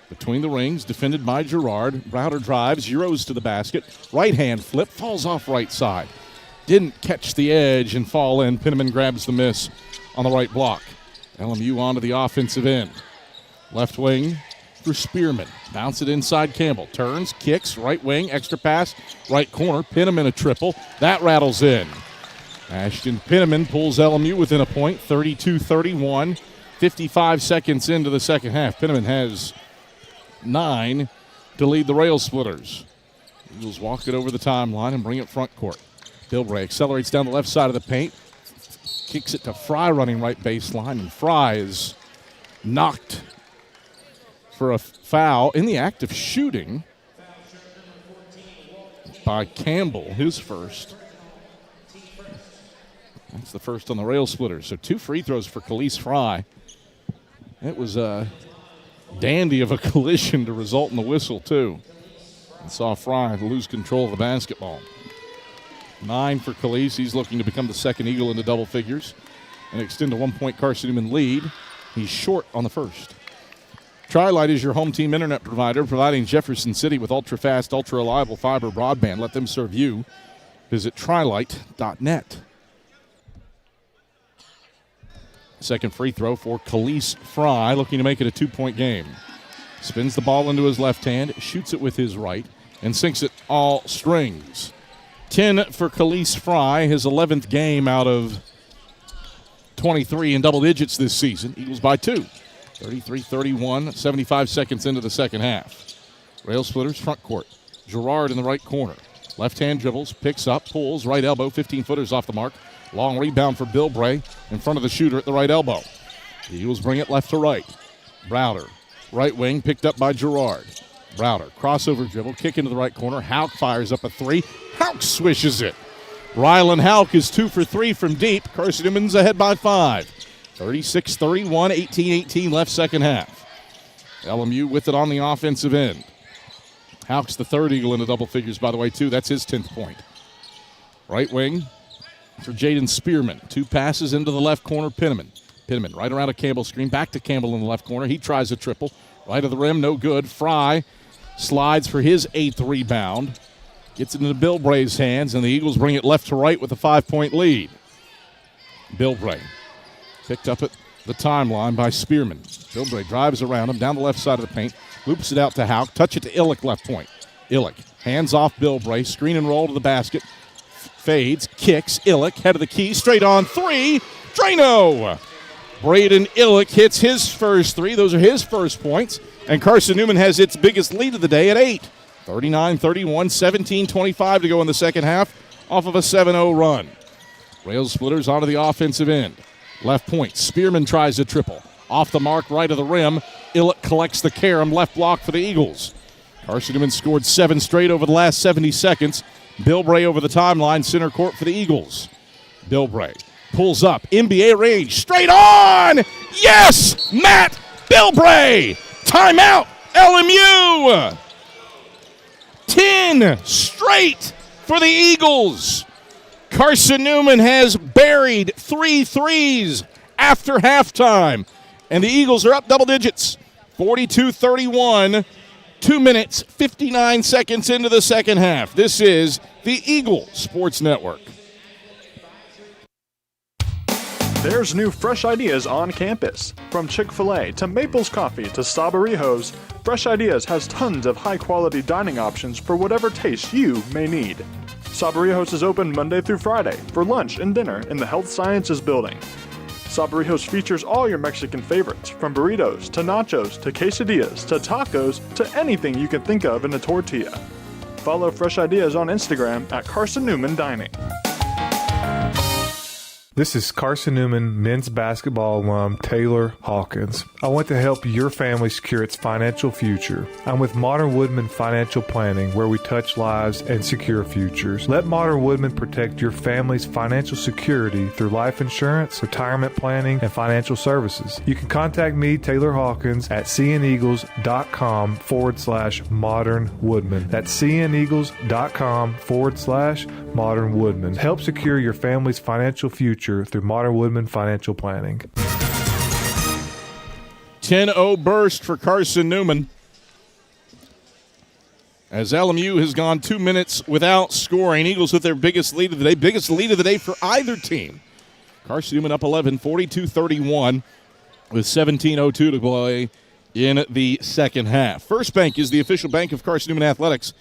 between the rings, defended by Gerard. Browder drives, Euros to the basket. Right hand flip, falls off right side. Didn't catch the edge and fall in. Penniman grabs the miss on the right block. LMU onto the offensive end. Left wing for Spearman. Bounce it inside Campbell. Turns, kicks, right wing, extra pass, right corner. Penniman a triple. That rattles in. Ashton Penniman pulls LMU within a point, 32-31. 55 seconds into the second half. Penniman has 9 to lead the Rail Splitters. Eagles walk it over the timeline and bring it front court. Bilbray accelerates down the left side of the paint. Kicks it to Fry running right baseline, and Fry is knocked for a foul in the act of shooting by Campbell, his first. That's the first on the Rail Splitters. So 2 free throws for Khalees Fry. It was a dandy of a collision to result in the whistle, too. And saw Fry lose control of the basketball. 9 for Khalees. He's looking to become the second Eagle into double figures and extend a 1-point Carson-Newman lead. He's short on the first. Tri-Lite is your home team internet provider, providing Jefferson City with ultra-fast, ultra-reliable fiber broadband. Let them serve you. Visit trilite.net. Second free throw for Khalees Fry, looking to make it a 2-point game. Spins the ball into his left hand, shoots it with his right, and sinks it all strings. 10 for Khalees Fry, his 11th game out of 23 in double digits this season. Eagles by 2. 33-31, 75 seconds into the second half. Rail Splitters front court. Gerard in the right corner. Left-hand dribbles, picks up, pulls, right elbow, 15-footers off the mark. Long rebound for Bilbray in front of the shooter at the right elbow. The Eagles bring it left to right. Browder, right wing, picked up by Gerard. Browder, crossover dribble, kick into the right corner. Houck fires up a 3. Houck swishes it. Rylan Houck is 2 for 3 from deep. Carson-Newman's ahead by 5. 36-31, 18-18 left second half. LMU with it on the offensive end. Houck's the third Eagle into double figures, by the way, too. That's his 10th point. Right wing for Jaden Spearman. 2 passes into the left corner, Penniman. Penniman right around a Campbell screen. Back to Campbell in the left corner. He tries a triple. Right of the rim, no good. Fry slides for his 8th rebound. Gets it into Bilbray's hands, and the Eagles bring it left to right with a 5-point lead. Bilbray picked up at the timeline by Spearman. Bilbray drives around him down the left side of the paint. Loops it out to Houck. Touch it to Illick left point. Illick hands off Bilbray. Screen and roll to the basket. Fades, kicks. Illick, head of the key. Straight on 3. Drano! Braden Illick hits his first 3. Those are his first points. And Carson-Newman has its biggest lead of the day at 8. 39-31, 17-25 to go in the second half off of a 7-0 run. Rail Splitters onto the offensive end. Left point, Spearman tries a triple. Off the mark, right of the rim. Illick collects the carom, left block for the Eagles. Carson-Newman scored 7 straight over the last 70 seconds. Bilbray over the timeline, center court for the Eagles. Bilbray pulls up, NBA range, straight on! Yes! Matt Bilbray! Timeout, LMU! 10 straight for the Eagles. Carson-Newman has buried 3 threes after halftime, and the Eagles are up double digits, 42-31, 2 minutes, 59 seconds into the second half. This is the Eagle Sports Network. There's new fresh ideas on campus. From Chick-fil-A to Maples Coffee to Sabarijos, Fresh Ideas has tons of high-quality dining options for whatever taste you may need. Sabarijos is open Monday through Friday for lunch and dinner in the Health Sciences Building. Sabarijos features all your Mexican favorites, from burritos to nachos to quesadillas to tacos to anything you can think of in a tortilla. Follow Fresh Ideas on Instagram at Carson-Newman Dining. This is Carson-Newman men's basketball alum Taylor Hawkins. I want to help your family secure its financial future. I'm with Modern Woodman Financial Planning, where we touch lives and secure futures. Let Modern Woodman protect your family's financial security through life insurance, retirement planning, and financial services. You can contact me, Taylor Hawkins, at cneagles.com/Modern Woodman. That's cneagles.com/Modern Woodman. Help secure your family's financial future through Modern Woodman Financial Planning. 10-0 burst for Carson-Newman, as LMU has gone 2 minutes without scoring. Eagles with their biggest lead of the day for either team. Carson-Newman up 11, 42-31 with 17:02 to play in the second half. First Bank is the official bank of Carson-Newman Athletics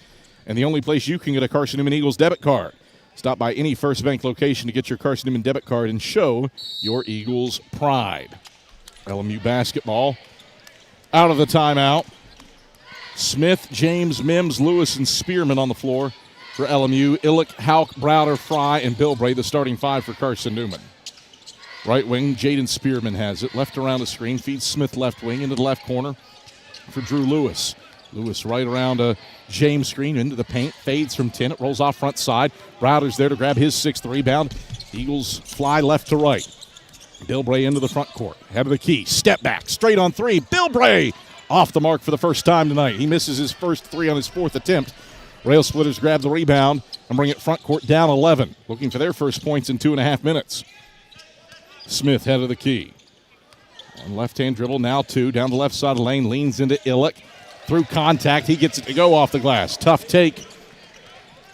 and the only place you can get a Carson-Newman Eagles debit card. Stop by any First Bank location to get your Carson-Newman debit card and show your Eagles pride. LMU basketball out of the timeout. Smith, James, Mims, Lewis, and Spearman on the floor for LMU. Illick, Hauk, Browder, Fry, and Bilbray, the starting five for Carson-Newman. Right wing, Jaden Spearman has it. Left around the screen, feeds Smith left wing into the left corner for Drew Lewis. Lewis right around a James screen into the paint, fades from 10. It rolls off front side. Browder's there to grab his sixth rebound. Eagles fly left to right. Bilbray into the front court. Head of the key. Step back. Straight on three. Bilbray off the mark for the first time tonight. He misses his first three on his fourth attempt. Rail Splitters grab the rebound and bring it front court down 11. Looking for their first points in 2.5 minutes. Smith head of the key. On left-hand dribble, now two. Down the left side of the lane, leans into Illick. Through contact, he gets it to go off the glass. Tough take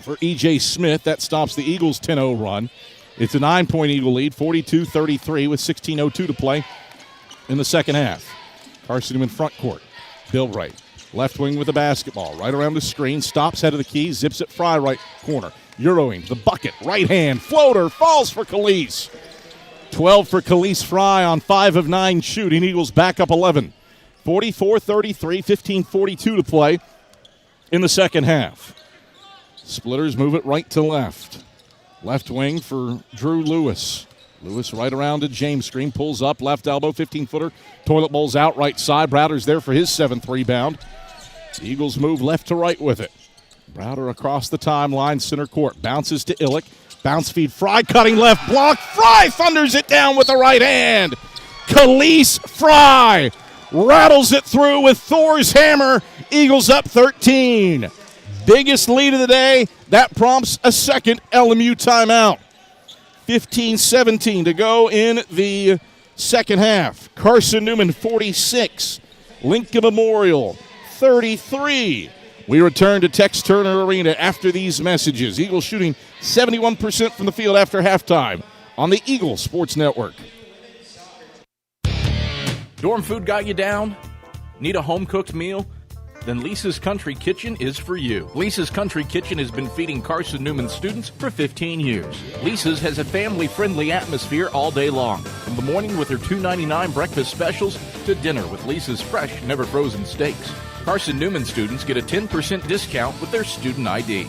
for E.J. Smith. That stops the Eagles' 10-0 run. It's a 9-point Eagle lead, 42-33 with 16:02 to play in the second half. Carson-Newman front court. Bilbray, left wing with the basketball. Right around the screen, stops head of the key, zips it Fry right corner. Euroing the bucket, right hand, floater, falls for Khalees. 12 for Khalees Fry on 5 of 9 shooting. Eagles back up 11. 44-33, 15:42 to play in the second half. Splitters move it right to left. Left wing for Drew Lewis. Lewis right around to James screen, pulls up, left elbow, 15-footer. Toilet bowls out right side. Browder's there for his 7th rebound. The Eagles move left to right with it. Browder across the timeline, center court. Bounces to Illick. Bounce feed, Fry cutting left block. Fry thunders it down with the right hand. Khalees Fry rattles it through with Thor's hammer. Eagles up 13. Biggest lead of the day. That prompts a second LMU timeout. 15-17 to go in the second half. Carson-Newman 46. Lincoln Memorial 33. We return to Tex Turner Arena after these messages. Eagles shooting 71% from the field after halftime on the Eagle Sports Network. Dorm food got you down? Need a home-cooked meal? Then Lisa's Country Kitchen is for you. Lisa's Country Kitchen has been feeding Carson-Newman students for 15 years. Lisa's has a family-friendly atmosphere all day long. From the morning with her $2.99 breakfast specials to dinner with Lisa's fresh, never-frozen steaks. Carson-Newman students get a 10% discount with their student ID.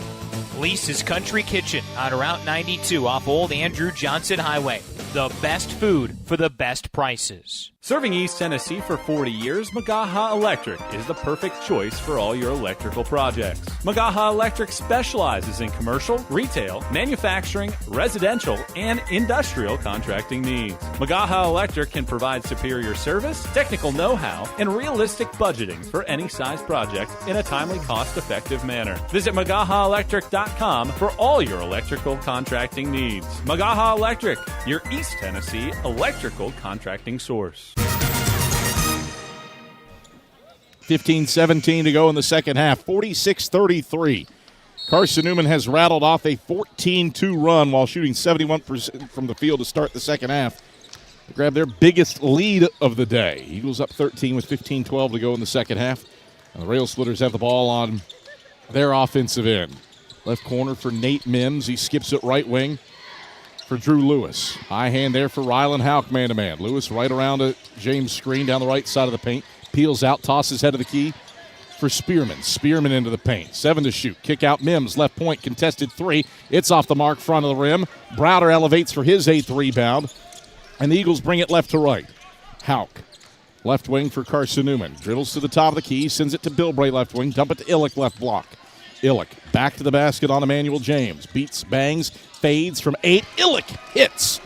Lisa's Country Kitchen on Route 92 off Old Andrew Johnson Highway. The best food for the best prices. Serving East Tennessee for 40 years, Magaha Electric is the perfect choice for all your electrical projects. Magaha Electric specializes in commercial, retail, manufacturing, residential, and industrial contracting needs. Magaha Electric can provide superior service, technical know-how, and realistic budgeting for any size project in a timely, cost-effective manner. Visit MagahaElectric.com for all your electrical contracting needs. Magaha Electric, your East Tennessee electrical contracting source. 15-17 to go in the second half. 46-33. Carson-Newman has rattled off a 14-2 run while shooting 71% from the field to start the second half. They grab their biggest lead of the day. Eagles up 13 with 15-12 to go in the second half. And the Rail Splitters have the ball on their offensive end. Left corner for Nate Mims. He skips it right wing for Drew Lewis. High hand there for Rylan Hauk, man-to-man. Lewis right around a James screen down the right side of the paint. Peels out, tosses head of the key for Spearman. Spearman into the paint. 7 to shoot. Kick out Mims. Left point, contested 3. It's off the mark, front of the rim. Browder elevates for his 8th rebound. And the Eagles bring it left to right. Hauk, left wing for Carson-Newman. Dribbles to the top of the key, sends it to Bilbray left wing. Dump it to Illick left block. Illick back to the basket on Emmanuel James. Beats, bangs, fades from 8. Illick hits.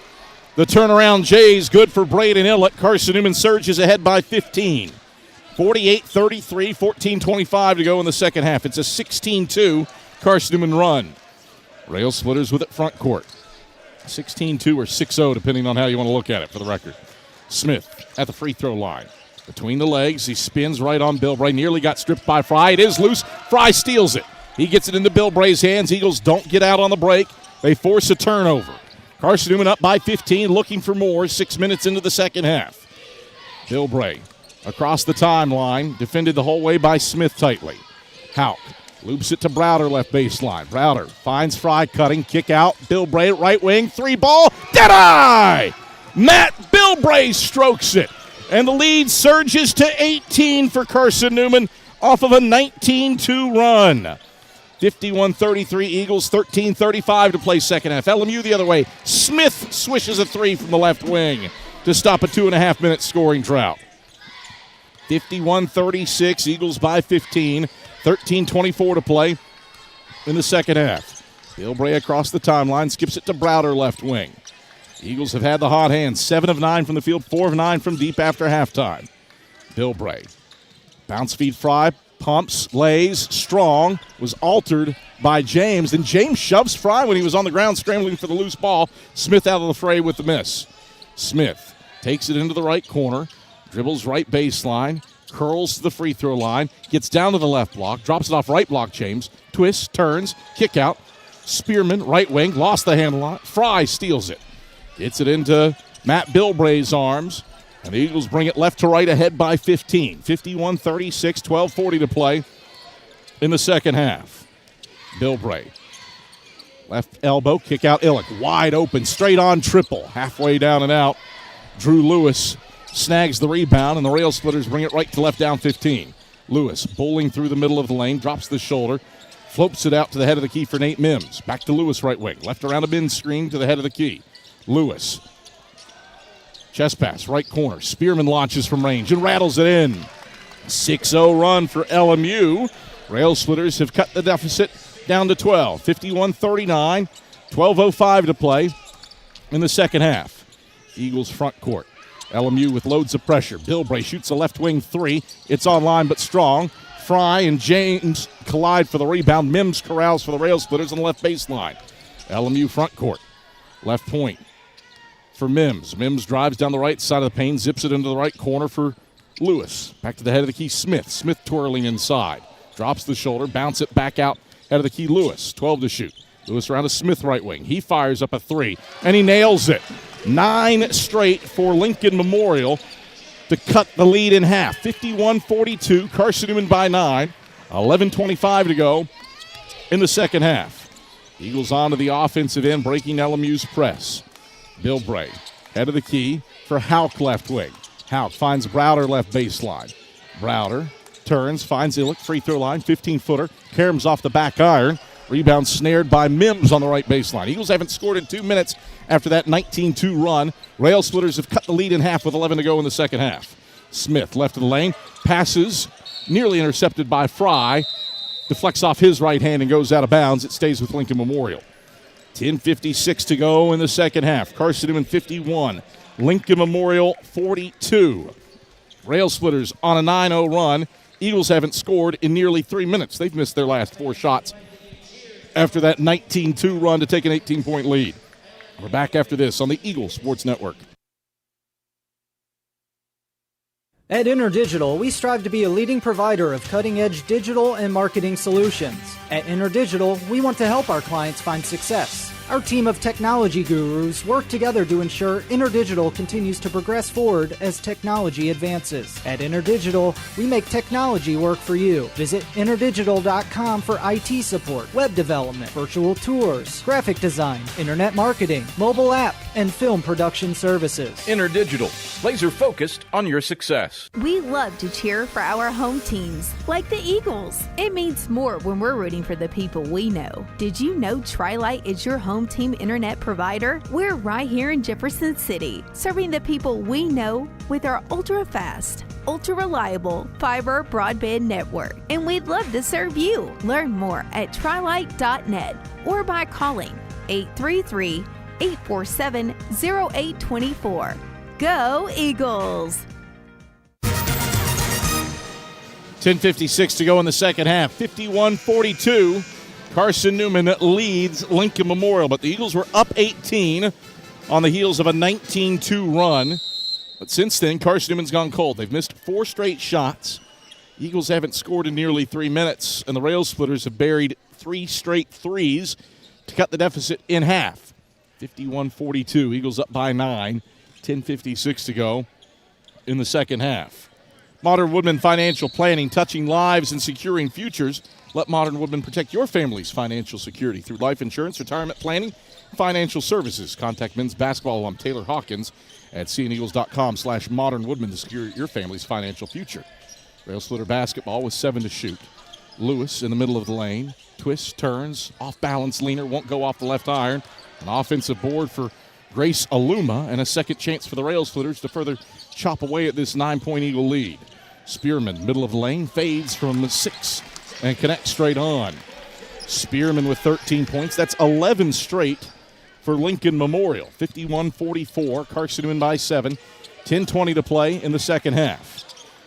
The turnaround Jays good for Braden Illick. Carson-Newman surges ahead by 15. 48-33, 14-25 to go in the second half. It's a 16-2 Carson-Newman run. Rail Splitters with it front court. 16-2 or 6-0, depending on how you want to look at it for the record. Smith at the free throw line. Between the legs, he spins right on Bilbray. Nearly got stripped by Fry. It is loose. Fry steals it. He gets it into Bilbray's hands. Eagles don't get out on the break. They force a turnover. Carson-Newman up by 15, looking for more, 6 minutes into the second half. Bilbray across the timeline, defended the whole way by Smith tightly. Houck loops it to Browder, left baseline. Browder finds Fry cutting, kick out. Bilbray, right wing, 3-ball, dead eye! Matt Bilbray strokes it, and the lead surges to 18 for Carson-Newman off of a 19-2 run. 51-33 Eagles, 13:35 to play second half. LMU the other way. Smith swishes a 3 from the left wing to stop a 2.5-minute scoring drought. 51-36, Eagles by 15, 13:24 to play in the second half. Bilbray across the timeline, skips it to Browder, left wing. Eagles have had the hot hand, 7 of 9 from the field, 4 of 9 from deep after halftime. Bilbray, bounce feed Fry, pumps, lays, strong, was altered by James. Then James shoves Fry when he was on the ground scrambling for the loose ball. Smith out of the fray with the miss. Smith takes it into the right corner, dribbles right baseline, curls to the free throw line, gets down to the left block, drops it off right block, James, twists, turns, kick out. Spearman, right wing, lost the handle on it. Fry steals it. Gets it into Matt Bilbray's arms, and the Eagles bring it left to right ahead by 15. 51-36, 12:40 to play in the second half. Bilbray, left elbow, kick out Illick, wide open, straight on triple, halfway down and out. Drew Lewis snags the rebound, and the Rail Splitters bring it right to left down 15. Lewis bowling through the middle of the lane, drops the shoulder, floats it out to the head of the key for Nate Mims. Back to Lewis, right wing, left around a bin screen to the head of the key. Lewis, chest pass, right corner. Spearman launches from range and rattles it in. 6-0 run for LMU. Rail Splitters have cut the deficit down to 12. 51-39, 12:05 to play in the second half. Eagles front court. LMU with loads of pressure. Bilbray shoots a left wing 3. It's online but strong. Fry and James collide for the rebound. Mims corrals for the Rail Splitters on the left baseline. LMU front court. Left point for Mims. Mims drives down the right side of the paint, zips it into the right corner for Lewis. Back to the head of the key, Smith. Smith twirling inside. Drops the shoulder, bounce it back out, head of the key, Lewis. 12 to shoot. Lewis around to Smith, right wing. He fires up a 3, and he nails it. 9 straight for Lincoln Memorial to cut the lead in half. 51-42, Carson-Newman by 9. 11:25 to go in the second half. Eagles on to the offensive end, breaking LMU's press. Bilbray, head of the key for Houck, left wing. Houck finds Browder, left baseline. Browder turns, finds Illick, free throw line, 15-footer. Karam's off the back iron. Rebound snared by Mims on the right baseline. Eagles haven't scored in 2 minutes after that 19-2 run. Rail Splitters have cut the lead in half with 11 to go in the second half. Smith, left of the lane, passes, nearly intercepted by Fry. Deflects off his right hand and goes out of bounds. It stays with Lincoln Memorial. 10:56 to go in the second half. Carson-Newman 51, Lincoln Memorial 42. Rail Splitters on a 9-0 run. Eagles haven't scored in nearly 3 minutes. They've missed their last 4 shots after that 19-2 run to take an 18-point lead. We're back after this on the Eagles Sports Network. At InterDigital, we strive to be a leading provider of cutting-edge digital and marketing solutions. At InterDigital, we want to help our clients find success. Our team of technology gurus work together to ensure InterDigital continues to progress forward as technology advances. At InterDigital, we make technology work for you. Visit interdigital.com for IT support, web development, virtual tours, graphic design, internet marketing, mobile app, and film production services. InterDigital, laser focused on your success. We love to cheer for our home teams, like the Eagles. It means more when we're rooting for the people we know. Did you know Tri-Lite is your home team internet provider? We're right here in Jefferson City, serving the people we know with our ultra-fast, ultra-reliable fiber broadband network. And we'd love to serve you. Learn more at trilite.net or by calling 833-847-0824. Go Eagles! 10:56 to go in the second half. 51-42. Carson-Newman leads Lincoln Memorial, but the Eagles were up 18 on the heels of a 19-2 run. But since then, Carson-Newman's gone cold. They've missed 4 straight shots. Eagles haven't scored in nearly 3 minutes, and the Rail Splitters have buried 3 straight threes to cut the deficit in half. 51-42. Eagles up by 9. 10:56 to go in the second half. Modern Woodman Financial Planning, touching lives and securing futures. Let Modern Woodman protect your family's financial security through life insurance, retirement planning, financial services. Contact men's basketball alum Taylor Hawkins at cneagles.com/Modern Woodman to secure your family's financial future. Rail Splitter basketball with 7 to shoot. Lewis in the middle of the lane. Twists, turns, off-balance leaner, won't go off the left iron. An offensive board for Grace Aluma, and a second chance for the Rail Splitters to further chop away at this 9-point Eagle lead. Spearman, middle of the lane, fades from 6 and connects straight on. Spearman with 13 points. That's 11 straight for Lincoln Memorial. 51-44. Carson-Newman by 7. 10:20 to play in the second half.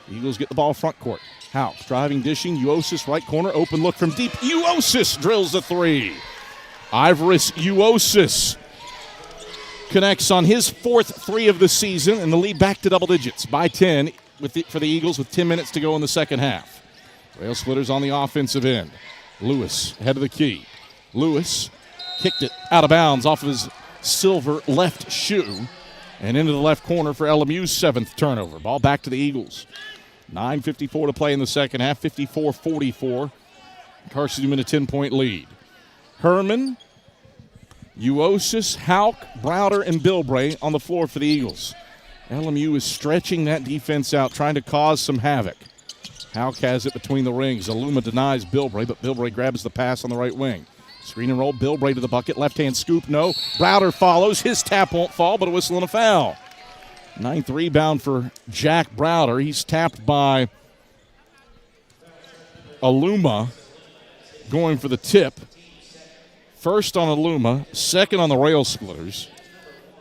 The Eagles get the ball front court. Houck driving, dishing. Uosis right corner. Open look from deep. Uosis drills the 3. Ivoris Uosis connects on his 4th 3 of the season, and the lead back to double digits by 10 for the Eagles with 10 minutes to go in the second half. Rail Splitters on the offensive end. Lewis head of the key. Lewis kicked it out of bounds off of his silver left shoe and into the left corner for LMU's 7th turnover. Ball back to the Eagles. 9:54 to play in the second half. 54-44. Carson-Newman a 10-point lead. Herman, Uosis, Houck, Browder, and Bilbray on the floor for the Eagles. LMU is stretching that defense out, trying to cause some havoc. Houck has it between the rings. Aluma denies Bilbray, but Bilbray grabs the pass on the right wing. Screen and roll, Bilbray to the bucket. Left-hand scoop, no. Browder follows. His tap won't fall, but a whistle and a foul. 9th rebound for Jack Browder. He's tapped by Aluma going for the tip. First on Aluma, second on the Rail Splitters.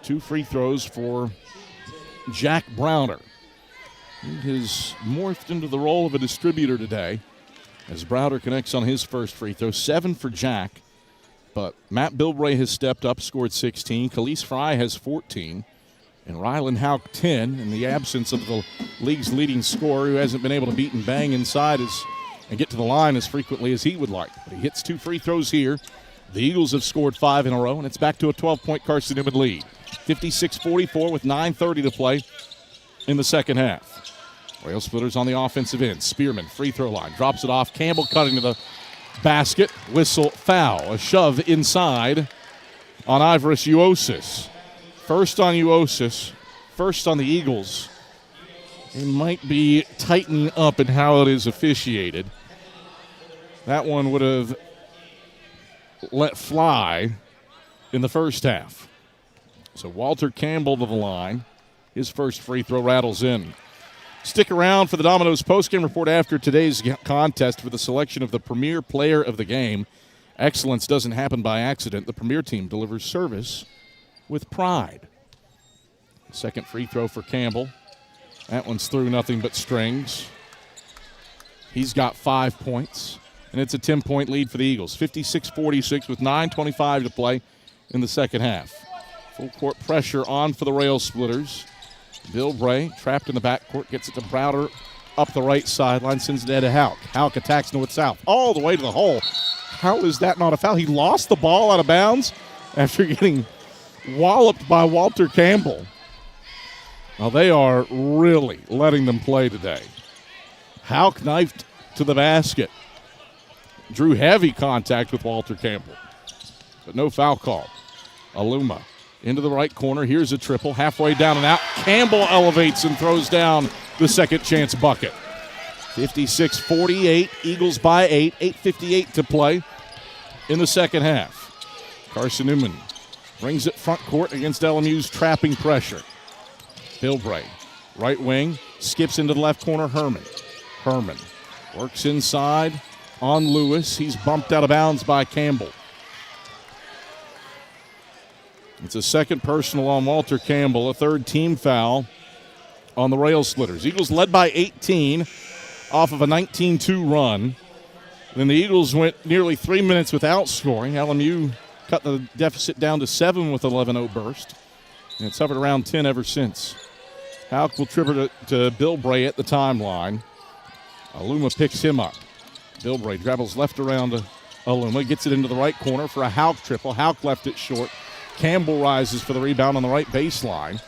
2 free throws for Jack Browder. He has morphed into the role of a distributor today as Browder connects on his first free throw. 7 for Jack, but Matt Bilbray has stepped up, scored 16. Khalees Fry has 14, and Rylan Houck 10 in the absence of the league's leading scorer who hasn't been able to beat and bang inside and get to the line as frequently as he would like. But he hits 2 free throws here. The Eagles have scored 5 in a row, and it's back to a 12-point Carson-Newman lead. 56-44 with 9:30 to play in the second half. Rail Splitters on the offensive end. Spearman, free throw line, drops it off. Campbell cutting to the basket. Whistle, foul. A shove inside on Ivoris Uosis. First on Uosis, first on the Eagles. They might be tightening up in how it is officiated. That one would have let fly in the first half. So Walter Campbell to the line. His first free throw rattles in. Stick around for the Domino's postgame report after today's contest for the selection of the premier player of the game. Excellence doesn't happen by accident. The premier team delivers service with pride. Second free throw for Campbell. That one's through, nothing but strings. He's got 5 points, and it's a 10-point lead for the Eagles. 56-46 with 9:25 to play in the second half. Full court pressure on for the Rail Splitters. Bilbray, trapped in the backcourt, gets it to Browder up the right sideline, sends it to Houck. Houck attacks north-south, all the way to the hole. How is that not a foul? He lost the ball out of bounds after getting walloped by Walter Campbell. Now they are really letting them play today. Houck knifed to the basket. Drew heavy contact with Walter Campbell, but no foul call. Aluma into the right corner. Here's a triple. Halfway down and out. Campbell elevates and throws down the second chance bucket. 56-48. Eagles by 8. 8:58 to play in the second half. Carson-Newman brings it front court against LMU's trapping pressure. Bilbray, right wing, skips into the left corner. Herman works inside on Lewis. He's bumped out of bounds by Campbell. It's a second personal on Walter Campbell, a third team foul on the Rail Splitters. Eagles led by 18 off of a 19-2 run. Then the Eagles went nearly 3 minutes without scoring. LMU cut the deficit down to 7 with 11-0 burst. And it's hovered around 10 ever since. Houck will trigger to Bilbray at the timeline. Aluma picks him up. Bilbray dribbles left around to Aluma, gets it into the right corner for a Houck triple. Houck left it short. Campbell rises for the rebound on the right baseline.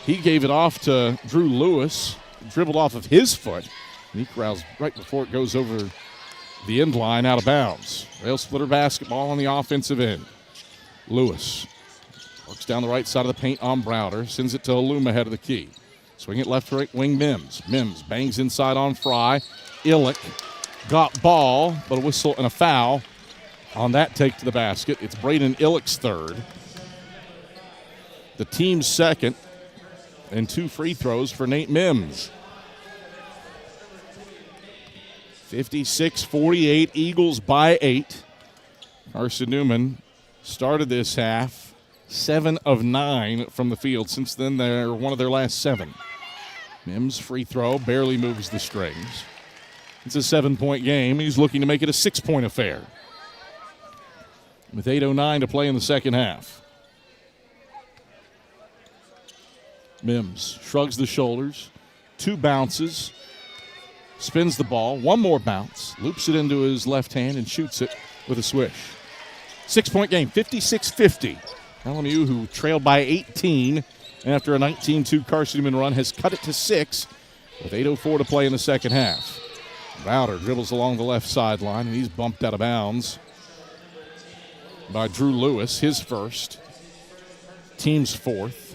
He gave it off to Drew Lewis, dribbled off of his foot, and he corrals right before it goes over the end line out of bounds. Rail splitter basketball on the offensive end. Lewis works down the right side of the paint on Browder, sends it to Aluma ahead of the key. Swing it left right wing Mims. Mims bangs inside on Fry. Illick got ball, but a whistle and a foul on that take to the basket. It's Braden Illick's third. The team's second, and 2 free throws for Nate Mims. 56-48, Eagles by 8. Carson-Newman started this half 7 of 9 from the field. Since then, they're one of their last 7. Mims' free throw barely moves the strings. It's a 7-point game. He's looking to make it a 6-point affair. With 8:09 to play in the second half. Mims shrugs the shoulders. 2 bounces. Spins the ball. 1 more bounce. Loops it into his left hand and shoots it with a swish. 6-point game, 56-50. LMU, who trailed by 18 after a 19-2 Carson-Newman run, has cut it to 6 with 8:04 to play in the second half. Browder dribbles along the left sideline, and he's bumped out of bounds by Drew Lewis, his first, team's 4th.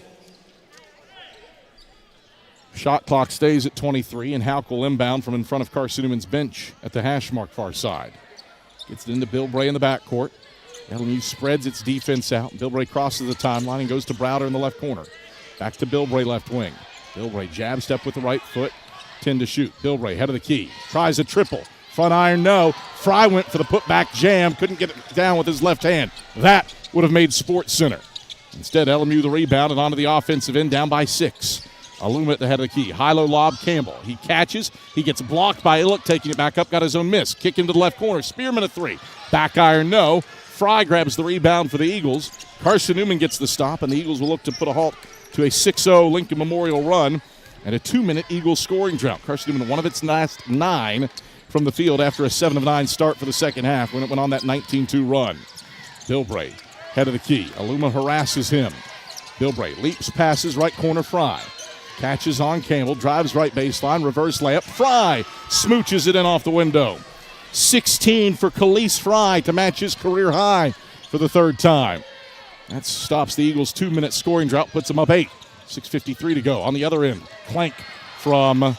Shot clock stays at 23, and Houck will inbound from in front of Carson-Newman's bench at the hash mark far side. Gets it into Bill Bray in the backcourt. LMU spreads its defense out. Bill Bray crosses the timeline and goes to Browder in the left corner. Back to Bill Bray left wing. Bill Bray jab step with the right foot. 10 to shoot. Bill Bray head of the key. Tries a triple. Front iron, no. Fry went for the putback jam. Couldn't get it down with his left hand. That would have made Sports Center. Instead, LMU the rebound and onto the offensive end, down by 6. Aluma at the head of the key. High-low lob, Campbell. He catches. He gets blocked by Illick, taking it back up. Got his own miss. Kick into the left corner. Spearman a 3. Back iron, no. Fry grabs the rebound for the Eagles. Carson-Newman gets the stop, and the Eagles will look to put a halt to a 6-0 Lincoln Memorial run and a 2-minute Eagles scoring drought. Carson-Newman, one of its last 9 from the field after a 7 of 9 start for the second half when it went on that 19-2 run. Bill Bray, head of the key. Aluma harasses him. Bill Bray leaps, passes, right corner, Fry. Catches on Campbell, drives right baseline, reverse layup. Fry smooches it in off the window. 16 for Khalees Fry to match his career high for the 3rd time. That stops the Eagles' 2-minute scoring drought, puts them up 8. 6:53 to go. On the other end, clank from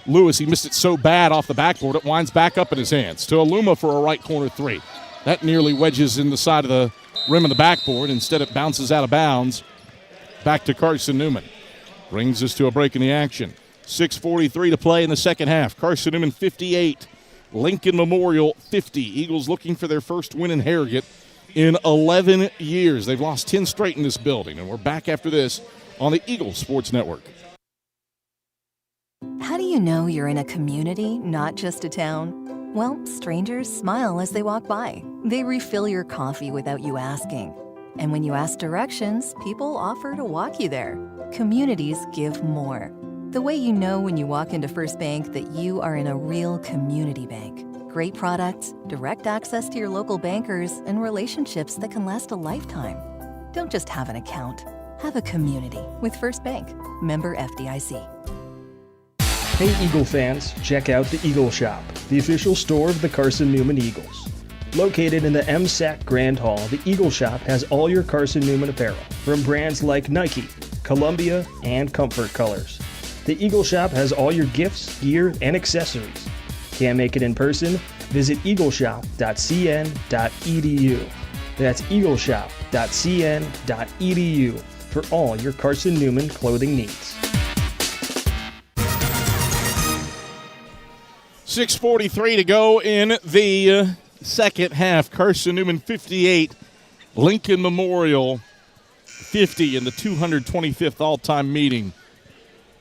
Lewis. He missed it so bad off the backboard, it winds back up in his hands. To Aluma for a right corner 3. That nearly wedges in the side of the rim of the backboard. Instead, it bounces out of bounds. Back to Carson-Newman. Brings us to a break in the action. 6:43 to play in the second half. Carson-Newman 58. Lincoln Memorial 50. Eagles looking for their first win in Harrogate in 11 years. They've lost 10 straight in this building, and we're back after this on the Eagles Sports Network. How do you know you're in a community, not just a town? Well, strangers smile as they walk by. They refill your coffee without you asking. And when you ask directions, people offer to walk you there. Communities give more. The way you know when you walk into First Bank that you are in a real community bank. Great products, direct access to your local bankers, and relationships that can last a lifetime. Don't just have an account. Have a community with First Bank. Member FDIC. Hey Eagle fans, check out the Eagle Shop, the official store of the Carson-Newman Eagles. Located in the MSAC Grand Hall, the Eagle Shop has all your Carson-Newman apparel, from brands like Nike, Columbia, and Comfort Colors. The Eagle Shop has all your gifts, gear, and accessories. Can't make it in person? Visit eagleshop.cn.edu. That's eagleshop.cn.edu for all your Carson-Newman clothing needs. 6:43 to go in the second half. Carson-Newman 58, Lincoln Memorial 50 in the 225th all-time meeting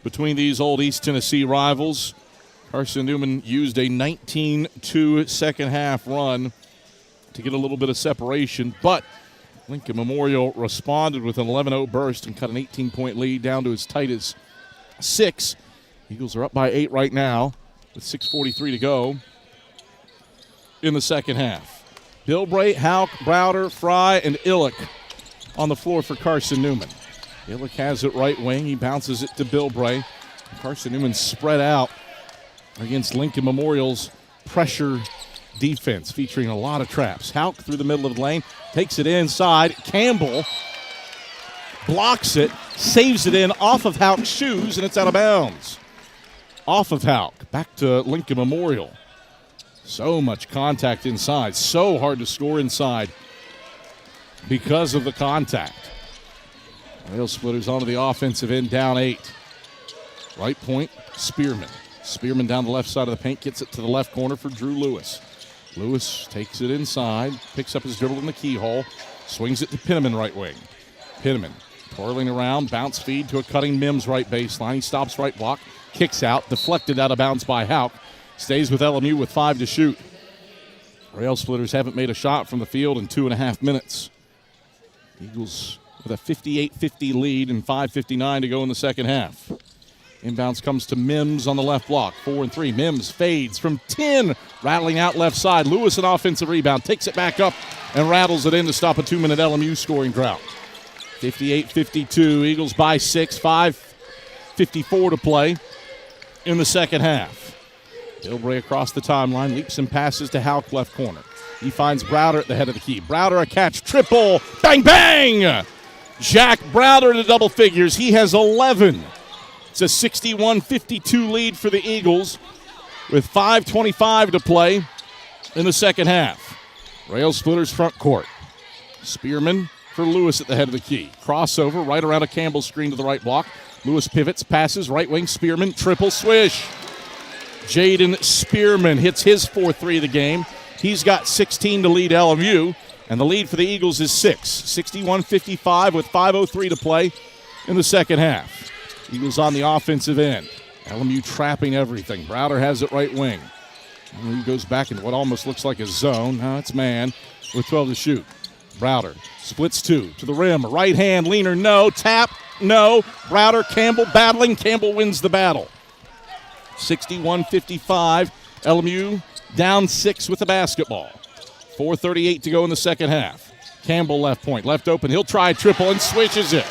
between these old East Tennessee rivals. Carson-Newman used a 19-2 second half run to get a little bit of separation, but Lincoln Memorial responded with an 11-0 burst and cut an 18-point lead down to as tight as 6. Eagles are up by 8 right now with 6:43 to go in the second half. Bill Bray, Houck, Browder, Fry, and Illick on the floor for Carson-Newman. Illick has it right wing. He bounces it to Bilbray. Carson-Newman spread out against Lincoln Memorial's pressure defense, featuring a lot of traps. Houck through the middle of the lane, takes it inside. Campbell blocks it, saves it in off of Houck's shoes, and it's out of bounds. Off of Houck, back to Lincoln Memorial. So much contact inside, so hard to score inside because of the contact. Rail Splitters onto the offensive end, down 8. Right point, Spearman. Spearman down the left side of the paint, gets it to the left corner for Drew Lewis. Lewis takes it inside, picks up his dribble in the keyhole, swings it to Penniman right wing. Penniman twirling around, bounce feed to a cutting Mims right baseline. He stops right block, kicks out, deflected out of bounds by Houck. Stays with LMU with 5 to shoot. Rail Splitters haven't made a shot from the field in 2.5 minutes. Eagles with a 58-50 lead and 5:59 to go in the second half. Inbounds comes to Mims on the left block. 4 and 3. Mims fades from 10, rattling out left side. Lewis an offensive rebound, takes it back up and rattles it in to stop a 2-minute LMU scoring drought. 58-52. Eagles by 6. 5:54 to play in the second half. Bilbray across the timeline, leaps and passes to Houck left corner. He finds Browder at the head of the key. Browder a catch, triple, bang, bang! Jack Browder to double figures. He has 11. It's a 61-52 lead for the Eagles with 5:25 to play in the second half. Rail Splitters front court. Spearman for Lewis at the head of the key. Crossover right around a Campbell screen to the right block. Lewis pivots, passes, right wing, Spearman, triple swish. Jaden Spearman hits his 4th-3 of the game. He's got 16 to lead LMU, and the lead for the Eagles is 6. 61-55 with 5:03 to play in the second half. Eagles on the offensive end. LMU trapping everything. Browder has it right wing. And he goes back into what almost looks like a zone. Now it's man with 12 to shoot. Browder splits 2 to the rim. Right hand leaner, no. Tap, no. Browder, Campbell battling. Campbell wins the battle. 61-55. LMU down 6 with the basketball. 4:38 to go in the second half. Campbell left point, left open. He'll try triple and swishes it.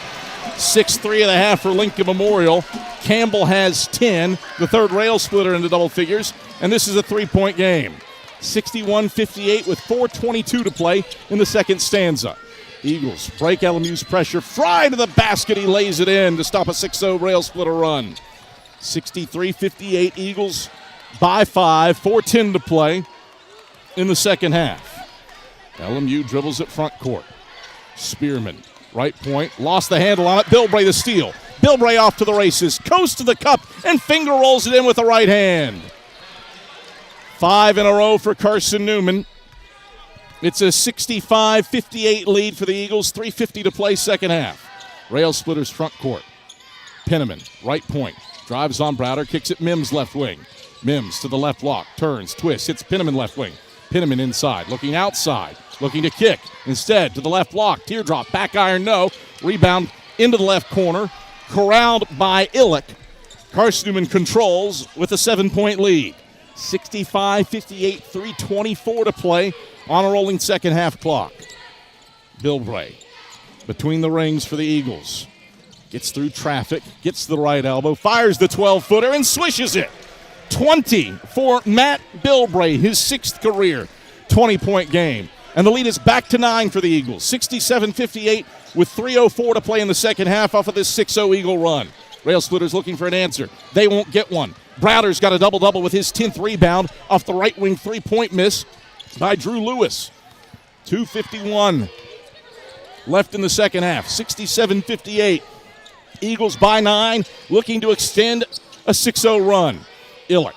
6-3 and a half for Lincoln Memorial. Campbell has 10, the third Rail Splitter into double figures, and this is a 3-point game. 61-58 with 4:22 to play in the second stanza. Eagles break LMU's pressure. Fry to the basket. He lays it in to stop a 6-0 Rail Splitter run. 63-58, Eagles by 5, 4:10 to play in the second half. LMU dribbles at front court. Spearman, right point, lost the handle on it. Bilbray the steal. Bilbray off to the races, coast to the cup, and finger rolls it in with the right hand. 5 in a row for Carson-Newman. It's a 65-58 lead for the Eagles, 3:50 to play second half. Rail Splitters front court. Penniman, right point. Drives on Browder, kicks it Mims left wing. Mims to the left block, turns, twists, hits Penniman left wing. Penniman inside, looking outside, looking to kick. Instead, to the left block, teardrop, back iron, no. Rebound into the left corner, corralled by Illick. Carson-Newman controls with a 7-point lead. 65-58, 3:24 to play on a rolling second half clock. Bilbray between the rings for the Eagles. Gets through traffic, gets the right elbow, fires the 12-footer, and swishes it. 20 for Matt Bilbray, his 6th career 20-point game. And the lead is back to 9 for the Eagles. 67-58 with 3:04 to play in the second half off of this 6-0 Eagle run. Rail Splitters looking for an answer. They won't get one. Browder's got a double-double with his 10th rebound off the right wing 3-point miss by Drew Lewis. 2:51 left in the second half. 67-58. Eagles by 9, looking to extend a 6-0 run. Illick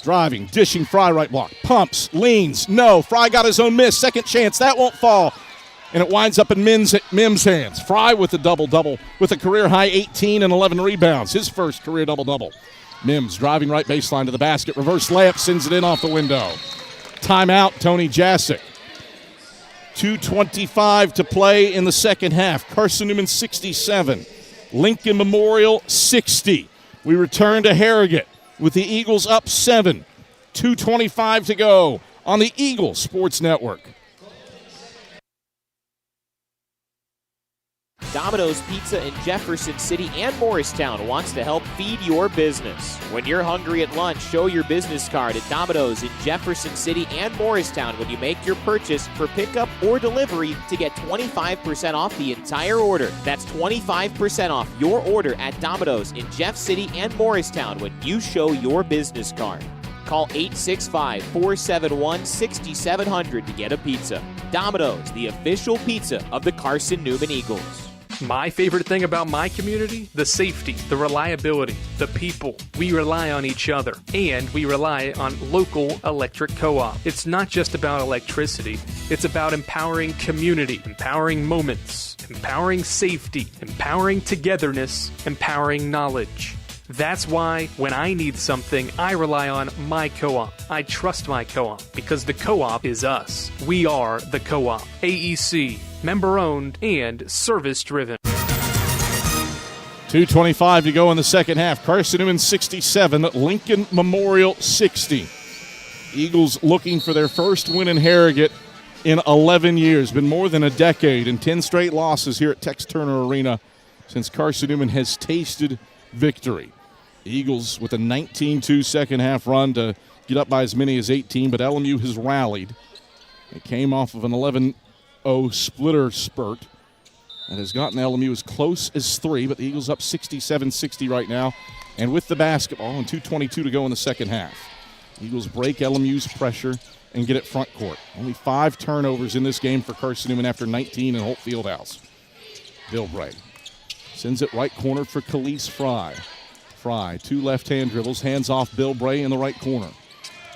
driving, dishing, Fry right block. Pumps, leans, no. Fry got his own miss. Second chance, that won't fall. And it winds up in Mims' hands. Fry with a double-double with a career-high 18 and 11 rebounds. His first career double-double. Mims driving right baseline to the basket. Reverse layup, sends it in off the window. Timeout, Tony Jasic. 2:25 to play in the second half. Carson-Newman 67. Lincoln Memorial 60. We return to Harrogate with the Eagles up 7. 2:25 to go on the Eagle Sports Network. Domino's Pizza in Jefferson City and Morristown wants to help feed your business. When you're hungry at lunch, show your business card at Domino's in Jefferson City and Morristown when you make your purchase for pickup or delivery to get 25% off the entire order. That's 25% off your order at Domino's in Jeff City and Morristown when you show your business card. Call 865-471-6700 to get a pizza. Domino's, the official pizza of the Carson-Newman Eagles. My favorite thing about my community? The safety, the reliability, the people. We rely on each other, and we rely on local electric co-op. It's not just about electricity. It's about empowering community, empowering moments, empowering safety, empowering togetherness, empowering knowledge. That's why when I need something, I rely on my co-op. I trust my co-op because the co-op is us. We are the co-op. AEC, member-owned and service-driven. 2:25 to go in the second half. Carson-Newman 67, Lincoln Memorial 60. Eagles looking for their first win in Harrogate in 11 years. Been more than a decade and 10 straight losses here at Tex Turner Arena since Carson-Newman has tasted victory. Eagles with a 19-2 second half run to get up by as many as 18, but LMU has rallied. It came off of an 11-0 splitter spurt and has gotten LMU as close as 3, but the Eagles up 67-60 right now. And with the basketball and 2:22 to go in the second half, Eagles break LMU's pressure and get it front court. Only 5 turnovers in this game for Carson-Newman after 19 in Holt Fieldhouse. Bilbray sends it right corner for Khalees Fry. Fry, 2 left-hand dribbles, hands off Bilbray in the right corner.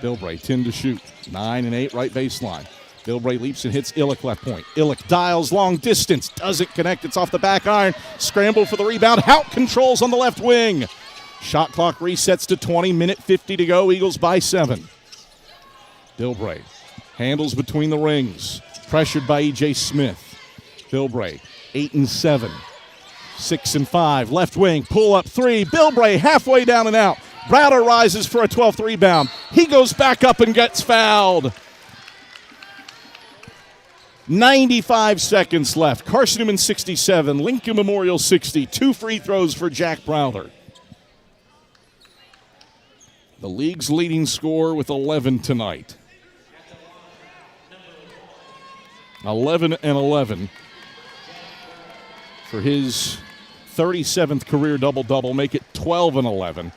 Bilbray, 10 to shoot, 9 and 8 right baseline. Bilbray leaps and hits Illick left point. Illick dials long distance, doesn't connect, it's off the back iron. Scramble for the rebound, Houck controls on the left wing. Shot clock resets to 20, minute 50 to go, Eagles by 7. Bilbray handles between the rings, pressured by E.J. Smith. Bilbray, 8 and 7. 6 and 5, left wing, pull up 3. Bilbray halfway down and out. Browder rises for a 12th rebound. He goes back up and gets fouled. 95 seconds left. Carson-Newman 67, Lincoln Memorial 60. 2 free throws for Jack Browder. The league's leading scorer with 11 tonight. 11 and 11 for his 37th career double-double, make it 12 and 11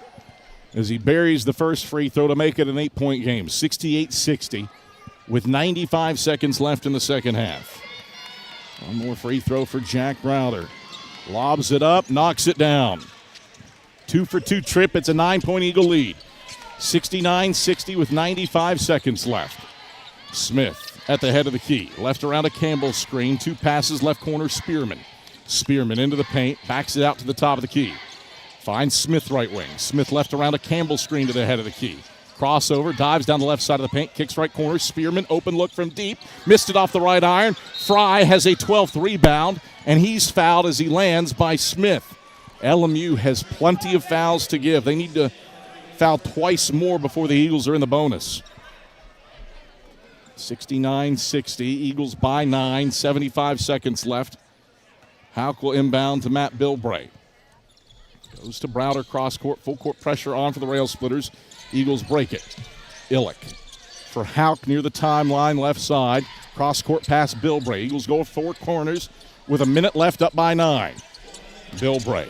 as he buries the first free throw to make it an 8-point game, 68-60 with 95 seconds left in the second half. One more free throw for Jack Browder. Lobs it up, knocks it down. 2-for-2 trip, it's a 9-point Eagle lead. 69-60 with 95 seconds left. Smith at the head of the key, left around a Campbell screen, 2 passes left corner, Spearman. Spearman into the paint, backs it out to the top of the key. Finds Smith right wing. Smith left around a Campbell screen to the head of the key. Crossover, dives down the left side of the paint, kicks right corner. Spearman, open look from deep. Missed it off the right iron. Fry has a 12th rebound, and he's fouled as he lands by Smith. LMU has plenty of fouls to give. They need to foul twice more before the Eagles are in the bonus. 69-60, Eagles by 9, 75 seconds left. Houck will inbound to Matt Bilbray. Goes to Browder, cross court, full court pressure on for the rail splitters. Eagles break it. Illick for Houck near the timeline, left side. Cross court pass Bilbray. Eagles go 4 corners with a minute left, up by 9. Bilbray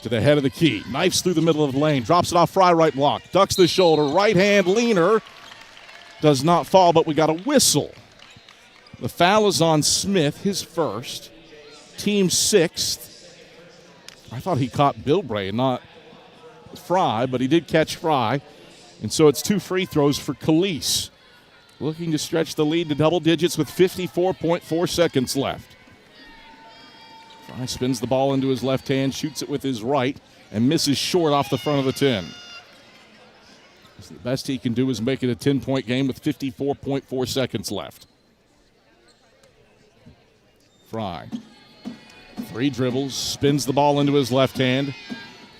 to the head of the key. Knifes through the middle of the lane. Drops it off Fry, right block. Ducks the shoulder. Right hand leaner. Does not fall, but we got a whistle. The foul is on Smith, his first. Team 6th. I thought he caught Bilbray and not Fry, but he did catch Fry. And so it's 2 free throws for Khalees. Looking to stretch the lead to double digits with 54.4 seconds left. Fry spins the ball into his left hand, shoots it with his right, and misses short off the front of the 10. So the best he can do is make it a 10-point game with 54.4 seconds left. Fry. 3 dribbles, spins the ball into his left hand,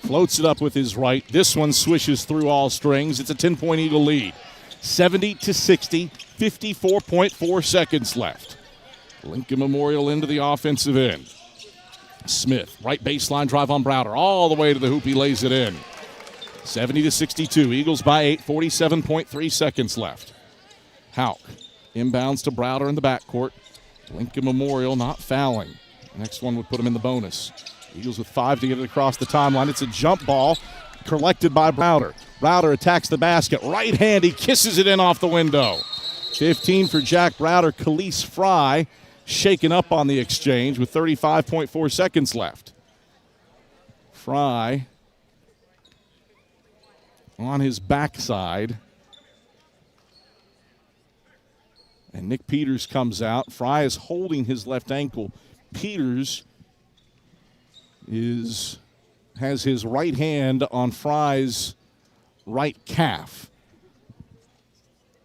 floats it up with his right. This one swishes through all strings. It's a 10-point Eagle lead. 70-60, 54.4 seconds left. Lincoln Memorial into the offensive end. Smith, right baseline drive on Browder. All the way to the hoop, he lays it in. 70-62. Eagles by 8, 47.3 seconds left. Hauk inbounds to Browder in the backcourt. Lincoln Memorial not fouling. The next one would put him in the bonus. Eagles with 5 to get it across the timeline. It's a jump ball collected by Browder. Browder attacks the basket. Right hand, he kisses it in off the window. 15 for Jack Browder. Khalees Fry shaken up on the exchange with 35.4 seconds left. Fry on his backside. And Nick Peters comes out. Fry is holding his left ankle. Peters has his right hand on Fry's right calf.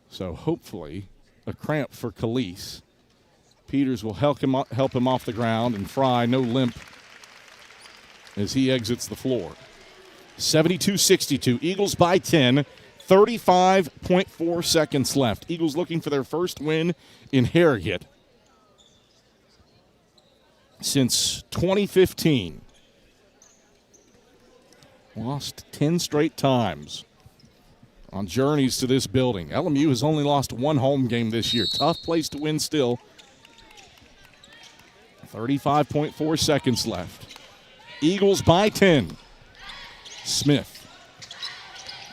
So hopefully a cramp for Khalees. Peters will help him off the ground, and Fry, no limp as he exits the floor. 72-62. Eagles by 10. 35.4 seconds left. Eagles looking for their first win in Harrogate since 2015. Lost 10 straight times on journeys to this building. LMU has only lost one home game this year. Tough place to win still. 35.4 seconds left. Eagles by 10. Smith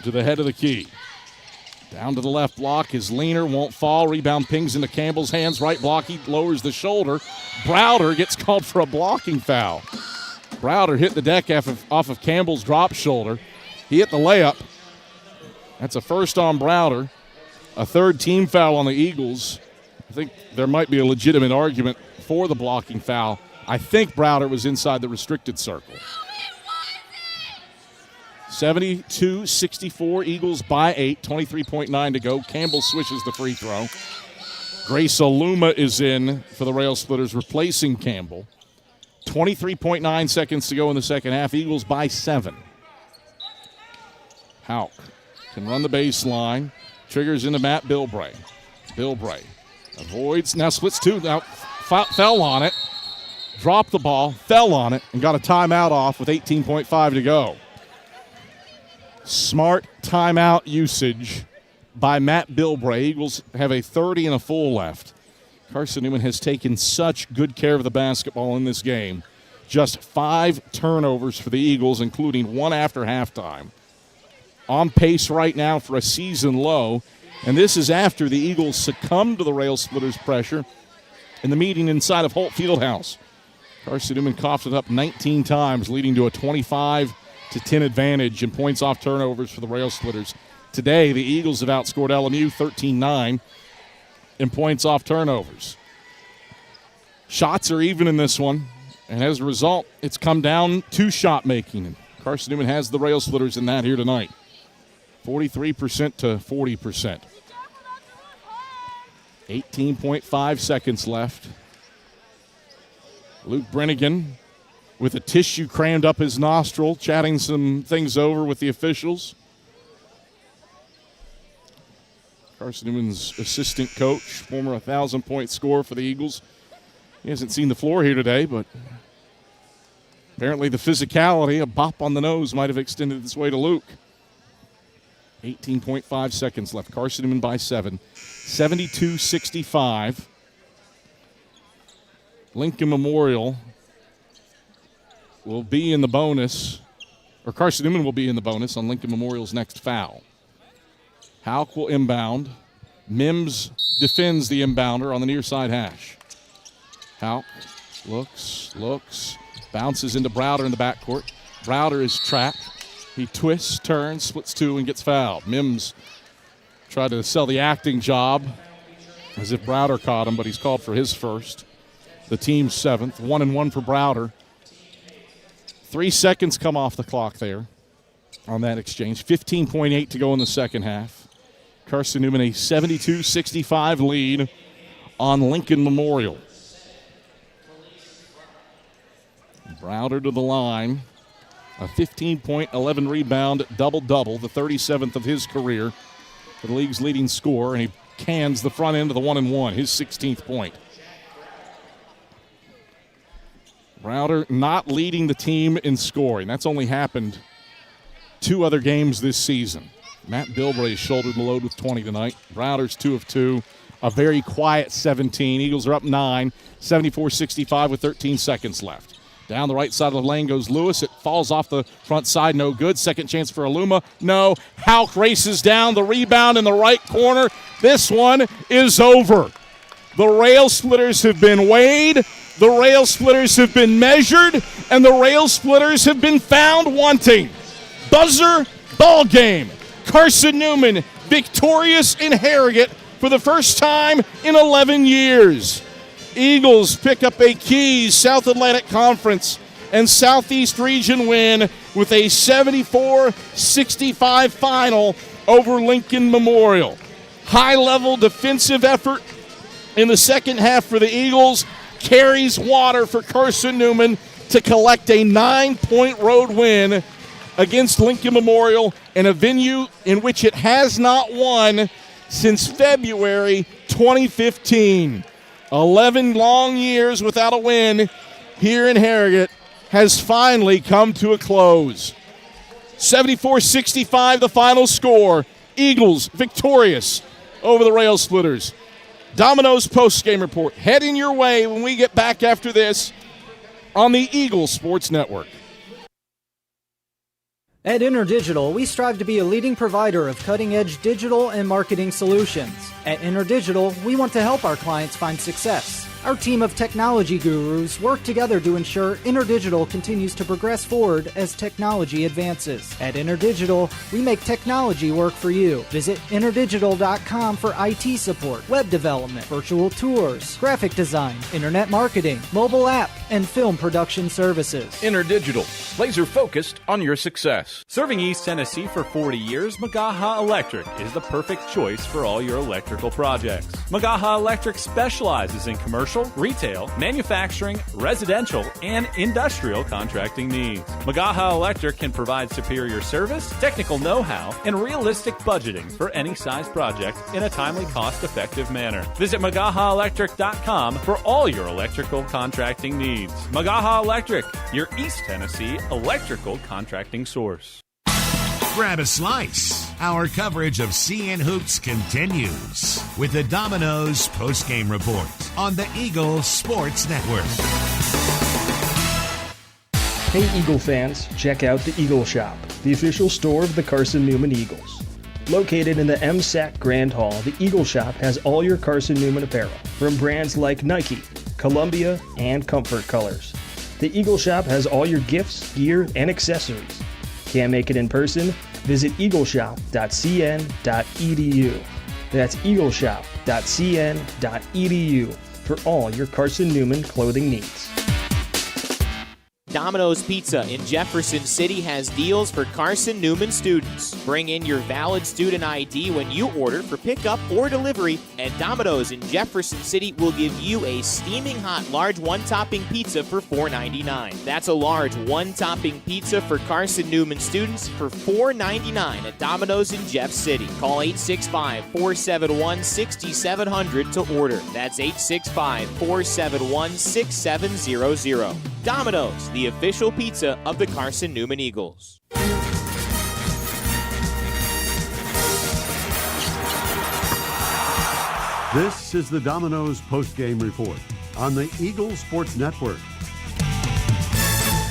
to the head of the key. Down to the left block. His leaner won't fall. Rebound pings into Campbell's hands. Right block. He lowers the shoulder. Browder gets called for a blocking foul. Browder hit the deck off of Campbell's drop shoulder. He hit the layup. That's a first on Browder. A third team foul on the Eagles. I think there might be a legitimate argument for the blocking foul. I think Browder was inside the restricted circle. 72-64, Eagles by 8, 23.9 to go. Campbell swishes the free throw. Grace Aluma is in for the Rail Splitters, replacing Campbell. 23.9 seconds to go in the second half. Eagles by 7. Hauk can run the baseline. Triggers into Matt Bilbray. Bilbray avoids, now splits 2, now fell on it. Dropped the ball, fell on it, and got a timeout off with 18.5 to go. Smart timeout usage by Matt Bilbray. Eagles have a 30 and a full left. Carson-Newman has taken such good care of the basketball in this game. Just 5 turnovers for the Eagles, including 1 after halftime. On pace right now for a season low, and this is after the Eagles succumbed to the Rail Splitters' pressure in the meeting inside of Holt Fieldhouse. Carson-Newman coughed it up 19 times, leading to a 25-10 advantage in points off turnovers for the Rail Splitters. Today, the Eagles have outscored LMU 13-9 in points off turnovers. Shots are even in this one, and as a result, it's come down to shot making. And Carson-Newman has the Rail Splitters in that here tonight. 43% to 40%. 18.5 seconds left. Luke Brennigan with a tissue crammed up his nostril, chatting some things over with the officials. Carson-Newman's assistant coach, former 1,000-point scorer for the Eagles. He hasn't seen the floor here today, but apparently the physicality, a bop on the nose, might have extended its way to Luke. 18.5 seconds left. Carson-Newman by 7. 72-65. Lincoln Memorial will be in the bonus, or Carson-Newman will be in the bonus on Lincoln Memorial's next foul. Hauk will inbound. Mims defends the inbounder on the near side hash. Hauk looks, bounces into Browder in the backcourt. Browder is trapped. He twists, turns, splits 2, and gets fouled. Mims tried to sell the acting job as if Browder caught him, but he's called for his first. The team's 7th. 1-1 for Browder. 3 seconds come off the clock there on that exchange. 15.8 to go in the second half. Carson-Newman a 72-65 lead on Lincoln Memorial. Browder to the line. A 15-point, 11-rebound double-double, the 37th of his career for the league's leading scorer, and he cans the front end of the 1-1, his 16th point. Browder not leading the team in scoring. That's only happened 2 other games this season. Matt Bilbray shouldered the load with 20 tonight. Browder's 2 of 2. A very quiet 17. Eagles are up 9, 74-65 with 13 seconds left. Down the right side of the lane goes Lewis. It falls off the front side. No good. Second chance for Aluma. No. Hauk races down. The rebound in the right corner. This one is over. The rail splitters have been weighed. The rail splitters have been measured. And the rail splitters have been found wanting. Buzzer ball game. Carson-Newman victorious in Harrogate for the first time in 11 years. Eagles pick up a key South Atlantic Conference and Southeast Region win with a 74-65 final over Lincoln Memorial. High-level defensive effort in the second half for the Eagles carries water for Carson-Newman to collect a 9-point road win against Lincoln Memorial in a venue in which it has not won since February 2015. 11 long years without a win here in Harrogate has finally come to a close. 74-65 the final score. Eagles victorious over the Rail Splitters. Domino's post-game report heading your way when we get back after this on the Eagle Sports Network. At InterDigital, we strive to be a leading provider of cutting-edge digital and marketing solutions. At InterDigital, we want to help our clients find success. Our team of technology gurus work together to ensure InterDigital continues to progress forward as technology advances. At InterDigital, we make technology work for you. Visit interdigital.com for IT support, web development, virtual tours, graphic design, internet marketing, mobile app, and film production services. InterDigital, laser focused on your success. Serving East Tennessee for 40 years, Magaha Electric is the perfect choice for all your electrical projects. Magaha Electric specializes in commercial, retail, manufacturing, residential, and industrial contracting needs. Magaha Electric can provide superior service, technical know-how, and realistic budgeting for any size project in a timely, cost-effective manner. Visit MagahaElectric.com for all your electrical contracting needs. Magaha Electric, your East Tennessee electrical contracting source. Grab a slice. Our coverage of CN Hoops continues with the Domino's postgame report on the Eagle Sports Network. Hey Eagle fans, check out the Eagle Shop, the official store of the Carson-Newman Eagles. Located in the MSAC Grand Hall, the Eagle Shop has all your Carson-Newman apparel, from brands like Nike, Columbia, and Comfort Colors. The Eagle Shop has all your gifts, gear, and accessories. Can't make it in person? Visit eagleshop.cn.edu. That's eagleshop.cn.edu for all your Carson-Newman clothing needs. Domino's Pizza in Jefferson City has deals for Carson-Newman students. Bring in your valid student ID when you order for pickup or delivery, and Domino's in Jefferson City will give you a steaming hot large one-topping pizza for $4.99. That's a large one-topping pizza for Carson-Newman students for $4.99 at Domino's in Jeff City. Call 865-471-6700 to order. That's 865-471-6700. Domino's, the official pizza of the Carson-Newman Eagles. This is the Domino's postgame report on the Eagle Sports Network.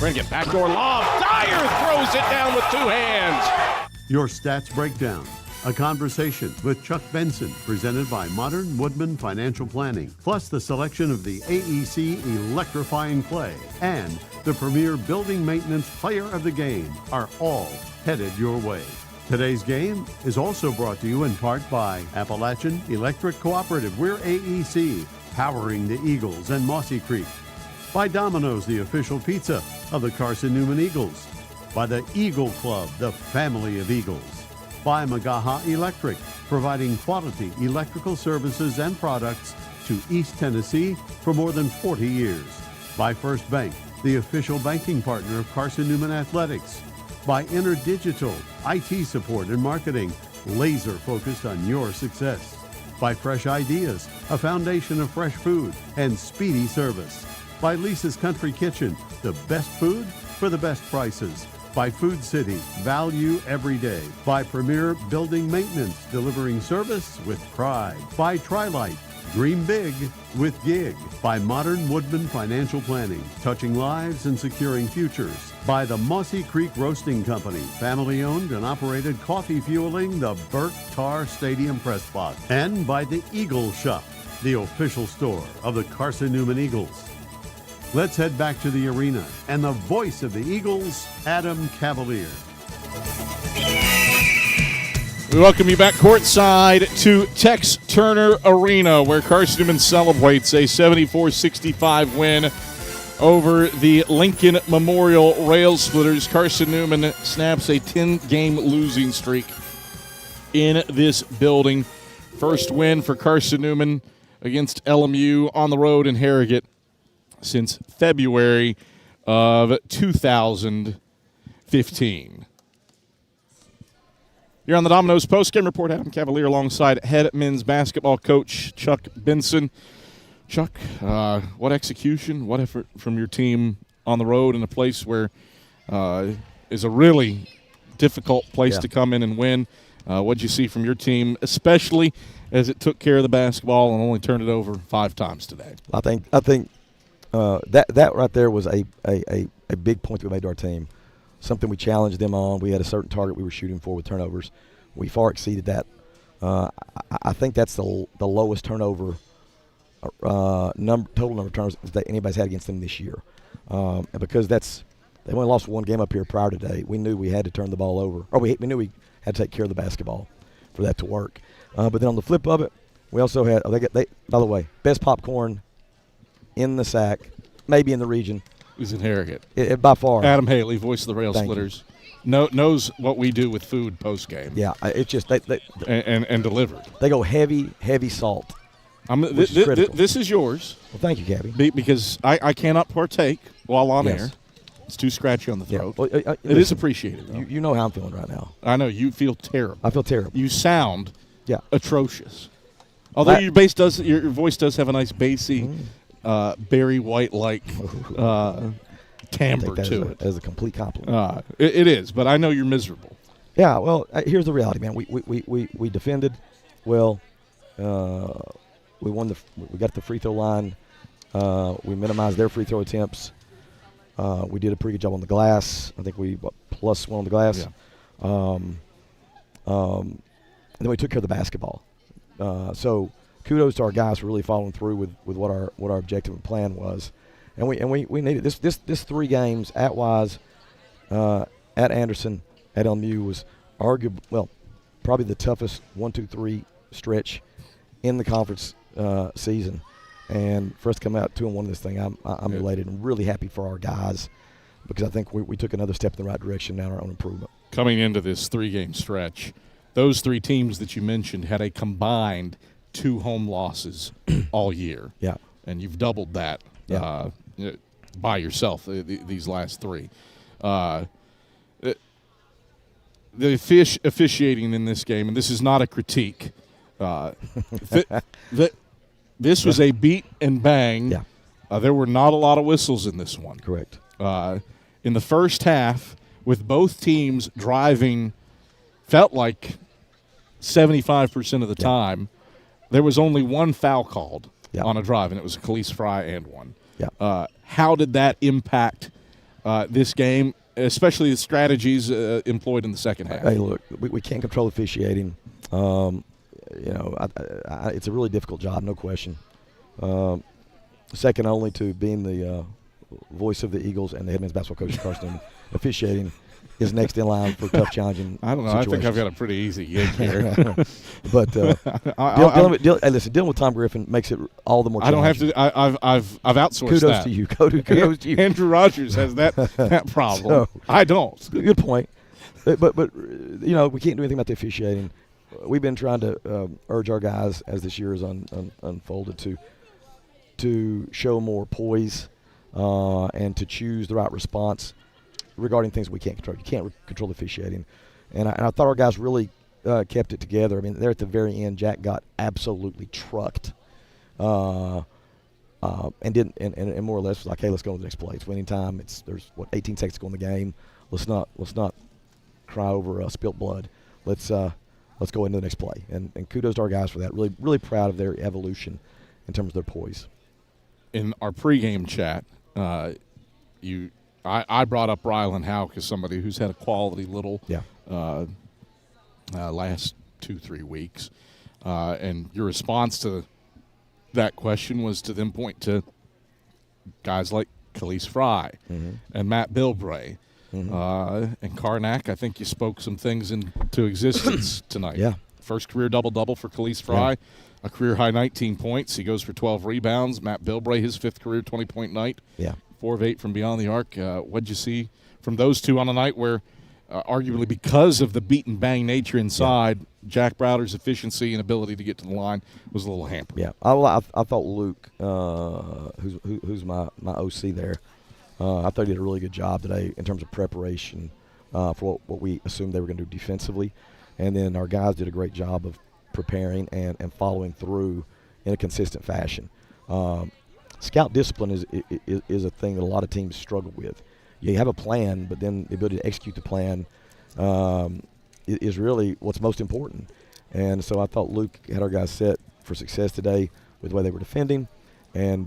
We're going to get backdoor lob. Dyer throws it down with 2 hands. Your stats breakdown. A conversation with Chuck Benson, presented by Modern Woodman Financial Planning, plus the selection of the AEC Electrifying Play and the premier building maintenance player of the game are all headed your way. Today's game is also brought to you in part by Appalachian Electric Cooperative. We're AEC, powering the Eagles and Mossy Creek. By Domino's, the official pizza of the Carson-Newman Eagles. By the Eagle Club, the family of Eagles. By Magaha Electric, providing quality electrical services and products to East Tennessee for more than 40 years. By First Bank, the official banking partner of Carson-Newman Athletics. By InterDigital, IT support and marketing, laser focused on your success. By Fresh Ideas, a foundation of fresh food and speedy service. By Lisa's Country Kitchen, the best food for the best prices. By Food City, value every day. By Premier Building Maintenance, delivering service with pride. By Trilite, dream big with Gig. By Modern Woodman Financial Planning, touching lives and securing futures. By the Mossy Creek Roasting Company, family-owned and operated, coffee fueling the Burt Tarr Stadium Press Box. And by the Eagle Shop, the official store of the Carson-Newman Eagles. Let's head back to the arena and the voice of the Eagles, Adam Cavalier. We welcome you back courtside to Tex Turner Arena, where Carson-Newman celebrates a 74-65 win over the Lincoln Memorial Rail Splitters. Carson-Newman snaps a 10-game losing streak in this building. First win for Carson-Newman against LMU on the road in Harrogate since February of 2015. You're on the Domino's postgame report. Adam Cavalier alongside head men's basketball coach Chuck Benson. Chuck, what execution, what effort from your team on the road in a place where is a really difficult place to come in and win. What did you see from your team, especially as it took care of the basketball and only turned it over 5 times today? I think that right there was a big point that we made to our team. Something we challenged them on. We had a certain target we were shooting for with turnovers. We far exceeded that. I think that's the lowest turnover total number of turnovers that anybody's had against them this year. And because they only lost one game up here prior to today, we knew we had to turn the ball over, or we knew we had to take care of the basketball for that to work. But then on the flip of it, we also had by the way, best popcorn in the SAC, maybe in the region. Who's in Harrogate? By far. Adam Haley, voice of the Rail Splitters, knows what we do with food post game. Yeah, it's just and delivered. They go heavy salt. This is yours. Well, thank you, Gabby. Because I cannot partake while on air. It's too scratchy on the throat. Yeah. Well, it is appreciated. You know how I'm feeling right now. I know you feel terrible. I feel terrible. You sound atrocious. Although your voice does have a nice bassy. Barry White-like timbre to it. That is a complete compliment. It is, but I know you're miserable. Yeah, well, here's the reality, man. We defended well. We won we got the free throw line. We minimized their free throw attempts. We did a pretty good job on the glass. I think we +1 on the glass. Yeah. And then we took care of the basketball. So kudos to our guys for really following through with what our objective and plan was, and we needed this 3 games at Wise, at Anderson, at LMU was probably the toughest 1-2-3 stretch in the conference season, and for us to come out 2-1 in this thing, I'm elated and really happy for our guys because I think we took another step in the right direction now in our own improvement. Coming into this 3-game stretch, those 3 teams that you mentioned had a combined 2 home losses all year. Yeah. And you've doubled that by yourself, these last 3. The officiating in this game, and this is not a critique, this was a beat and bang. Yeah. There were not a lot of whistles in this one. Correct. In the first half, with both teams driving, felt like 75% of the time, there was only 1 foul called on a drive, and it was a Khalees Fry and one. Yeah. How did that impact this game, especially the strategies employed in the second half? Hey, look, we can't control officiating. It's a really difficult job, no question. Second only to being the voice of the Eagles and the head men's basketball coach, Carson, officiating is next in line for tough, challenging I don't know. situations. I think I've got a pretty easy gig here. But dealing with Tom Griffin makes it all the more challenging. I don't have to. I've outsourced kudos that. To you. Kudos to you. Andrew Rogers has that problem. So, I don't. Good point. But we can't do anything about the officiating. We've been trying to urge our guys as this year has unfolded to show more poise and to choose the right response regarding things we can't control. You can't control the officiating. And I thought our guys really kept it together. I mean, there at the very end, Jack got absolutely trucked on and more or less was like, hey, let's go to the next play. It's winning time. There's 18 seconds to go in the game. Let's not cry over spilt blood. Let's go into the next play. And kudos to our guys for that. Really, really proud of their evolution in terms of their poise. In our pregame chat, I brought up Rylan Houck as somebody who's had a quality little last 2-3 weeks. And your response to that question was to then point to guys like Khalees Fry and Matt Bilbray. And Karnak, I think you spoke some things into existence tonight. Yeah. First career double-double for Khalees Fry, a career-high 19 points. He goes for 12 rebounds. Matt Bilbray, his 5th career 20-point night. 4 of 8 from beyond the arc. What'd you see from those two on a night where, arguably because of the beat-and-bang nature inside, Jack Browder's efficiency and ability to get to the line was a little hampered? Yeah, I thought Luke, who's my OC there, I thought he did a really good job today in terms of preparation for what we assumed they were going to do defensively. And then our guys did a great job of preparing and following through in a consistent fashion. Scout discipline is a thing that a lot of teams struggle with. You have a plan, but then the ability to execute the plan is really what's most important. And so I thought Luke had our guys set for success today with the way they were defending. And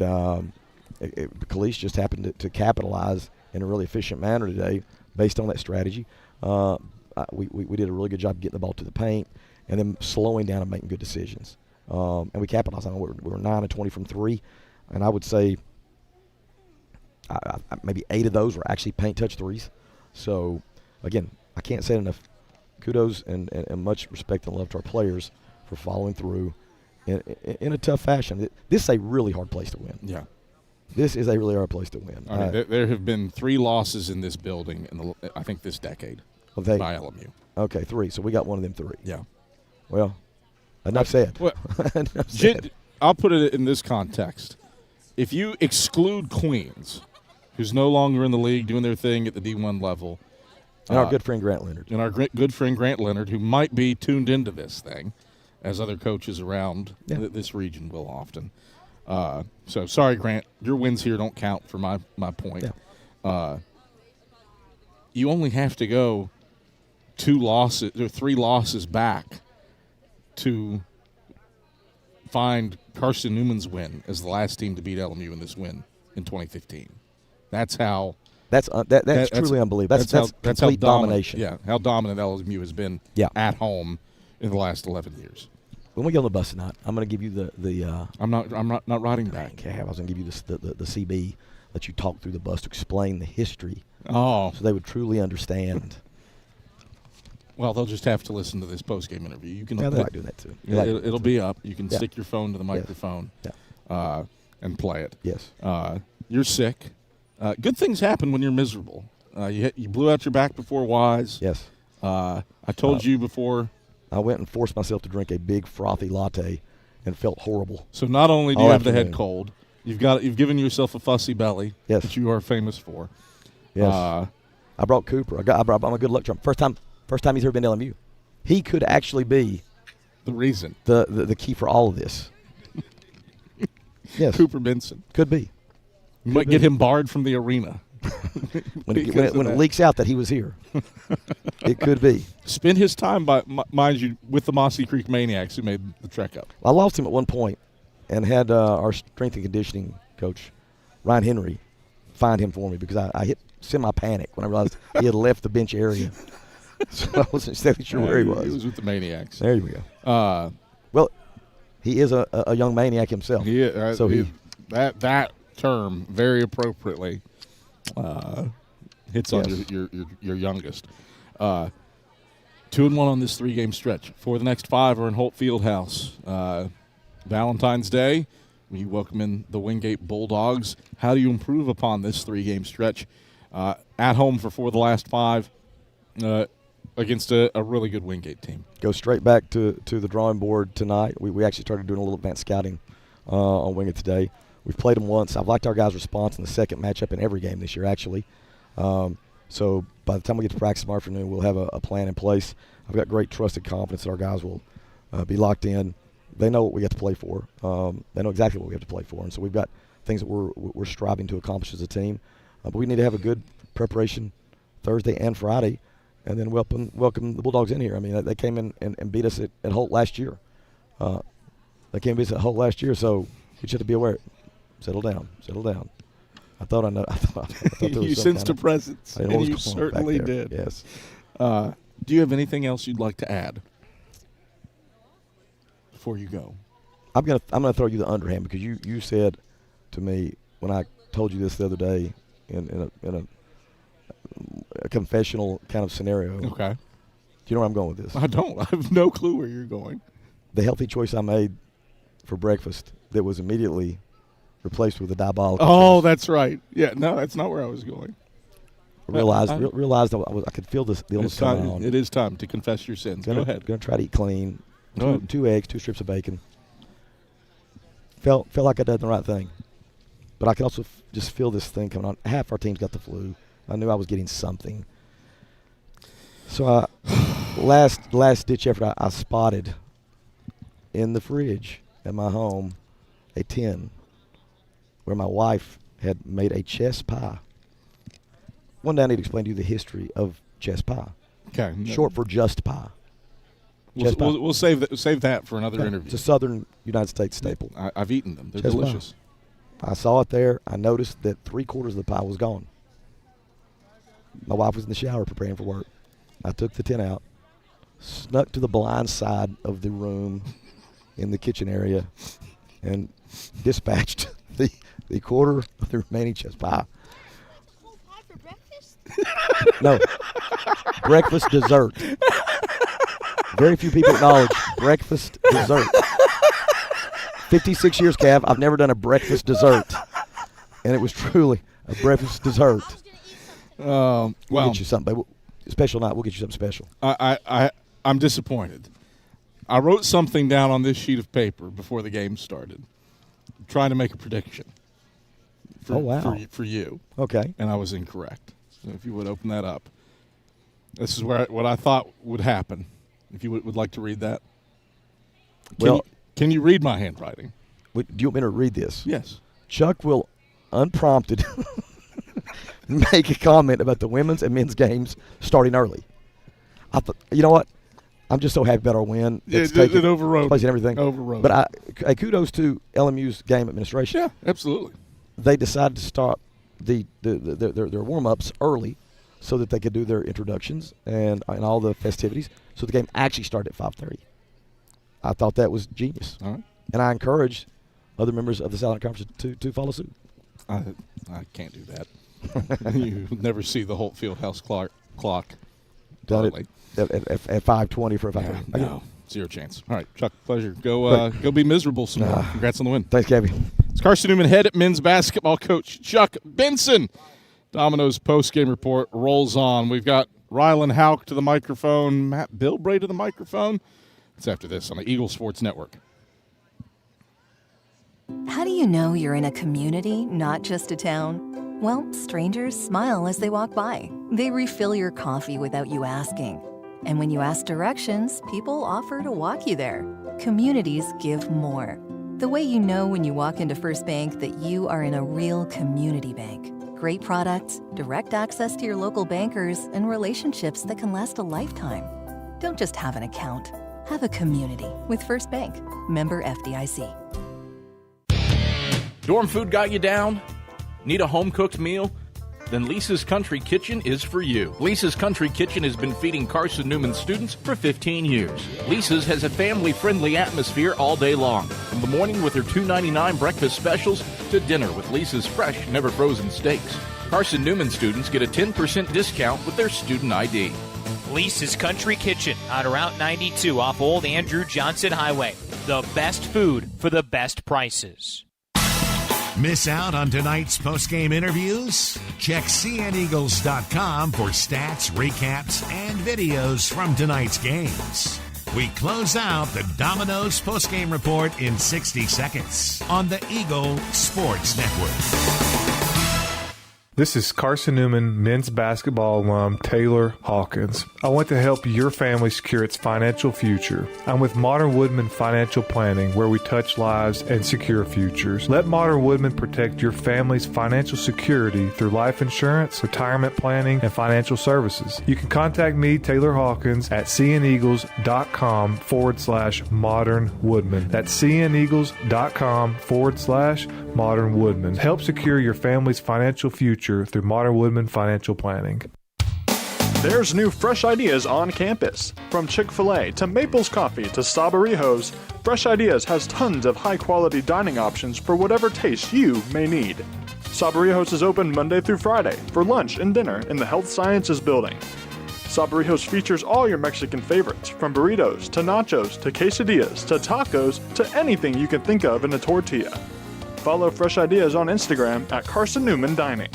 Khalees just happened to capitalize in a really efficient manner today based on that strategy. We did a really good job getting the ball to the paint and then slowing down and making good decisions. And we capitalized on it. We were 9 of 20 from 3. And I would say maybe 8 of those were actually paint touch threes. So, again, I can't say enough kudos and much respect and love to our players for following through in a tough fashion. This is a really hard place to win. Yeah. This is a really hard place to win. I mean, there have been 3 losses in this building in I think this decade by LMU. Okay, 3. So we got one of them 3. Yeah. Well, enough said. Well, enough said. I'll put it in this context. If you exclude Queens, who's no longer in the league doing their thing at the D1 level. And our good friend Grant Leonard. And our good friend Grant Leonard, who might be tuned into this thing, as other coaches around this region will often. So, sorry, Grant, your wins here don't count for my point. Yeah. You only have to go 2 losses or 3 losses back to find Carson-Newman's win as the last team to beat LMU in this win in 2015. That's how. That's truly unbelievable. That's complete domination. Yeah, how dominant LMU has been at home in the last 11 years. When we get on the bus tonight, I'm going to give you the. I'm not riding back. Okay, I was going to give you the CB, let you talk through the bus to explain the history. Oh, so they would truly understand. Well, they'll just have to listen to this post-game interview. You can. Yeah, they might do that too. It'll be up. You can stick your phone to the microphone, and play it. Yes. You're sick. Good things happen when you're miserable. You blew out your back before Wise. Yes. I told you before. I went and forced myself to drink a big frothy latte, and felt horrible. So not only do you have the head cold, you've given yourself a fussy belly. Yes. That you are famous for. Yes. I brought Cooper. I brought my good luck charm. First time he's ever been to LMU. He could actually be the reason, the key for all of this. Yes. Cooper Benson could be. You might get him barred from the arena. when it leaks out that he was here. It could be. Spend his time, mind you, with the Mossy Creek Maniacs who made the trek up. I lost him at one point and had our strength and conditioning coach, Ryan Henry, find him for me because I hit semi-panic when I realized he had left the bench area. So I wasn't exactly sure where he was. He was with the Maniacs. There we go. Well, he is a young maniac himself. He is. That term very appropriately hits on your youngest. 2-1 on this 3-game stretch. For the next 5 are in Holt Fieldhouse. Valentine's Day, we welcome in the Wingate Bulldogs. How do you improve upon this 3-game stretch? At home for 4 of the last 5 against a really good Wingate team. Go straight back to the drawing board tonight. We actually started doing a little advanced scouting on Wingate today. We've played them once. I've liked our guys' response in the second matchup in every game this year, actually. So by the time we get to practice tomorrow afternoon, we'll have a plan in place. I've got great trusted confidence that our guys will be locked in. They know what we have to play for. They know exactly what we have to play for. And so we've got things that we're striving to accomplish as a team. But we need to have a good preparation Thursday and Friday, and then welcome the Bulldogs in here. I mean, they came in and beat us at Holt last year. They came and beat us at Holt last year, so we should be aware. Settle down. I thought I know. I thought there was you sensed a presence, and you certainly did. Yes. Do you have anything else you'd like to add before you go? I'm gonna throw you the underhand because you said to me when I told you this the other day in a confessional kind of scenario. Okay. Do you know where I'm going with this? I don't. I have no clue where you're going. The healthy choice I made for breakfast that was immediately replaced with a diabolical. Oh, that's right. Yeah, no, that's not where I was going. Realized I could feel the illness coming on. It is time to confess your sins. Go ahead. Going to try to eat clean. Two eggs, 2 strips of bacon. Felt like I did the right thing, but I could also just feel this thing coming on. Half our team's got the flu. I knew I was getting something. So last ditch effort, I spotted in the fridge at my home a tin where my wife had made a chess pie. One day I need to explain to you the history of chess pie. Okay. Short for just pie. We'll save that for another interview. It's a southern United States staple. I've eaten them. They're chess delicious. Pie. I saw it there. I noticed that 3/4 of the pie was gone. My wife was in the shower preparing for work. I took the tin out, snuck to the blind side of the room in the kitchen area, and dispatched the quarter of the remaining chess pie. No. Breakfast dessert. Very few people acknowledge breakfast dessert. 56 years, Cav, I've never done a breakfast dessert. And it was truly a breakfast dessert. We'll get you something. Special night, we'll get you something special. I'm disappointed. I wrote something down on this sheet of paper before the game started, trying to make a prediction. For you. Okay. And I was incorrect. So if you would open that up. This is what I thought would happen. If you would like to read that. Can you read my handwriting? Do you want me to read this? Yes. Chuck will, unprompted, make a comment about the women's and men's games starting early. I thought, you know what? I'm just so happy about our win. It overrode. Place and everything. Overrode. But kudos to LMU's game administration. Yeah, absolutely. They decided to start their warm-ups early so that they could do their introductions and all the festivities. So the game actually started at 5:30. I thought that was genius. All right. And I encourage other members of the Southern Conference to follow suit. I can't do that. You never see the Holt Fieldhouse clock. Done it at 5:20 for a 5:30. No, zero chance. All right, Chuck, pleasure. Go be miserable some more. Congrats on the win. Thanks, Gabby. It's Carson-Newman head men's basketball coach Chuck Benson. Domino's post-game report rolls on. We've got Rylan Hauk to the microphone, Matt Bilbray to the microphone. It's after this on the Eagle Sports Network. How do you know you're in a community, not just a town? Well, strangers smile as they walk by. They refill your coffee without you asking. And when you ask directions, people offer to walk you there. Communities give more. The way you know when you walk into First Bank that you are in a real community bank. Great products, direct access to your local bankers, and relationships that can last a lifetime. Don't just have an account. Have a community with First Bank. Member FDIC. Dorm food got you down? Need a home-cooked meal? Then Lisa's Country Kitchen is for you. Lisa's Country Kitchen has been feeding Carson-Newman students for 15 years. Lisa's has a family-friendly atmosphere all day long. From the morning with their $2.99 breakfast specials to dinner with Lisa's fresh, never-frozen steaks. Carson-Newman students get a 10% discount with their student ID. Lisa's Country Kitchen on Route 92 off Old Andrew Johnson Highway. The best food for the best prices. Miss out on tonight's postgame interviews? Check cneagles.com for stats, recaps, and videos from tonight's games. We close out the Domino's postgame report in 60 seconds on the Eagle Sports Network. This is Carson-Newman men's basketball alum Taylor Hawkins. I want to help your family secure its financial future. I'm with Modern Woodman Financial Planning, where we touch lives and secure futures. Let Modern Woodman protect your family's financial security through life insurance, retirement planning, and financial services. You can contact me, Taylor Hawkins, at cneagles.com/Modern Woodman. That's cneagles.com/Modern Woodman. Help secure your family's financial future through Modern Woodman Financial Planning. There's new fresh ideas on campus. From Chick-fil-A to Maples Coffee to Sabarijo's, Fresh Ideas has tons of high-quality dining options for whatever taste you may need. Sabarijo's is open Monday through Friday for lunch and dinner in the Health Sciences Building. Sabarijo's features all your Mexican favorites, from burritos to nachos to quesadillas to tacos to anything you can think of in a tortilla. Follow Fresh Ideas on Instagram at Carson-Newman Dining.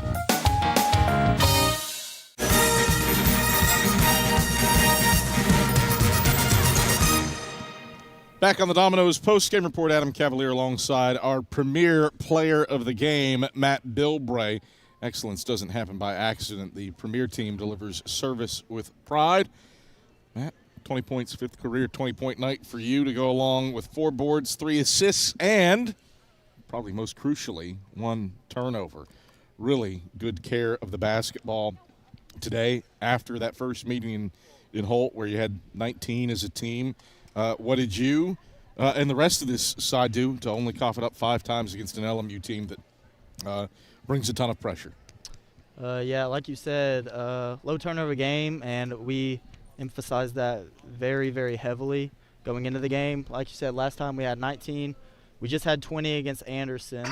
Back on the Domino's post-game report, Adam Cavalier alongside our premier player of the game, Matt Bilbray. Excellence doesn't happen by accident. The premier team delivers service with pride. Matt, 20 points, fifth career 20-point night for you to go along with 4 boards, 3 assists, and probably most crucially, 1 turnover. Really good care of the basketball today after that first meeting in Holt where you had 19 as a team. What did you and the rest of this side do to only cough it up 5 times against an LMU team that brings a ton of pressure? Yeah, like you said, low turnover game, and we emphasized that very, very heavily going into the game. Like you said, last time we had 19. We just had 20 against Anderson.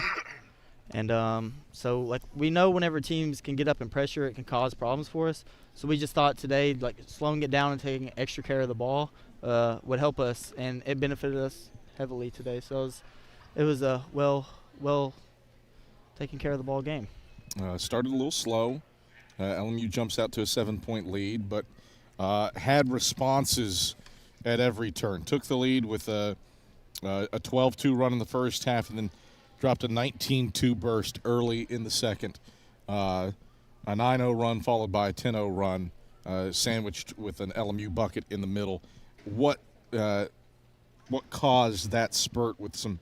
And so, like, we know whenever teams can get up and pressure, it can cause problems for us. So we just thought today, like, slowing it down and taking extra care of the ball would help us, and it benefited us heavily today. So it was a well taking care of the ball game. Started a little slow. LMU jumps out to a 7-point lead, but had responses at every turn. Took the lead with a 12-2 run in the first half, and then dropped a 19-2 burst early in the second. A 9-0 run followed by a 10-0 run, sandwiched with an LMU bucket in the middle. What caused that spurt with some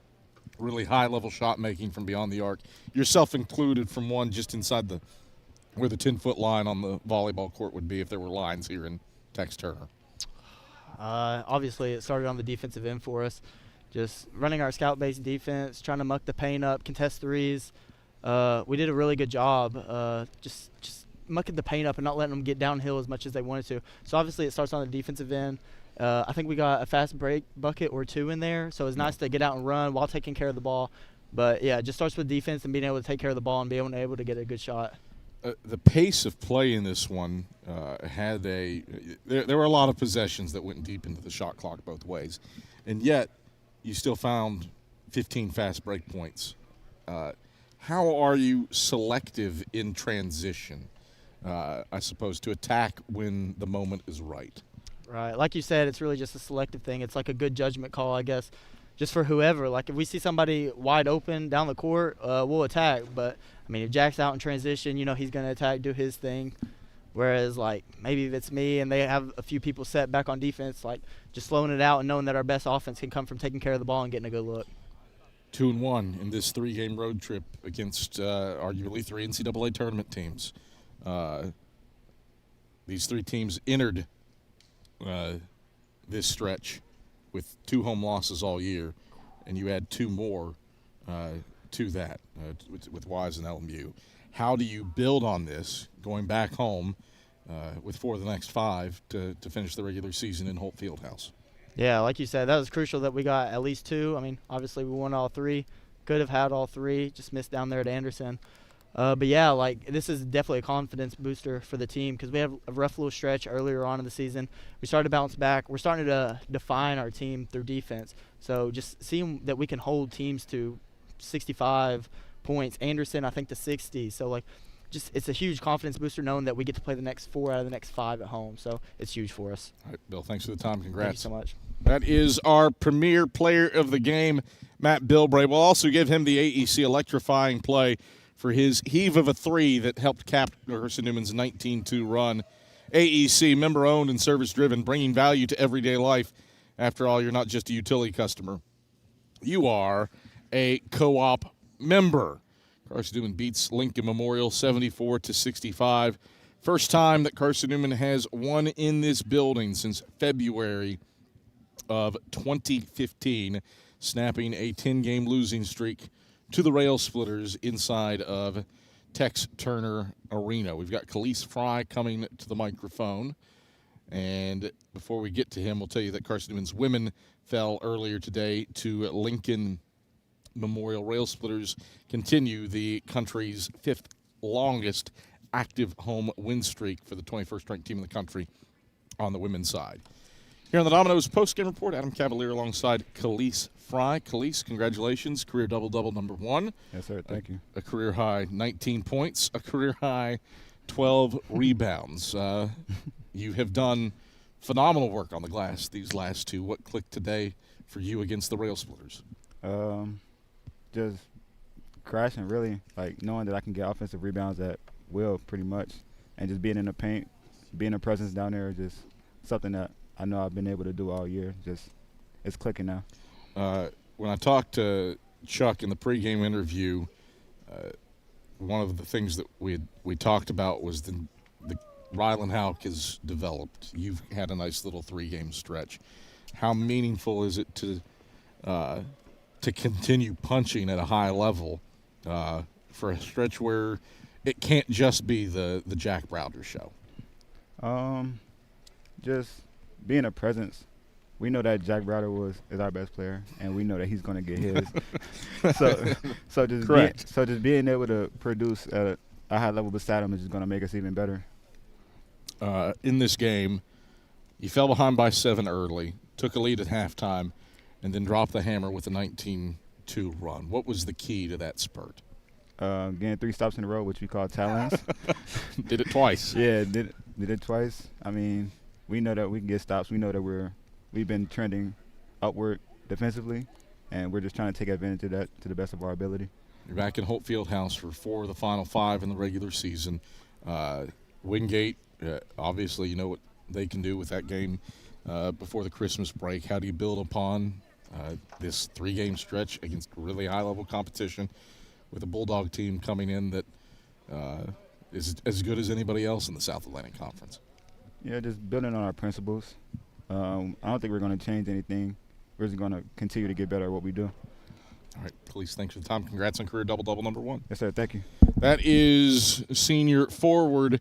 really high-level shot making from beyond the arc, yourself included, from one just inside where the 10-foot line on the volleyball court would be if there were lines here in Tex Turner? Obviously, it started on the defensive end for us. Just running our scout-based defense, trying to muck the paint up, contest threes. We did a really good job just mucking the paint up and not letting them get downhill as much as they wanted to. So obviously it starts on the defensive end. I think we got a fast break bucket or 2 in there, so it was nice to get out and run while taking care of the ball. But, yeah, it just starts with defense and being able to take care of the ball and being able to get a good shot. The pace of play in this one had there were a lot of possessions that went deep into the shot clock both ways, and yet you still found 15 fast break points. How are you selective in transition, I suppose, to attack when the moment is right? Right. Like you said, it's really just a selective thing. It's like a good judgment call, I guess, just for whoever. Like, if we see somebody wide open down the court, we'll attack. But, I mean, if Jack's out in transition, he's going to attack, do his thing. Whereas, like, maybe if it's me and they have a few people set back on defense, like, just slowing it out and knowing that our best offense can come from taking care of the ball and getting a good look. 2-1 in this 3-game road trip against arguably 3 NCAA tournament teams. These 3 teams entered this stretch with 2 home losses all year, and you add 2 more to that with Wise and LMU. How do you build on this going back home with 4 of the next 5 to finish the regular season in Holt Fieldhouse? Yeah, like you said, that was crucial that we got at least 2. I mean, obviously we won all 3. Could have had all 3, just missed down there at Anderson. But, yeah, like, this is definitely a confidence booster for the team because we had a rough little stretch earlier on in the season. We started to bounce back. We're starting to define our team through defense. So just seeing that we can hold teams to 65 points. Anderson, I think, to 60. So, like, just it's a huge confidence booster knowing that we get to play the next 4 out of the next 5 at home. So it's huge for us. All right, Bill, thanks for the time. Congrats. Thank you so much. That is our premier player of the game, Matt Bilbray. We'll also give him the AEC electrifying play for his heave of a three that helped cap Carson-Newman's 19-2 run. AEC, member-owned and service-driven, bringing value to everyday life. After all, you're not just a utility customer. You are a co-op member. Carson-Newman beats Lincoln Memorial 74-65. First time that Carson-Newman has won in this building since February of 2015, snapping a 10-game losing streak to the Rail Splitters inside of Tex Turner Arena. We've got Khalees Fry coming to the microphone. And before we get to him, we'll tell you that Carson-Newman's women fell earlier today to Lincoln Memorial. Rail Splitters continue the country's fifth longest active home win streak for the 21st ranked team in the country on the women's side. Here on the Domino's postgame report, Adam Cavalier alongside Khalees Fry. Khalees, congratulations, career double-double number 1. Yes, sir, thank you. A career high 19 points, a career high 12 rebounds. You have done phenomenal work on the glass these last two. What clicked today for you against the Rail Splitters? Just crashing, really, like knowing that I can get offensive rebounds at will pretty much, and just being in the paint, being a presence down there, just something that I know I've been able to do all year. Just it's clicking now. When I talked to Chuck in the pregame interview, one of the things that we talked about was the Ryland Houck has developed. You've had a nice little 3-game stretch. How meaningful is it to continue punching at a high level for a stretch where it can't just be the Jack Browder show? Just being a presence. We know that Jack Browder is our best player, and we know that he's going to get his. so just being able to produce at a high level beside him is just going to make us even better. In this game, you fell behind by 7 early, took a lead at halftime, and then dropped the hammer with a 19-2 run. What was the key to that spurt? Getting 3 stops in a row, which we call talents. Did it twice. Yeah, did it twice. I mean, we know that we can get stops. We know that we've been trending upward defensively, and we're just trying to take advantage of that to the best of our ability. You're back in Holt Fieldhouse for 4 of the final 5 in the regular season. Wingate, obviously, you know what they can do with that game before the Christmas break. How do you build upon this 3-game stretch against really high-level competition with a Bulldog team coming in that is as good as anybody else in the South Atlantic Conference? Yeah, just building on our principles. I don't think we're going to change anything. We're just going to continue to get better at what we do. All right, Khalees, thanks for the time. Congrats on career double-double number 1. Yes, sir. Thank you. That is senior forward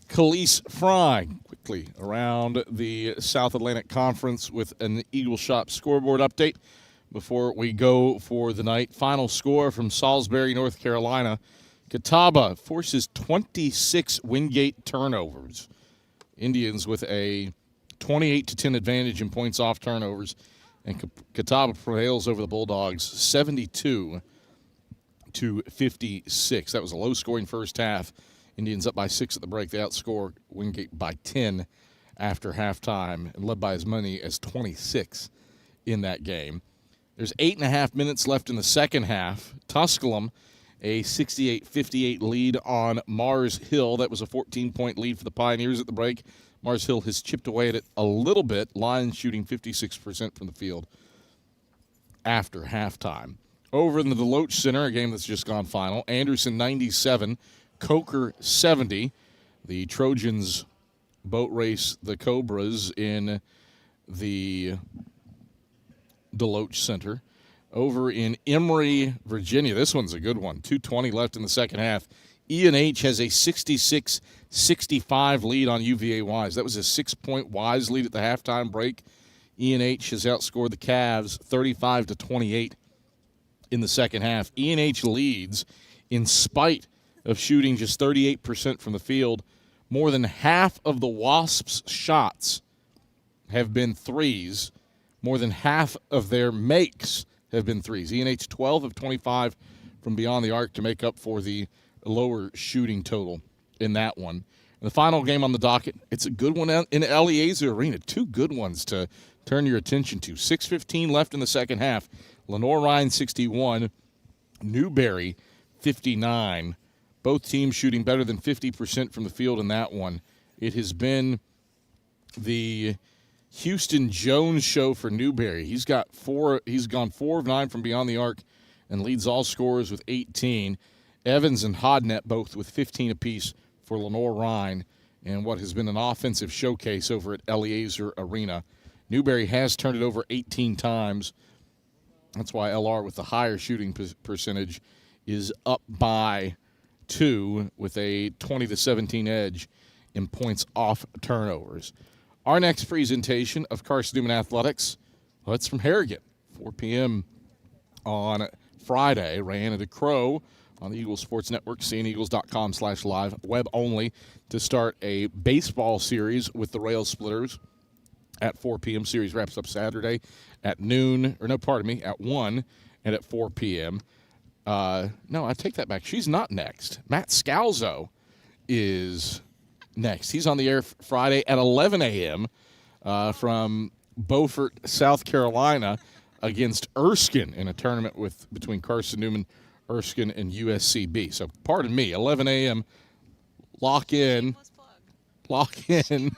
Khalees Fry. Quickly around the South Atlantic Conference with an Eagle Shop scoreboard update before we go for the night. Final score from Salisbury, North Carolina. Catawba forces 26 Wingate turnovers. Indians with a 28-10 advantage in points off turnovers, and Catawba prevails over the Bulldogs 72-56. That was a low-scoring first half. Indians up by 6 at the break. They outscore Wingate by 10 after halftime and led by as many as 26 in that game. There's 8.5 minutes left in the second half. Tusculum, a 68-58 lead on Mars Hill. That was a 14-point lead for the Pioneers at the break. Mars Hill has chipped away at it a little bit. Lions shooting 56% from the field after halftime. Over in the Deloach Center, a game that's just gone final, Anderson 97, Coker 70. The Trojans boat race the Cobras in the Deloach Center. Over in Emory, Virginia, this one's a good one. 2:20 left in the second half. E&H has a 66-65 lead on UVA Wise. That was a 6-point Wise lead at the halftime break. E&H has outscored the Cavs 35-28 in the second half. E&H leads in spite of shooting just 38% from the field. More than half of the Wasps' shots have been threes. More than half of their makes have been threes. E&H 12 of 25 from beyond the arc to make up for the lower shooting total in that one. And the final game on the docket, it's a good one in Eliezer Arena. 2 good ones to turn your attention to. 6:15 left in the second half. Lenore Ryan 61, Newberry 59. Both teams shooting better than 50% from the field in that one. It has been the Houston Jones show for Newberry. He's gone 4 of 9 from beyond the arc and leads all scorers with 18. Evans and Hodnett both with 15 apiece for Lenore Rhine, and what has been an offensive showcase over at Eliezer Arena. Newberry has turned it over 18 times. That's why LR, with the higher shooting percentage, is up by 2 with a 20-17 edge in points off turnovers. Our next presentation of Carson-Newman Athletics, well, it's from Harrogate, 4 p.m. on Friday. Rayanna DeCrow on the Eagles Sports Network, cneagles.com/live, web only, to start a baseball series with the Rail Splitters at 4 p.m. Series wraps up Saturday at noon, at 1 and at 4 p.m. No, I take that back. She's not next. Matt Scalzo is next. He's on the air Friday at 11 a.m. From Beaufort, South Carolina, against Erskine in a tournament between Carson-Newman, Erskine, and USCB. So, pardon me, 11 a.m. Lock in. Rayanna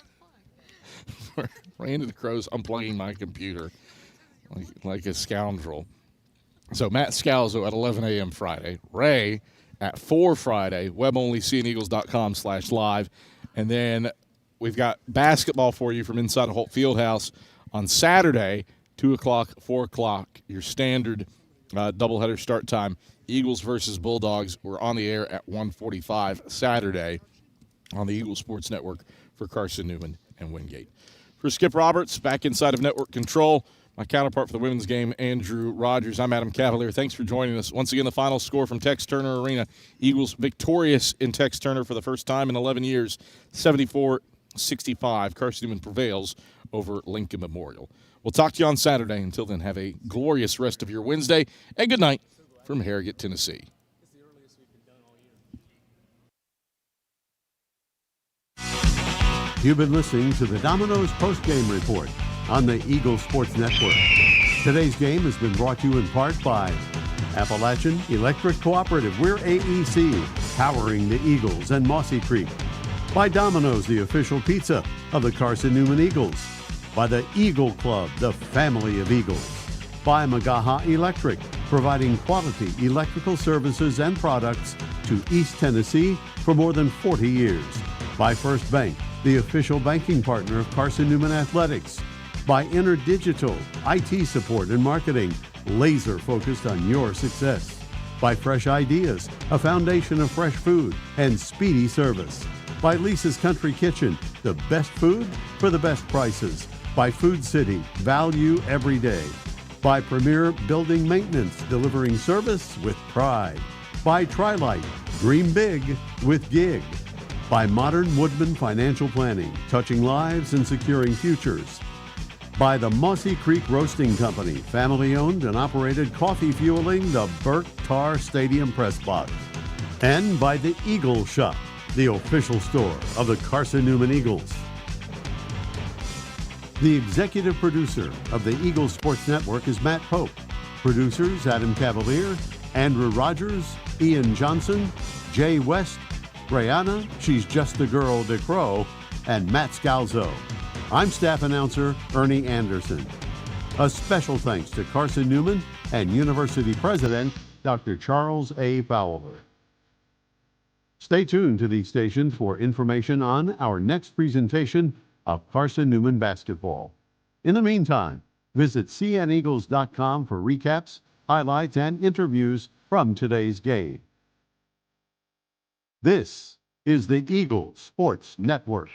DeCrow's unplugging my computer like a scoundrel. So, Matt Scalzo at 11 a.m. Friday. Ray at 4 Friday. Web only, cneagles.com/live. And then we've got basketball for you from inside Holt Fieldhouse on Saturday, 2 o'clock, 4 o'clock, your standard doubleheader start time. Eagles versus Bulldogs. We're on the air at 1:45 Saturday on the Eagles Sports Network for Carson-Newman and Wingate. For Skip Roberts, back inside of Network Control, my counterpart for the women's game, Andrew Rogers. I'm Adam Cavalier. Thanks for joining us. Once again, the final score from Tex Turner Arena. Eagles victorious in Tex Turner for the first time in 11 years, 74-65. Carson-Newman prevails over Lincoln Memorial. We'll talk to you on Saturday. Until then, have a glorious rest of your Wednesday, and good night from Harrogate, Tennessee. You've been listening to the Domino's postgame report on the Eagle Sports Network. Today's game has been brought to you in part by Appalachian Electric Cooperative. We're AEC, powering the Eagles and Mossy Creek. By Domino's, the official pizza of the Carson-Newman Eagles. By the Eagle Club, the family of Eagles. By Magaha Electric, providing quality electrical services and products to East Tennessee for more than 40 years. By First Bank, the official banking partner of Carson-Newman Athletics. By InterDigital, IT support and marketing, laser focused on your success. By Fresh Ideas, a foundation of fresh food and speedy service. By Lisa's Country Kitchen, the best food for the best prices. By Food City, value every day. By Premier Building Maintenance, delivering service with pride. By Trilite, dream big with gig. By Modern Woodman Financial Planning, touching lives and securing futures. By the Mossy Creek Roasting Company, family-owned and operated, coffee fueling the Burke Tar Stadium press box. And by the Eagle Shop, the official store of the Carson-Newman Eagles. The executive producer of the Eagle Sports Network is Matt Pope. Producers Adam Cavalier, Andrew Rogers, Ian Johnson, Jay West, Brianna, she's just the girl DeCrow, and Matt Scalzo. I'm staff announcer Ernie Anderson. A special thanks to Carson-Newman and University President Dr. Charles A. Fowler. Stay tuned to these stations for information on our next presentation of Carson-Newman basketball. In the meantime, visit cneagles.com for recaps, highlights, and interviews from today's game. This is the Eagle Sports Network.